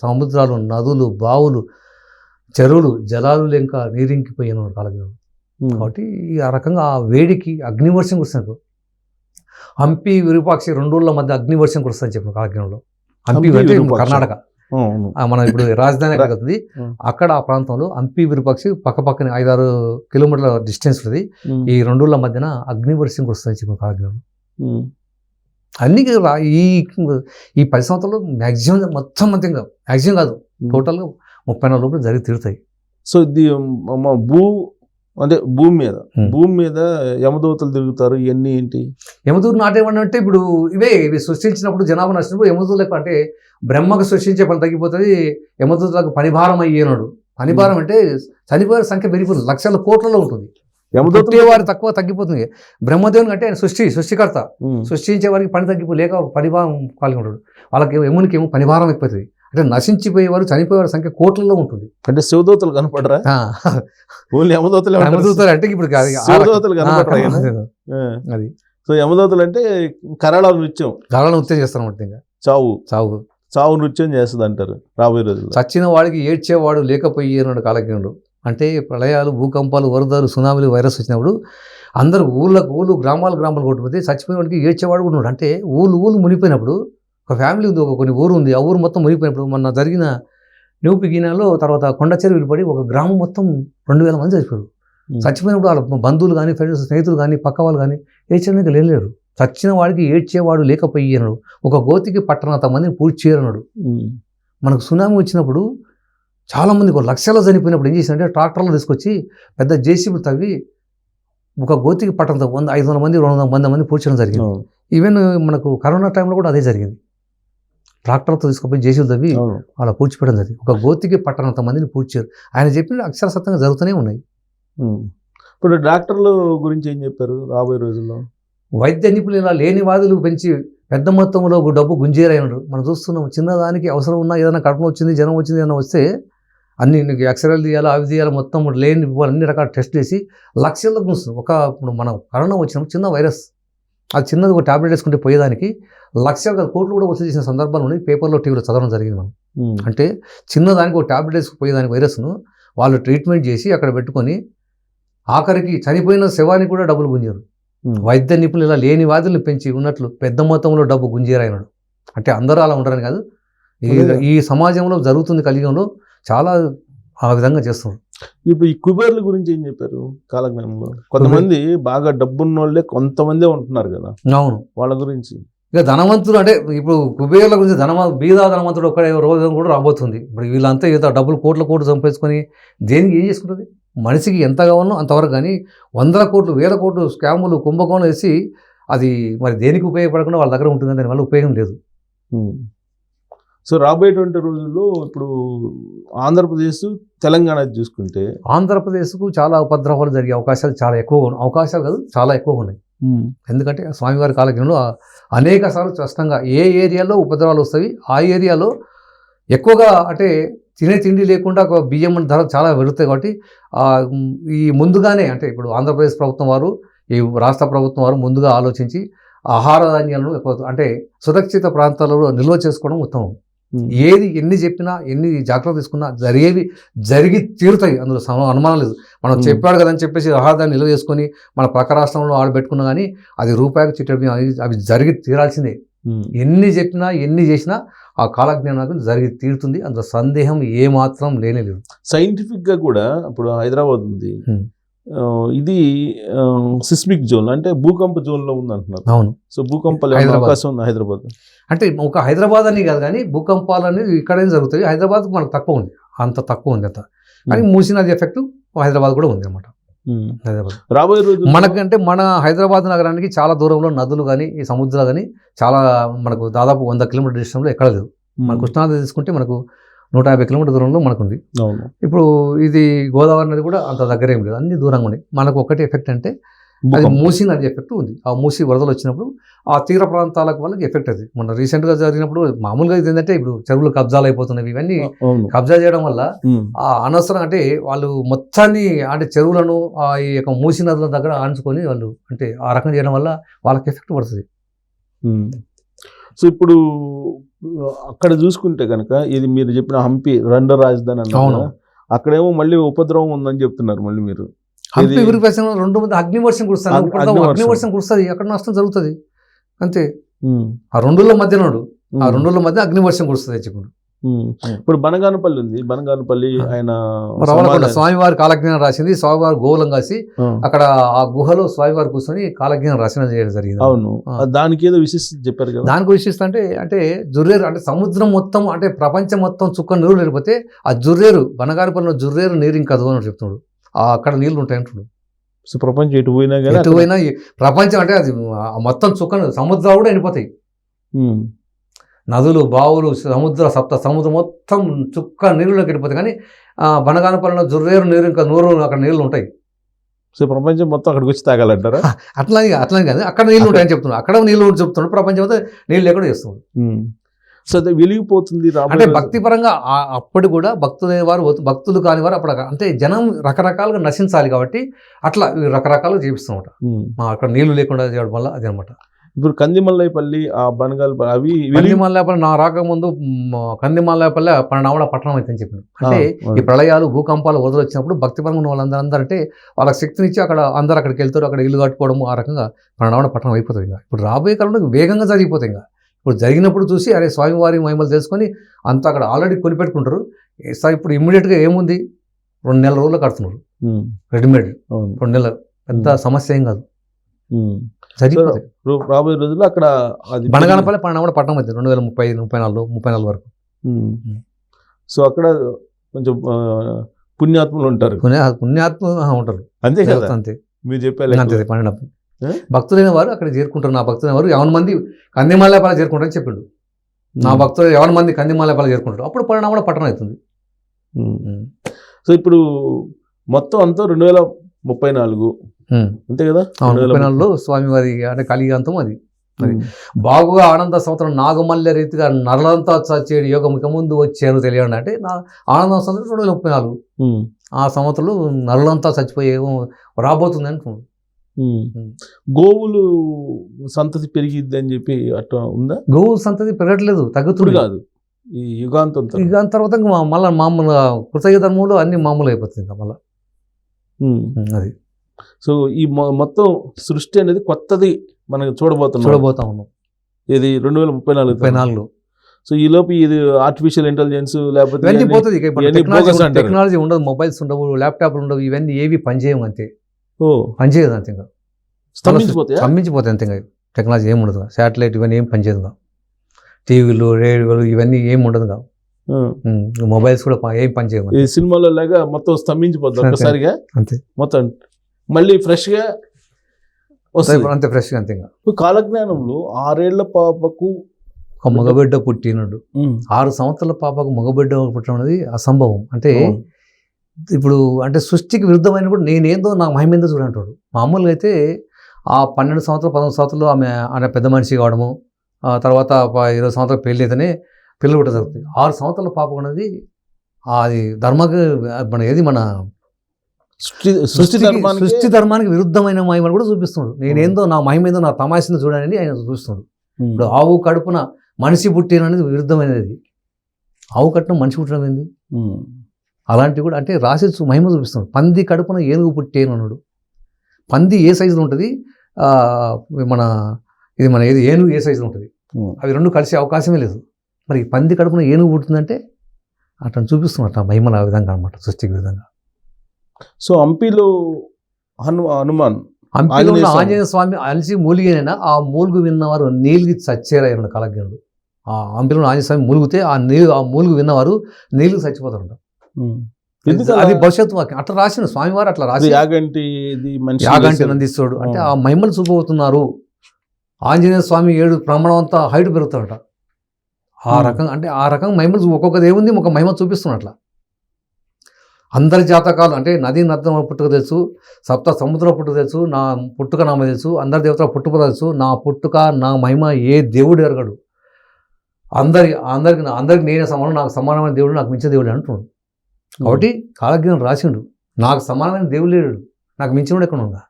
సముద్రాలు, నదులు, బావులు, చెరువులు, జలాలు లేక నీరింకిపోయాను కాలజ్ఞానం. కాబట్టి ఆ రకంగా ఆ వేడికి అగ్నివర్షం కురుస్తుంది. హంపి విరూపాక్షి 2 ఊళ్ళ మధ్య అగ్నివర్షం కురుస్తుంది చెప్పిన కాలజ్ఞానంలో. హంపి అంటే కర్ణాటక, మనం ఇప్పుడు రాజధాని అవుతుంది. అక్కడ ఆ ప్రాంతంలో హంపి విరూపాక్షి పక్కనే 5-6 కిలోమీటర్ల డిస్టెన్స్ ఉంది. ఈ 2 ఊళ్ళ మధ్యన అగ్నివర్షం కురుస్తుంది చెప్పిన కాలజ్ఞానం. అన్ని ఈ 10 సంవత్సరాలు మ్యాక్సిమం మొత్తం మ్యాక్సిమం కాదు, టోటల్గా 34 లోపల జరిగి తీరుతాయి. సో ఇది భూమి మీద యమదూతలు తిరుగుతారు. ఇవన్నీ ఏంటి? యమదూత నాటేమంటే ఇప్పుడు ఇవి సృష్టించినప్పుడు జనాభా నచ్చినప్పుడు యమదూతలకు అంటే బ్రహ్మకు సృష్టించే పని తగ్గిపోతుంది. యమదూతలకు పనిభారం అయ్యేనాడు. పనిభారం అంటే చనిపోయే సంఖ్య పెరిగిపోతుంది, లక్షల కోట్లలో ఉంటుంది. వారి తక్కువ తగ్గిపోతుంది. బ్రహ్మదేవుని అంటే ఆయన సృష్టికర్త, సృష్టించే వారికి పని లేక పనిభారం కలిగి ఉంటాడు. వాళ్ళకి యమునికి ఏమో పనిభారం ఎక్కువవుతుంది. అంటే నశించిపోయేవారు, చనిపోయేవారి సంఖ్య కోట్లలో ఉంటుంది. అంటే శివదూతలు కనపడరా? యమదూతలు అంటే ఇప్పుడు శివదూతలు కనపడరా? అది. సో యమదూతలు అంటే కరాళ నృత్యం చేస్తాను. ఇంకా చావు నృత్యం చేస్తుంది అంటారు రాబోయే రోజుల్లో. చచ్చిన వాడికి ఏడ్చేవాడు లేకపోయేనాడు కాలజ్ఞనుడు. అంటే ప్రళయాలు, భూకంపాలు, వరదలు, సునామీలు, వైరస్ వచ్చినప్పుడు అందరూ ఊళ్ళు గ్రామాలు కొట్టుకుపోతే చచ్చిపోయిన వాడికి ఏడ్చేవాడు కూడా ఉన్నాడు. అంటే ఊళ్ళు మునిగిపోయినప్పుడు ఒక ఫ్యామిలీ ఉంది, కొన్ని ఊరు ఉంది, ఆ ఊరు మొత్తం మునిగిపోయినప్పుడు మొన్న జరిగిన న్యూపి గినాలో తర్వాత కొండచెరు విడిపడి ఒక గ్రామం మొత్తం 2000 మంది చచ్చిపోయారు. చచ్చిపోయినప్పుడు వాళ్ళ బంధువులు కానీ, ఫ్రెండ్స్, స్నేహితులు కానీ, పక్క వాళ్ళు కానీ ఏడ్చడానికి లేరు. చచ్చిన వాడికి ఏడ్చేవాడు లేకపోయాడు. ఒక గోతికి పట్టనంత మందిని పూర్తి చేయరన్నాడు. మనకు సునామీ వచ్చినప్పుడు చాలామంది లక్షల్లో చనిపోయినప్పుడు ఏం చేసినంటే ట్రాక్టర్లు తీసుకొచ్చి పెద్ద జేసీబీ తవ్వి ఒక గోతికి పట్టనంత 500 మంది 200 మంది పూడ్చడం జరిగింది. ఈవెన్ మనకు కరోనా టైంలో కూడా అదే జరిగింది. ట్రాక్టర్తో తీసుకుపోయి జేసీబీ తవ్వి అలా పూడ్చిపెట్టడం జరిగింది. ఒక గోతికి పట్టనంత మందిని పూడ్చారు. ఆయన చెప్పిన అక్షర సత్యంగా జరుగుతూనే ఉన్నాయి. ఇప్పుడు డాక్టర్ల గురించి ఏం చెప్పారు రాబోయే రోజుల్లో? వైద్య నిపుణులు ఇలా లేని వాదులు పెంచి పెద్ద మొత్తంలో డబ్బు గుంజేరైనాడు. మనం చూస్తున్నాం. చిన్నదానికి అవసరం ఉన్నా, ఏదైనా కడుపు వచ్చింది, జ్వరం వచ్చింది ఏదైనా వస్తే అన్ని నీకు ఎక్స్రేలు తీయాలి, అవి తీయాలి, మొత్తం లేని అన్ని రకాల టెస్ట్ చేసి లక్షల్లో గుంస్తుంది. ఇప్పుడు మనం కరోనా వచ్చినప్పుడు చిన్న వైరస్, అది చిన్నది ఒక టాబ్లెట్ వేసుకుంటే పోయేదానికి లక్షల కోట్లు కూడా వసూలు చేసిన సందర్భాలు ఉన్నాయి. పేపర్లో, టీవీలో చదవడం జరిగింది. మనం అంటే చిన్నదానికి ఒక టాబ్లెట్ వేసుకుపోయేదానికి వైరస్ను వాళ్ళు ట్రీట్మెంట్ చేసి అక్కడ పెట్టుకొని ఆఖరికి చనిపోయిన శవానికి కూడా డబ్బులు గుంజారు. వైద్య నిపుణులు ఇలా లేని వాదులను పెంచి ఉన్నట్లు పెద్ద మొత్తంలో డబ్బు గుంజేరాయనాడు. అంటే అందరూ అలా ఉండరని కాదు, ఈ సమాజంలో జరుగుతుంది, కలియుగంలో చాలా ఆ విధంగా చేస్తున్నారు. ఇప్పుడు ఈ కుబేర్ల గురించి ఏం చెప్పారు కాలజ్ఞానంలో? కొంతమంది బాగా డబ్బున్న వాళ్ళే కొంతమందే ఉంటున్నారు కదా. అవును, వాళ్ళ గురించి. ఇక ధనవంతులు అంటే ఇప్పుడు కుబేర్ల గురించి బీదా ధనవంతుడు ఒక్కడే రోజు కూడా రాబోతుంది. ఇప్పుడు వీళ్ళంతా ఏదో డబ్బులు కోట్లు సంపాదించుకొని దేనికి ఏం చేసుకుంటుంది? మనిషికి ఎంత కావాలో అంతవరకు. కానీ 100 కోట్లు 1000 కోట్లు స్కాములు, కుంభకోణం వేసి అది మరి దేనికి ఉపయోగపడకుండా వాళ్ళ దగ్గర ఉంటుంది. దానివల్ల ఉపయోగం లేదు. సో రాబోయేటువంటి రోజుల్లో ఇప్పుడు ఆంధ్రప్రదేశ్, తెలంగాణ చూసుకుంటే ఆంధ్రప్రదేశ్కు చాలా ఉపద్రవాలు జరిగే అవకాశాలు చాలా ఎక్కువగా ఉన్నాయి. అవకాశాలు కాదు, చాలా ఎక్కువగా ఉన్నాయి. ఎందుకంటే స్వామివారి కాలజ్ఞంలో అనేక సార్లు స్పష్టంగా ఏ ఏరియాలో ఉపద్రవాలు వస్తాయి, ఆ ఏరియాలో ఎక్కువగా అంటే తినే తిండి లేకుండా బియ్యం ధర చాలా పెరుగుతాయి. కాబట్టి ఈ ముందుగానే అంటే ఇప్పుడు ఆంధ్రప్రదేశ్ ప్రభుత్వం వారు, ఈ రాష్ట్ర ప్రభుత్వం వారు ముందుగా ఆలోచించి ఆహార ధాన్యాలను అంటే సురక్షిత ప్రాంతాలలో నిల్వ చేసుకోవడం ఉత్తమం. ఏది ఎన్ని చెప్పినా, ఎన్ని జాగ్రత్తలు తీసుకున్నా జరిగి తీరుతాయి. అందులో అనుమానం లేదు. మనం చెప్పాడు కదని చెప్పేసి ఆహారాన్ని నిల్వ చేసుకొని మన ప్రక్క రాష్ట్రంలో ఆడబెట్టుకున్నా కానీ అది రూపాయికి చిట్టడి అవి జరిగి తీరాల్సిందే. ఎన్ని చెప్పినా, ఎన్ని చేసినా ఆ కాలజ్ఞానం జరిగి తీరుతుంది. అందులో సందేహం ఏమాత్రం లేనేలేదు. సైంటిఫిక్గా కూడా ఇప్పుడు హైదరాబాద్ ఉంది, ఇది సిస్మిక్ జోన్ అంటే భూకంప జోన్లో ఉంది అంటున్నారు. అవును. సో భూకంపాలు అవకాశం ఉంది హైదరాబాద్ అంటే ఒక హైదరాబాద్ అని కాదు కానీ భూకంపాలు అనేది ఇక్కడేం జరుగుతాయి. హైదరాబాద్ మనకు తక్కువ ఉంది, అంత తక్కువ ఉంది అంత. కానీ మూసీ నది ఎఫెక్ట్ హైదరాబాద్ కూడా ఉంది అన్నమాట. హైదరాబాద్ రాబోయే రోజు మనకంటే మన హైదరాబాద్ నగరానికి చాలా దూరంలో నదులు కానీ, ఈ సముద్రాలు కానీ చాలా మనకు దాదాపు 100 కిలోమీటర్ డిస్టెన్స్లో ఎక్కడ లేదు. మన కృష్ణానది తీసుకుంటే మనకు 150 కిలోమీటర్ దూరంలో మనకుంది. ఇప్పుడు ఇది గోదావరి నది కూడా అంత దగ్గర ఏం లేదు, అన్ని దూరంగా ఉన్నాయి. మనకు ఒకటి ఎఫెక్ట్ అంటే అది మూసీ నది ఎఫెక్ట్ ఉంది. ఆ మూసీ వరదలు వచ్చినప్పుడు ఆ తీర ప్రాంతాలకు వాళ్ళకి ఎఫెక్ట్ అది. మొన్న రీసెంట్గా జరిగినప్పుడు మామూలుగా ఇది ఏంటంటే ఇప్పుడు చెరువులు కబ్జాలు అయిపోతున్నవి, ఇవన్నీ కబ్జా చేయడం వల్ల ఆ అనవసరం అంటే వాళ్ళు మొత్తాన్ని అంటే చెరువులను ఈ యొక్క మూసీ నదుల దగ్గర ఆంచుకొని వాళ్ళు అంటే ఆ రకంగా చేయడం వల్ల వాళ్ళకి ఎఫెక్ట్ పడుతుంది. సో ఇప్పుడు అక్కడ చూసుకుంటే కనుక ఇది మీరు చెప్పిన హంపి రెండో రాజధాని అన్నారు, అక్కడేమో మళ్ళీ ఉపద్రవం ఉందని చెప్తున్నారు. మళ్ళీ మీరు హంపి విరిగిపోయిన 2 మంది అగ్నివర్షం కురుస్తారు, అగ్నివర్షం కురుస్తుంది, ఎక్కడ నష్టం జరుగుతుంది అంతే. ఆ రెండుల మధ్య అగ్నివర్షం కురుస్తుంది చెప్పండి. ఇప్పుడు బనగానపల్లి ఉంది, బనగానపల్లి ఆయన స్వామివారి కాలజ్ఞానం రాసింది, స్వామివారి గోవులం కాసి అక్కడ ఆ గుహలో స్వామివారి కూర్చొని కాలజ్ఞానం రచన చేయడం జరిగింది. అవును, దానికి ఏదో విశిష్టత చెప్పారు కదా. దానికి విశిష్టత అంటే జుర్రేరు అంటే సముద్రం మొత్తం అంటే ప్రపంచం మొత్తం చుక్క నీరు లేకపోతే ఆ జుర్రేరు బనగానపల్లిలో జుర్రేరు నీరు ఇంకా అని చెప్తున్నాడు. అక్కడ నీళ్లు ఉంటాయి అంటున్నాడు. సో ప్రపంచం ఎటు పోయినా ప్రపంచం అంటే అది మొత్తం చుక్క సముద్రాలు కూడా ఎండిపోతాయి. నదులు, బావులు, సముద్రం మొత్తం చుక్క నీళ్ళలోకి వెళ్ళిపోతాయి. కానీ బనగానపల్లిలో జుర్రేరు నీరు ఇంకా 100 అక్కడ నీళ్లు ఉంటాయి. సో ప్రపంచం మొత్తం అక్కడికి వచ్చి తాగాలంటారా? అట్లా కాదు, అక్కడ నీళ్ళు ఉంటాయని చెప్తున్నాడు. అక్కడ నీళ్ళు చెప్తున్నాడు, ప్రపంచం అంతా నీళ్ళు లేకుండా చేస్తున్నాడు. సో అది వెలిగిపోతుంది అంటే భక్తి పరంగా అప్పుడు కూడా భక్తులు కాని వారు అప్పుడు అంటే జనం రకరకాలుగా నశించాలి కాబట్టి అట్లా రకరకాలుగా చేపిస్తున్నమాట. అక్కడ నీళ్లు లేకుండా చేయడం వల్ల అది అనమాట. ఇప్పుడు కందిమల్లాయపల్లి, ఆ బనగానపల్లి అవి కందిమల్లాయపల్లి నా రాకముందు కందిమల్లాయపల్లి పన్నెండవ పట్టణం అయితే చెప్పింది. అంటే ఈ ప్రళయాలు, భూకంపాలు వరదలు వచ్చినప్పుడు భక్తిపరంగా ఉన్న వాళ్ళందరూ అంటే వాళ్ళకి శక్తినిచ్చి అందరూ అక్కడికి వెళ్తారు, అక్కడ ఇల్లు కట్టుకోవడం, ఆ రకంగా పన్నెండవ పట్టణం అయిపోతుంది. ఇప్పుడు రాబోయే కాలంలో వేగంగా జరిగిపోతాయి. ఇంకా ఇప్పుడు జరిగినప్పుడు చూసి అరే స్వామివారి మహిమలు తెలుసుకొని అంతా అక్కడ ఆల్రెడీ కొనిపెట్టుకుంటారు. ఇప్పుడు ఇమ్మీడియట్గా ఏముంది, 2 నెలల రోజులు కడుతున్నారు రెడీమేడ్. 2 నెలలు పెద్ద సమస్య ఏం కాదు, జరిగిపోతాయి. రాబోయే రోజుల్లో అక్కడ బనగానపల్లి పన్నెండవ పట్టణం అయితే 2034 వరకు. సో అక్కడ కొంచెం పుణ్యాత్ములు ఉంటారు, పుణ్యాత్మ ఉంటారు అంతే కదా. అంతే మీరు చెప్పారు అంతే. 12 భక్తులైన వారు అక్కడ చేరుకుంటారు. నా భక్తులైన వారు 50 మంది కందిమల్లాయపల్లి చేరుకుంటారని చెప్పిండు. నా భక్తులు 50 మంది కందిమల్లాయపల్లి చేరుకుంటారు, అప్పుడు పన్నెండవ పట్టణం అవుతుంది. సో ఇప్పుడు మొత్తం అంతా 2034 అంతే కదా. 2034లో స్వామివారి అంటే కలిగాంతం అది. బాగుగా ఆనంద సంవత్సరం నాగమల్య రీతిగా నరలంతా చచ్చేడు యోగం ఇక ముందు వచ్చాను తెలియండి. అంటే నా ఆనంద సంవత్సరం 2034 ఆ సంవత్సరంలో నరలంతా చచ్చిపోయే రాబోతుంది అంటున్నాడు. గోవులు సంతతి పెరిగిద్ది అని చెప్పి అట్లా ఉందా? గోవుల సంతతి పెరగట్లేదు, తగ్గుతుంది కాదు. ఈ యుగాంతం తర్వాత మళ్ళీ మామూలుగా కృతజ్ఞ ధర్మంలో అన్ని మామూలు అయిపోతుంది ఇంకా మళ్ళీ అది. సో ఈ మొత్తం సృష్టి అనేది కొత్తది మనం చూడబోతా ఉన్నాం. ఇది 2034. సో ఈ లోపు ఇది ఆర్టిఫిషియల్ ఇంటెలిజెన్స్ లేకపోతే టెక్నాలజీ ఉండదు, మొబైల్స్ ఉండవు, ల్యాప్టాప్లు ఉండవు, ఇవన్నీ ఏవి పనిచేయవు అంతే. పనిచేయదు అంతే, ఇంకా స్తంభించిపోతాయి అంతే. ఇంకా టెక్నాలజీ ఏమి ఉండదు, శాటిలైట్ ఇవన్నీ ఏం పనిచేయదు. టీవీలు, రేడియోలు ఇవన్నీ ఏమి ఉండదు. మొబైల్స్ కూడా ఏం పనిచేయవు. ఈ సినిమాలో లాగా మొత్తం స్తంభించిపోతుంది ఒక్కసారిగా అంతే. మొత్తం మళ్ళీ ఫ్రెష్గా వస్తుంది అంతే, ఫ్రెష్గా అంతే. ఇంకా కాలజ్ఞానంలో 6 ఏళ్ల పాపకు ఒక మగబిడ్డ పుట్టినడు, 6 సంవత్సరాల పాపకు మగబిడ్డ పుట్టడం అనేది అసంభవం. అంటే ఇప్పుడు అంటే సృష్టికి విరుద్ధమైనప్పుడు నేనేందో నా మహిమ ఏందో చూడంటాడు. మామూలుగా అయితే ఆ 12 సంవత్సరాలు 14 సంవత్సరాలు ఆమె పెద్ద మనిషి కావడము, తర్వాత 20 సంవత్సరాలు పెళ్ళి అయితేనే పిల్లలు కూడా జరుగుతుంది. 6 సంవత్సరాల పాప అనేది అది మన సృష్టి ధర్మానికి విరుద్ధమైన మహిమను కూడా చూపిస్తున్నాడు. నేనేందో నా మహిమ ఏందో నా తమాషను చూడని ఆయన చూపిస్తున్నాడు. ఇప్పుడు ఆవు కడుపున మనిషి పుట్టిన అనేది విరుద్ధమైనది. ఆవు కట్టిన మనిషి పుట్టడం ఏంది? అలాంటివి కూడా అంటే రాసి మహిమ చూపిస్తున్నాడు. పంది కడుపున ఏనుగు పుట్టేను అన్నాడు. పంది ఏ సైజులో ఉంటుంది, ఏది ఏనుగు ఏ సైజులో ఉంటుంది, అవి 2 కలిసే అవకాశమే లేదు. మరి పంది కడుపున ఏనుగు పుట్టిందంటే అట్లా చూపిస్తున్నట్టు ఆ మహిమను ఆ విధంగా అనమాట, సృష్టికి విధంగా. సో హంపిలో హనుమాన్ ఆంజనేయ స్వామి అలిసి మూలిగైనా ఆ మూలుగు విన్నవారు నీలిగి చచ్చేరాయన కాలజ్ఞుడు. ఆ హంపిలో ఆంజనేయ స్వామి మూలుగితే ఆ మూలుగు విన్నవారు నీళ్ళు చచ్చిపోతారంట. అది భవిష్యత్తు వాక్యం అట్లా రాసిన స్వామివారు, అట్లా రాసి యాగంటి నందిస్తాడు అంటే ఆ మహిమలు చూపబోతున్నారు. ఆంజనేయ స్వామి 7 ప్రమాణం అంతా హైట్ పెరుగుతాడట. ఆ రకంగా అంటే ఆ రకంగా మహిమలు ఒక్కొక్కది ఏముంది ఒక మహిమ చూపిస్తున్నట్ల. అందరి జాతకాలు అంటే నది నద్దం పుట్టుక తెలుసు, సప్త సముద్రం పుట్టుక తెలుసు, నా పుట్టుక నామ తెలుసు, అందరి దేవతల పుట్టుక తెలుసు, నా పుట్టుక నా మహిమ ఏ దేవుడు ఎరగడు, అందరికి నేనే సమానం, నాకు సమానమైన దేవుడు, నాకు మించిన దేవుడు అంటున్నాడు. కాబట్టి కాలజ్ఞానం రాసిండు, నాకు సమానమైన దేవుడు లేడు, నాకు మించినోడు ఎక్కడ ఉందా.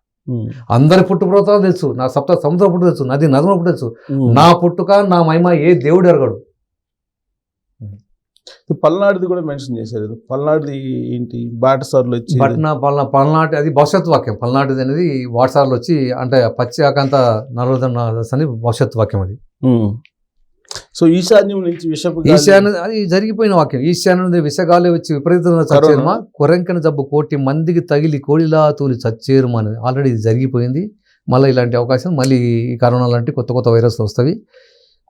అందరి పుట్టుపర్వతాలు తెలుసు, నా సప్త సముద్రం పుట్టుక తెలుసు, నది నదుల పుట్టుక తెలుసు, నా పుట్టుక నా మహిమ ఏ దేవుడు ఎరగడు. పల్నాడుది కూడా మెన్షన్ చేశారు. పల్నాడుది ఏంటి, బాటసార్లు వచ్చి పల్నాటి అది భవిష్యత్తు వాక్యం. పల్నాటిది అనేది వాట్సాప్లో వచ్చి అంటే పశ్చాకంత నలవదన్న అని భవిష్యత్తు వాక్యం అది. సో ఈశాన్యం నుంచి ఈశాన్య అది జరిగిపోయిన వాక్యం. ఈశాన్యం నుండి విషగాలి వచ్చి విపరీతంగా చచ్చేరుమా, కొరంకన జబ్బు 1,000,000 మందికి తగిలి కోడిలా తూలి చచ్చేరుమా అనేది ఆల్రెడీ ఇది జరిగిపోయింది. మళ్ళీ ఇలాంటి అవకాశం, మళ్ళీ ఈ కరోనా లాంటి కొత్త కొత్త వైరస్లు వస్తాయి,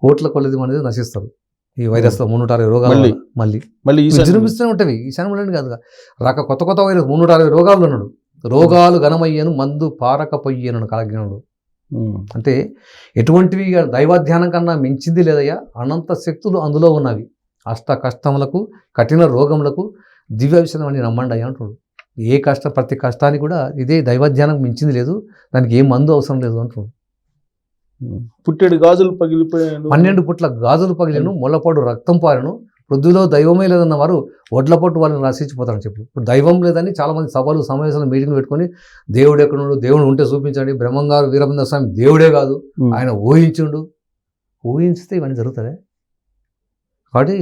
కోట్ల కొలది అనేది నశిస్తారు ఈ వైరస్లో. 360 రోగాలు మళ్ళీ విజృంభిస్తూనే ఉంటాయి. ఈశాన్యంలో కాదు కొత్త కొత్త వైరస్ 360 రోగాలు ఉన్నాడు. రోగాలు ఘనమయ్యను మందు పారకపోయ్యను కాలజ్ఞానుడు. అంటే ఎటువంటివి దైవాధ్యానం కన్నా మించింది లేదయ్యా, అనంత శక్తులు అందులో ఉన్నవి. అష్ట కష్టములకు కఠిన రోగములకు దివ్య విషయం అని నమ్మండి అయ్యా అంటున్నాడు. ప్రతి కష్టానికి కూడా ఇదే దైవాధ్యానం మించింది లేదు, దానికి ఏ మందు అవసరం లేదు అంటున్నాడు. పుట్టెడు గాజులు పగిలిపోయాను, 12 పుట్ల గాజులు పగిలిను, మొలపాడు రక్తం పారను, వృద్ధులో దైవమే లేదన్న వారు ఒడ్ల పట్టు వాళ్ళని నశించిపోతారని చెప్పి. ఇప్పుడు దైవం లేదని చాలామంది సభలు సమావేశాలు మీటింగ్లు పెట్టుకొని దేవుడు ఎక్కడున్నాడు, దేవుడు ఉంటే చూపించండి. బ్రహ్మంగారు వీరభద్ర స్వామి దేవుడే కాదు, ఆయన ఊహించితే ఇవన్నీ జరుగుతాయి. కాబట్టి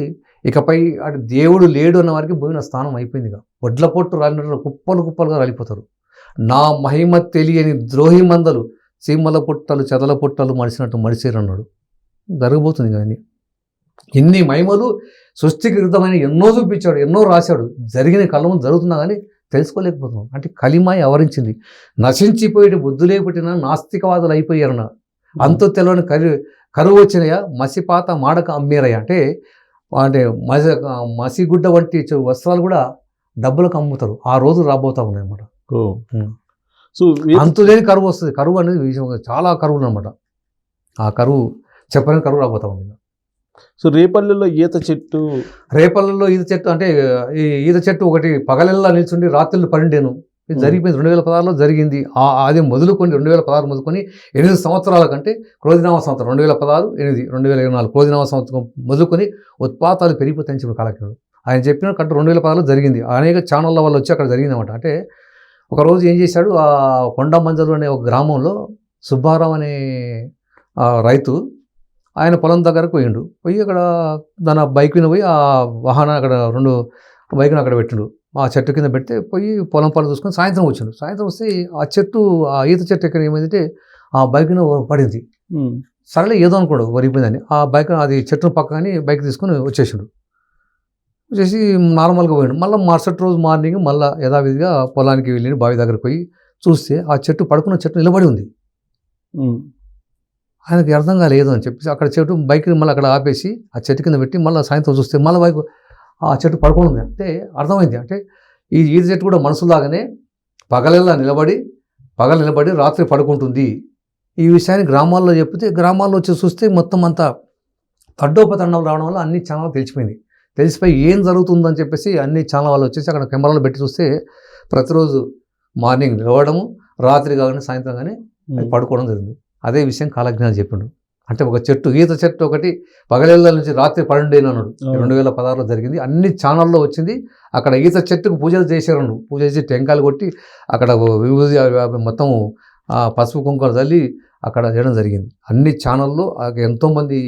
ఇకపై అటు దేవుడు లేడు అన్న వారికి పోయిన స్థానం అయిపోయింది. ఒడ్ల పొట్టు రాలినట్టు కుప్పలు కుప్పలుగా రాలిపోతారు. నా మహిమ తెలియని ద్రోహి మందలు చీమల పుట్టలు చెదల పుట్టలు మడిసినట్టు మడిసేరన్నాడు. జరగబోతుంది కానీ ఎన్ని మహిమలు సృష్టికి విరుద్ధమైన ఎన్నో చూపించాడు, ఎన్నో రాశాడు, జరిగిన కళ్ళ ముందు జరుగుతున్నా కానీ తెలుసుకోలేకపోతున్నాం. అంటే కలిమాయ ఆవరించింది. నశించిపోయేటి బుద్ధులే పుట్టిన నాస్తికవాదులు అయిపోయారన్న. అంతు తెలవని కరువు వచ్చినాయా, మసిపాత మాడక అమ్మేరయ్య. అంటే మసిగుడ్డ వంటి వస్త్రాలు కూడా డబ్బులకు అమ్ముతారు. ఆ రోజు రాబోతా ఉన్నాయి అన్నమాట. సో అంతులేని కరువు వస్తుంది. కరువు అనేది చాలా కరువులు అనమాట. ఆ కరువు చెప్పని కరువు రాబోతా ఉంది. సో రేపల్లెలో ఈత చెట్టు అంటే ఈ ఈత చెట్టు ఒకటి పగలెల్లా నిల్చుండి రాత్రులు 12 ఇది జరిగిపోయింది. 2016లో జరిగింది. అది మొదలుకొని 2016 మొదలుకొని 8 సంవత్సరాల కంటే క్రోధినామ సంవత్సరం 2016, 8, 2024 క్రోధినామ సంవత్సరం మొదలుకొని ఉత్పాతాలు పెరిగిపోతాయని చెప్పిన కాలజ్ఞుడు ఆయన చెప్పిన కట్టు 2016లో జరిగింది. అనేక ఛానళ్ళ వల్ల వచ్చి అక్కడ జరిగిందన్నమాట. అంటే ఒకరోజు ఏం చేశాడు, ఆ కొండ మంజలు అనే ఒక గ్రామంలో సుబ్బారావు అనే రైతు ఆయన పొలం దగ్గరకు పోయి అక్కడ దాని బైక్ మీద పోయి ఆ వాహనం అక్కడ 2 బైక్ను అక్కడ పెట్టిండు. ఆ చెట్టు కింద పెడితే పోయి పొలం పనులు చూసుకొని సాయంత్రం వచ్చిండు. సాయంత్రం వస్తే ఆ ఈత చెట్టు ఎక్కడ ఏమైందంటే ఆ బైక్ను పడింది. సరేలే ఏదో అనుకోడు వరిపోయిందని ఆ బైక్ అది చెట్టును పక్కని బైక్ తీసుకొని వచ్చేసిండు. వచ్చేసి నార్మల్గా పోయాడు. మళ్ళీ మరుసటి రోజు మార్నింగ్ మళ్ళీ యథావిధిగా పొలానికి వెళ్ళి బావి దగ్గరకు పోయి చూస్తే ఆ చెట్టు పడుకున్న చెట్టు నిలబడి ఉంది. ఆయనకి అర్థం కాలేదు అని చెప్పేసి అక్కడ చెట్టు బైక్ని మళ్ళీ అక్కడ ఆపేసి ఆ చెట్టు కింద పెట్టి మళ్ళీ సాయంత్రం చూస్తే మళ్ళీ బైక్ ఆ చెట్టు పడుకొని ఉంది. అంటే అర్థమైంది అంటే ఈ ఈత చెట్టు కూడా మనసులాగానే పగలెల్లా నిలబడి రాత్రి పడుకుంటుంది. ఈ విషయాన్ని గ్రామాల్లో చెప్తే గ్రామాల్లో వచ్చి చూస్తే మొత్తం అంతా తడ్డోపతండం రావడం వల్ల అన్ని ఛానల్ తెలిసిపోయి ఏం జరుగుతుందని చెప్పేసి అన్ని ఛానల్ వాళ్ళు వచ్చేసి అక్కడ కెమెరాలు పెట్టి చూస్తే ప్రతిరోజు మార్నింగ్ నిలవడము, రాత్రి కాగానే సాయంత్రం కానీ పడుకోవడం జరిగింది. అదే విషయం కాలజ్ఞానం చెప్పిండు. అంటే ఒక చెట్టు ఈత చెట్టు ఒకటి పగలెళ్ళ నుంచి రాత్రి 12 అన్నాడు. 2016లో జరిగింది. అన్ని ఛానల్లో వచ్చింది. అక్కడ ఈత చెట్టుకు పూజలు చేశారు. పూజ చేసి టెంకాయలు కొట్టి అక్కడ విభూది మొత్తం పసుపు కుంకుమలు చల్లి అక్కడ చేయడం జరిగింది. అన్ని ఛానల్లో ఎంతోమంది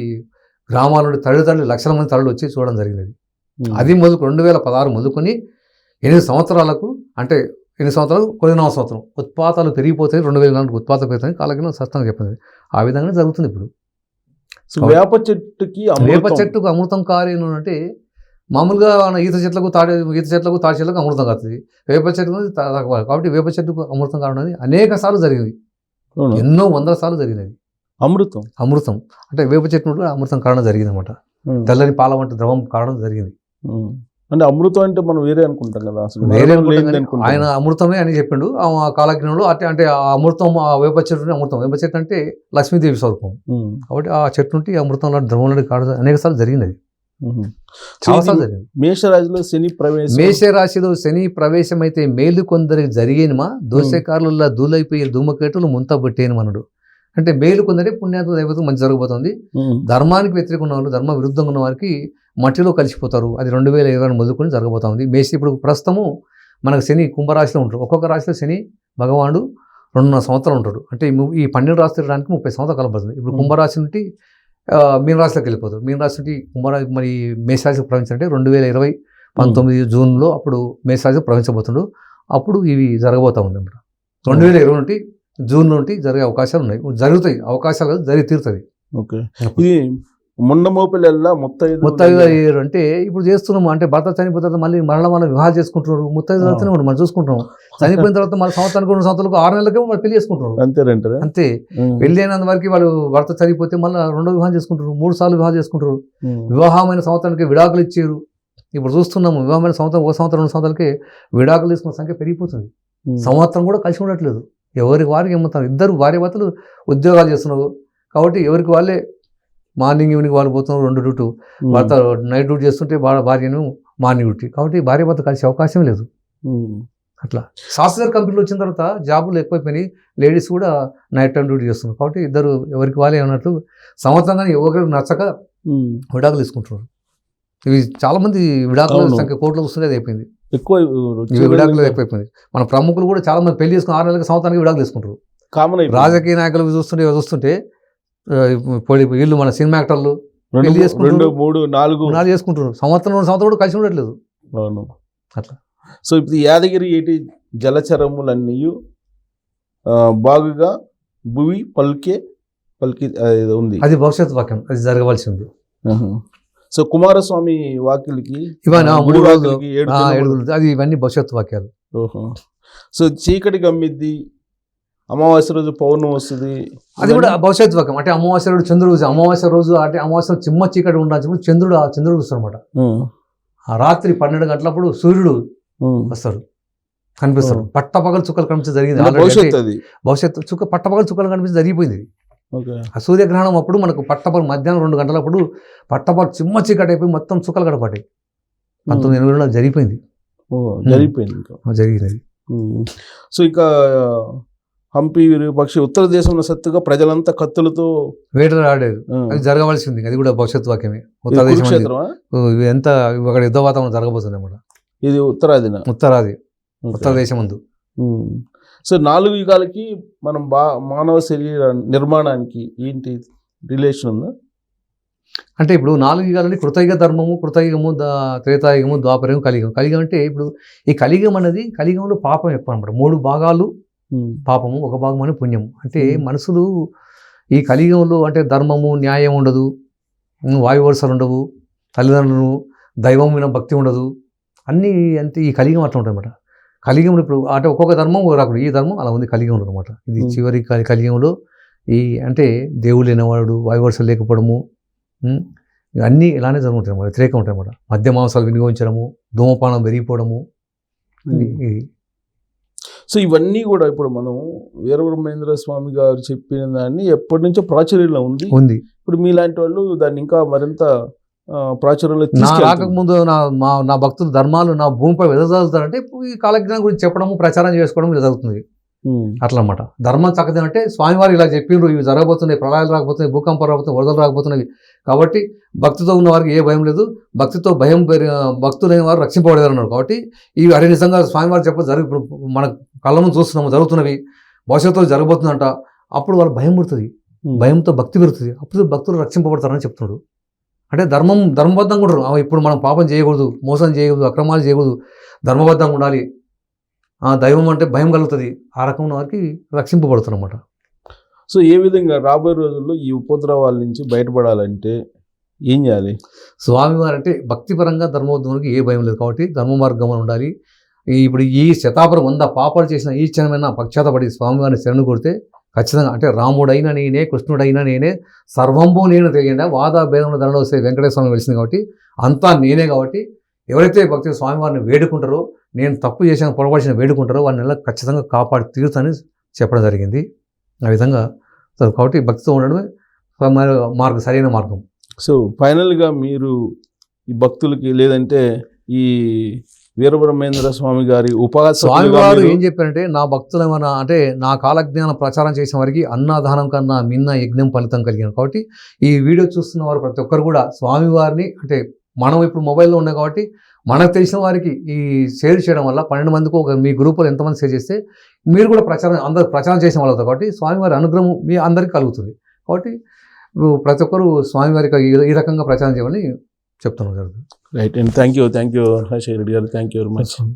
గ్రామాల నుండి తల్లిదండ్రులు లక్షల మంది తల్లులు వచ్చి చూడడం జరిగింది. అది 2016 మొదలుకొని 8 సంవత్సరాలకు అంటే 8 సంవత్సరాలు కొద్దినామ సంవత్సరం ఉత్పాతాలు పెరిగిపోతాయి. 2004 ఉత్పాతాలు పెరుగుతాయి. కాలజ్ఞానం స్పష్టంగా చెప్పింది. ఆ విధంగానే జరుగుతుంది ఇప్పుడు. వేప చెట్టుకు అమృతం కారేను అంటే మామూలుగా ఈత చెట్లకు తాడి చెట్లకు అమృతం కాస్తుంది. వేప చెట్టు కాబట్టి వేప చెట్టుకు అమృతం కారణం అనేక సార్లు జరిగింది. ఎన్నో 100 సార్లు జరిగినది. అమృతం అంటే వేప చెట్టు కూడా అమృతం కారణం జరిగింది అనమాట. తెల్లని పాల వంటి ద్రవం కారణం జరిగింది. అంటే అమృతం అంటే మనం వేరే అనుకుంటాం కదా, అసలు వేరే ఆయన అమృతమే అని చెప్పిండు ఆ కాలజ్ఞంలో. అంటే ఆ అమృతం ఆ వేప చెట్టు అమృతం. వేప చెట్టు అంటే లక్ష్మీదేవి స్వరూపం. కాబట్టి ఆ చెట్టు నుండి అమృతంలో ద్రవంలో కారణం అనేక సార్లు జరిగింది. చాలాసార్లు జరిగింది. మేషరాశిలో శని ప్రవేశం. మేషరాశిలో శని ప్రవేశం అయితే మేలు కొందరికి జరిగేనుమా, దోషకారుల దూలైపోయే ధూమకేతులు ముంతబట్టేను మనడు. అంటే మేలు కొందరే పుణ్యాత్మ దైవతం మంచి జరగబోతుంది. ధర్మానికి వ్యతిరేకంగా ఉన్న వాళ్ళు, ధర్మ విరుద్ధంగా ఉన్న వారికి మట్టిలో కలిసిపోతారు. అది 2020 మొదలుకొని జరగబోతుంది. ఇప్పుడు ప్రస్తుతము మనకు శని కుంభరాశిలో ఉంటాడు. ఒక్కొక్క రాశిలో శని భగవానుడు 2.5 సంవత్సరాలు ఉంటాడు. అంటే ఈ 12 రాశి తిరగడానికి 30 సంవత్సరాలు కలపడుతుంది. ఇప్పుడు కుంభరాశి నుండి మీనరాశిలోకి వెళ్ళిపోతారు. మీనరాశి నుండి కుంభరాశి మరి మేషరాశికి ప్రవేశించాలంటే 2019 జూన్లో అప్పుడు మేషరాశికి ప్రవేశించబోతుండు. అప్పుడు ఇవి జరగబోతా ఉంది అన్నమాట. 2020 నుండి జూన్ నుండి జరిగే అవకాశాలు ఉన్నాయి. జరుగుతాయి అవకాశాలు, జరిగి తీరుతుంది. ఓకే. ఇది ముండమోపిల్ల ముత్తైదు అంటే ఇప్పుడు చేస్తున్నాము. అంటే భర్త చనిపోయిన తర్వాత మళ్ళీ మళ్ళీ వివాహాలు చేసుకుంటున్నారు. ముత్తైదు అవుతూనే మనం చూసుకుంటున్నాం. చనిపోయిన తర్వాత మన సంవత్సరానికి 2 సంవత్సరాలకు 6 నెలలకే వాళ్ళు పెళ్లి చేసుకుంటున్నారు. అంతే. పెళ్లి అయినంత వరకు వాళ్ళు భర్త చనిపోతే మళ్ళీ 2వ వివాహం చేసుకుంటారు, 3 సార్లు వివాహం చేసుకుంటారు. వివాహమైన సంవత్సరానికి విడాకులు ఇచ్చారు. ఇప్పుడు చూస్తున్నాము వివాహమైన సంవత్సరం 1 సంవత్సరం 2 సంవత్సరాలకే విడాకులు తీసుకున్న సంఖ్య పెరిగిపోతుంది. సంవత్సరం కూడా కలిసి ఉండట్లేదు. ఎవరికి వారికి ఏమవుతారు. ఇద్దరు భార్య భర్తలు ఉద్యోగాలు చేస్తున్నారు కాబట్టి ఎవరికి వాళ్ళే మార్నింగ్ ఈవినింగ్ వాళ్ళు పోతున్నారు. 2 డ్యూటీ, భర్త నైట్ డ్యూటీ చేస్తుంటే భార్యను మార్నింగ్ డ్యూటీ. కాబట్టి భార్య భర్త కలిసే అవకాశం లేదు. అట్లా సాఫ్ట్వేర్ కంపెనీలు వచ్చిన తర్వాత జాబులు ఎక్కువైపోయినాయి. లేడీస్ కూడా నైట్ టైం డ్యూటీ చేస్తున్నారు. కాబట్టి ఇద్దరు ఎవరికి వాళ్ళే అన్నట్లు సంవత్సరంగా ఎవరికి నచ్చక విడాకులు తీసుకుంటున్నారు. ఇవి చాలా మంది విడాకుల సంఖ్య కోట్లకు వస్తుంది. అది అయిపోయింది ఎక్కువ విడాకులు ఎక్కువైపోయింది. మన ప్రముఖులు కూడా చాలా మంది పెళ్లి చేసుకుని 6 నెలలకు సంవత్సరానికి విడాకులు తీసుకుంటారు. రాజకీయ నాయకులు చూస్తుంటే వీళ్ళు మన సినిమా యాక్టర్లు 2, 3, 4 చేసుకుంటారు. సంవత్సరం 2 సంవత్సరాలు కూడా కలిసి ఉండట్లేదు. అట్లా. సో ఇప్పుడు యాదగిరి ఏటి జలచరములన్నీ బాగుగా భువి పలికి ఉంది. అది భవిష్యత్ వాక్యం, అది జరగవలసి ఉంది. సో కుమారస్వామి వాక్యులకి అది ఇవన్నీ భవిష్యత్ వాక్యాలు. సో చీకటి గమ్మిద్ది, అమావాస్య రోజు పౌర్ణమి వస్తుంది, అది కూడా భవిష్యత్ వాక్యం. అంటే అమావాస్య రోజు చంద్రుడు, అమావాస్య రోజు అంటే అమావాస్య చిమ్మ చీకటి ఉండాల్సినప్పుడు చంద్రుడు వస్తాడు అనమాట. ఆ రాత్రి 12 గంటలప్పుడు సూర్యుడు వస్తాడు, కనిపిస్తాడు. పట్టపగలు చుక్కలు కనిపించడం జరిగింది. భవిష్యత్తు పట్టపగలు చుక్కలు కనిపించడం జరిగిపోయింది. ఆ సూర్యగ్రహణం అప్పుడు మనకు పట్టపగలు మధ్యాహ్నం 2 గంటలప్పుడు పట్టపగలు చిమ్మ చీకటి అయిపోయి మొత్తం చుక్కలు కనపడ్డాయి. 1980లో జరిగిపోయింది. జరిగినది. సో ఇక హంపి విరూపాక్షి ఉత్తర దేశంలో సత్తుగా ప్రజలంతా కత్తులతో వేటలు ఆడారు. అది జరగవలసింది. అది కూడా భవిష్యత్ వాక్యమే. ఉత్తర దేశం ఎంత అక్కడ యుద్ధ వాతావరణం జరగబోతుంది అన్నమాట. ఇది ఉత్తరాది ఉత్తర దేశం ముందు. సో 4 యుగాలకి మనం మానవ శరీర నిర్మాణానికి ఏంటి రిలేషన్ ఉందా? అంటే ఇప్పుడు 4 యుగాలని కృతయుగ ధర్మము, కృతయుగము, త్రేతాయుగము, ద్వాపరయుగం, కలియుగం. కలియుగం అంటే ఇప్పుడు ఈ కలియుగం అనేది, కలియుగంలో పాపం ఎక్కువ అనమాట. 3 భాగాలు పాపము, 1 భాగం అని పుణ్యము. అంటే మనుషులు ఈ కలియుగంలో అంటే ధర్మము, న్యాయం ఉండదు, వాయువర్షాలు ఉండవు, తల్లిదండ్రులు, దైవం మీద భక్తి ఉండదు, అన్నీ అంటే ఈ కలియుగం అట్లా ఉంటుంది అనమాట. కలియుగంలో ఇప్పుడు అంటే ఒక్కొక్క ధర్మం రాకుడు, ఈ ధర్మం అలా ఉంది కలియుగంలో అనమాట. ఇది చివరి కలియుగంలో ఈ అంటే దేవుడు లేనివాడు, వాయువర్షాలు లేకపోవడము, అన్నీ ఇలానే జరుగుతాయి అన్నమాట. వ్యతిరేకం ఉంటాయి అన్నమాట. మద్య మాంసాలు వినియోగించడము, ధూమపానం పెరిగిపోవడము. సో ఇవన్నీ కూడా ఇప్పుడు మనం వీరబ్రహ్మేంద్ర స్వామి గారు చెప్పిన దాన్ని ఎప్పటి నుంచో ప్రాచుర్యంలో ఉంది. ఇప్పుడు మీలాంటి వాళ్ళు దాన్ని ఇంకా మరింత ప్రాచుర్యంలో రాకముందు నా భక్తులు ధర్మాలు నా భూమిపై వెదజల్లుతారంటే ఈ కాలజ్ఞానం గురించి చెప్పడము, ప్రచారం చేసుకోవడం ఇలా జరుగుతుంది. అట్లా అన్నమాట. ధర్మం చక్కది అంటే స్వామివారు ఇలా చెప్పిండ్రు, ఇవి జరగబోతున్నాయి, ప్రళయాలు రాకపోతున్నాయి, భూకంపాలు రాకపోతున్నాయి, వరదలు రాకపోతున్నాయి. కాబట్టి భక్తితో ఉన్న వారికి ఏ భయం లేదు, భక్తితో భక్తులైన వారు రక్షింపబడేదన్నారు. కాబట్టి ఇవి అరే నిజంగా స్వామివారు ఇప్పుడు మన కళ్ళ ముందు చూస్తున్నాము, జరుగుతున్నవి, భవిష్యత్తులో జరగబోతుందంట. అప్పుడు వాళ్ళు భయం పుడుతుంది, భయంతో భక్తి పెరుగుతుంది. అప్పుడు భక్తులు రక్షింపబడతారని చెప్తున్నాడు. అంటే ధర్మబద్ధంగా ఉండరు. ఇప్పుడు మనం పాపం చేయకూడదు, మోసం చేయకూడదు, అక్రమాలు చేయకూడదు, ధర్మబద్ధంగా ఉండాలి, దైవం అంటే భయం కలుగుతుంది. ఆ రకమైన వారికి రక్షింపబడుతున్నమాట. సో ఏ విధంగా రాబోయే రోజుల్లో ఈ ఉపద్రవాల నుంచి బయటపడాలంటే ఏం చేయాలి? స్వామివారు అంటే భక్తిపరంగా ధర్మబద్ధంగా ఏ భయం లేదు కాబట్టి ధర్మ మార్గంలో ఉండాలి. ఇప్పుడు ఈ శతాపురం 100 పాపాలు చేసిన ఈ క్షణమైనా పశ్చాత్తపడి స్వామివారిని శరణు కొడితే ఖచ్చితంగా అంటే రాముడైనా నేనే, కృష్ణుడైనా నేనే, సర్వంబు నేను తెలియండి, వాద భేదముల ధరలో వస్తే వెంకటేశ్వర స్వామి వెలిసింది కాబట్టి అంతా నేనే. కాబట్టి ఎవరైతే భక్తి స్వామివారిని వేడుకుంటారో, నేను తప్పు చేసిన పొరపాటు వేడుకుంటారో వారిని ఖచ్చితంగా కాపాడి తీరుతానని చెప్పడం జరిగింది. ఆ విధంగా కాబట్టి భక్తితో ఉండడమే సరైన మార్గం. సో ఫైనల్గా మీరు ఈ భక్తులకి, లేదంటే ఈ వీరబ్రహ్మేంద్ర స్వామి గారి ఉపాసకులుగా స్వామివారు మీరు- ఏం చెప్పారంటే, నా భక్తులు ఏమన్నా అంటే నా కాలజ్ఞాన ప్రచారం చేసిన వారికి అన్నదానం కన్నా మిన్న యజ్ఞం ఫలితం కలిగిన. కాబట్టి ఈ వీడియో చూస్తున్న వారు ప్రతి ఒక్కరు కూడా స్వామివారిని అంటే మనం ఇప్పుడు మొబైల్లో ఉన్నాం కాబట్టి మనకు తెలిసిన వారికి ఈ షేర్ చేయడం వల్ల 12 మందికి ఒక మీ గ్రూపులో ఎంతమంది షేర్ చేస్తే మీరు కూడా అందరూ ప్రచారం చేసిన వాళ్ళు అవుతారు. కాబట్టి స్వామివారి అనుగ్రహం మీ అందరికీ కలుగుతుంది. కాబట్టి ప్రతి ఒక్కరు స్వామివారికి ఈ రకంగా ప్రచారం చేయమని చెప్తున్నాం జరుగుతుంది. Right and thank you Rajasekhara Reddy గారు, థ్యాంక్ యూ వెరీ మచ్.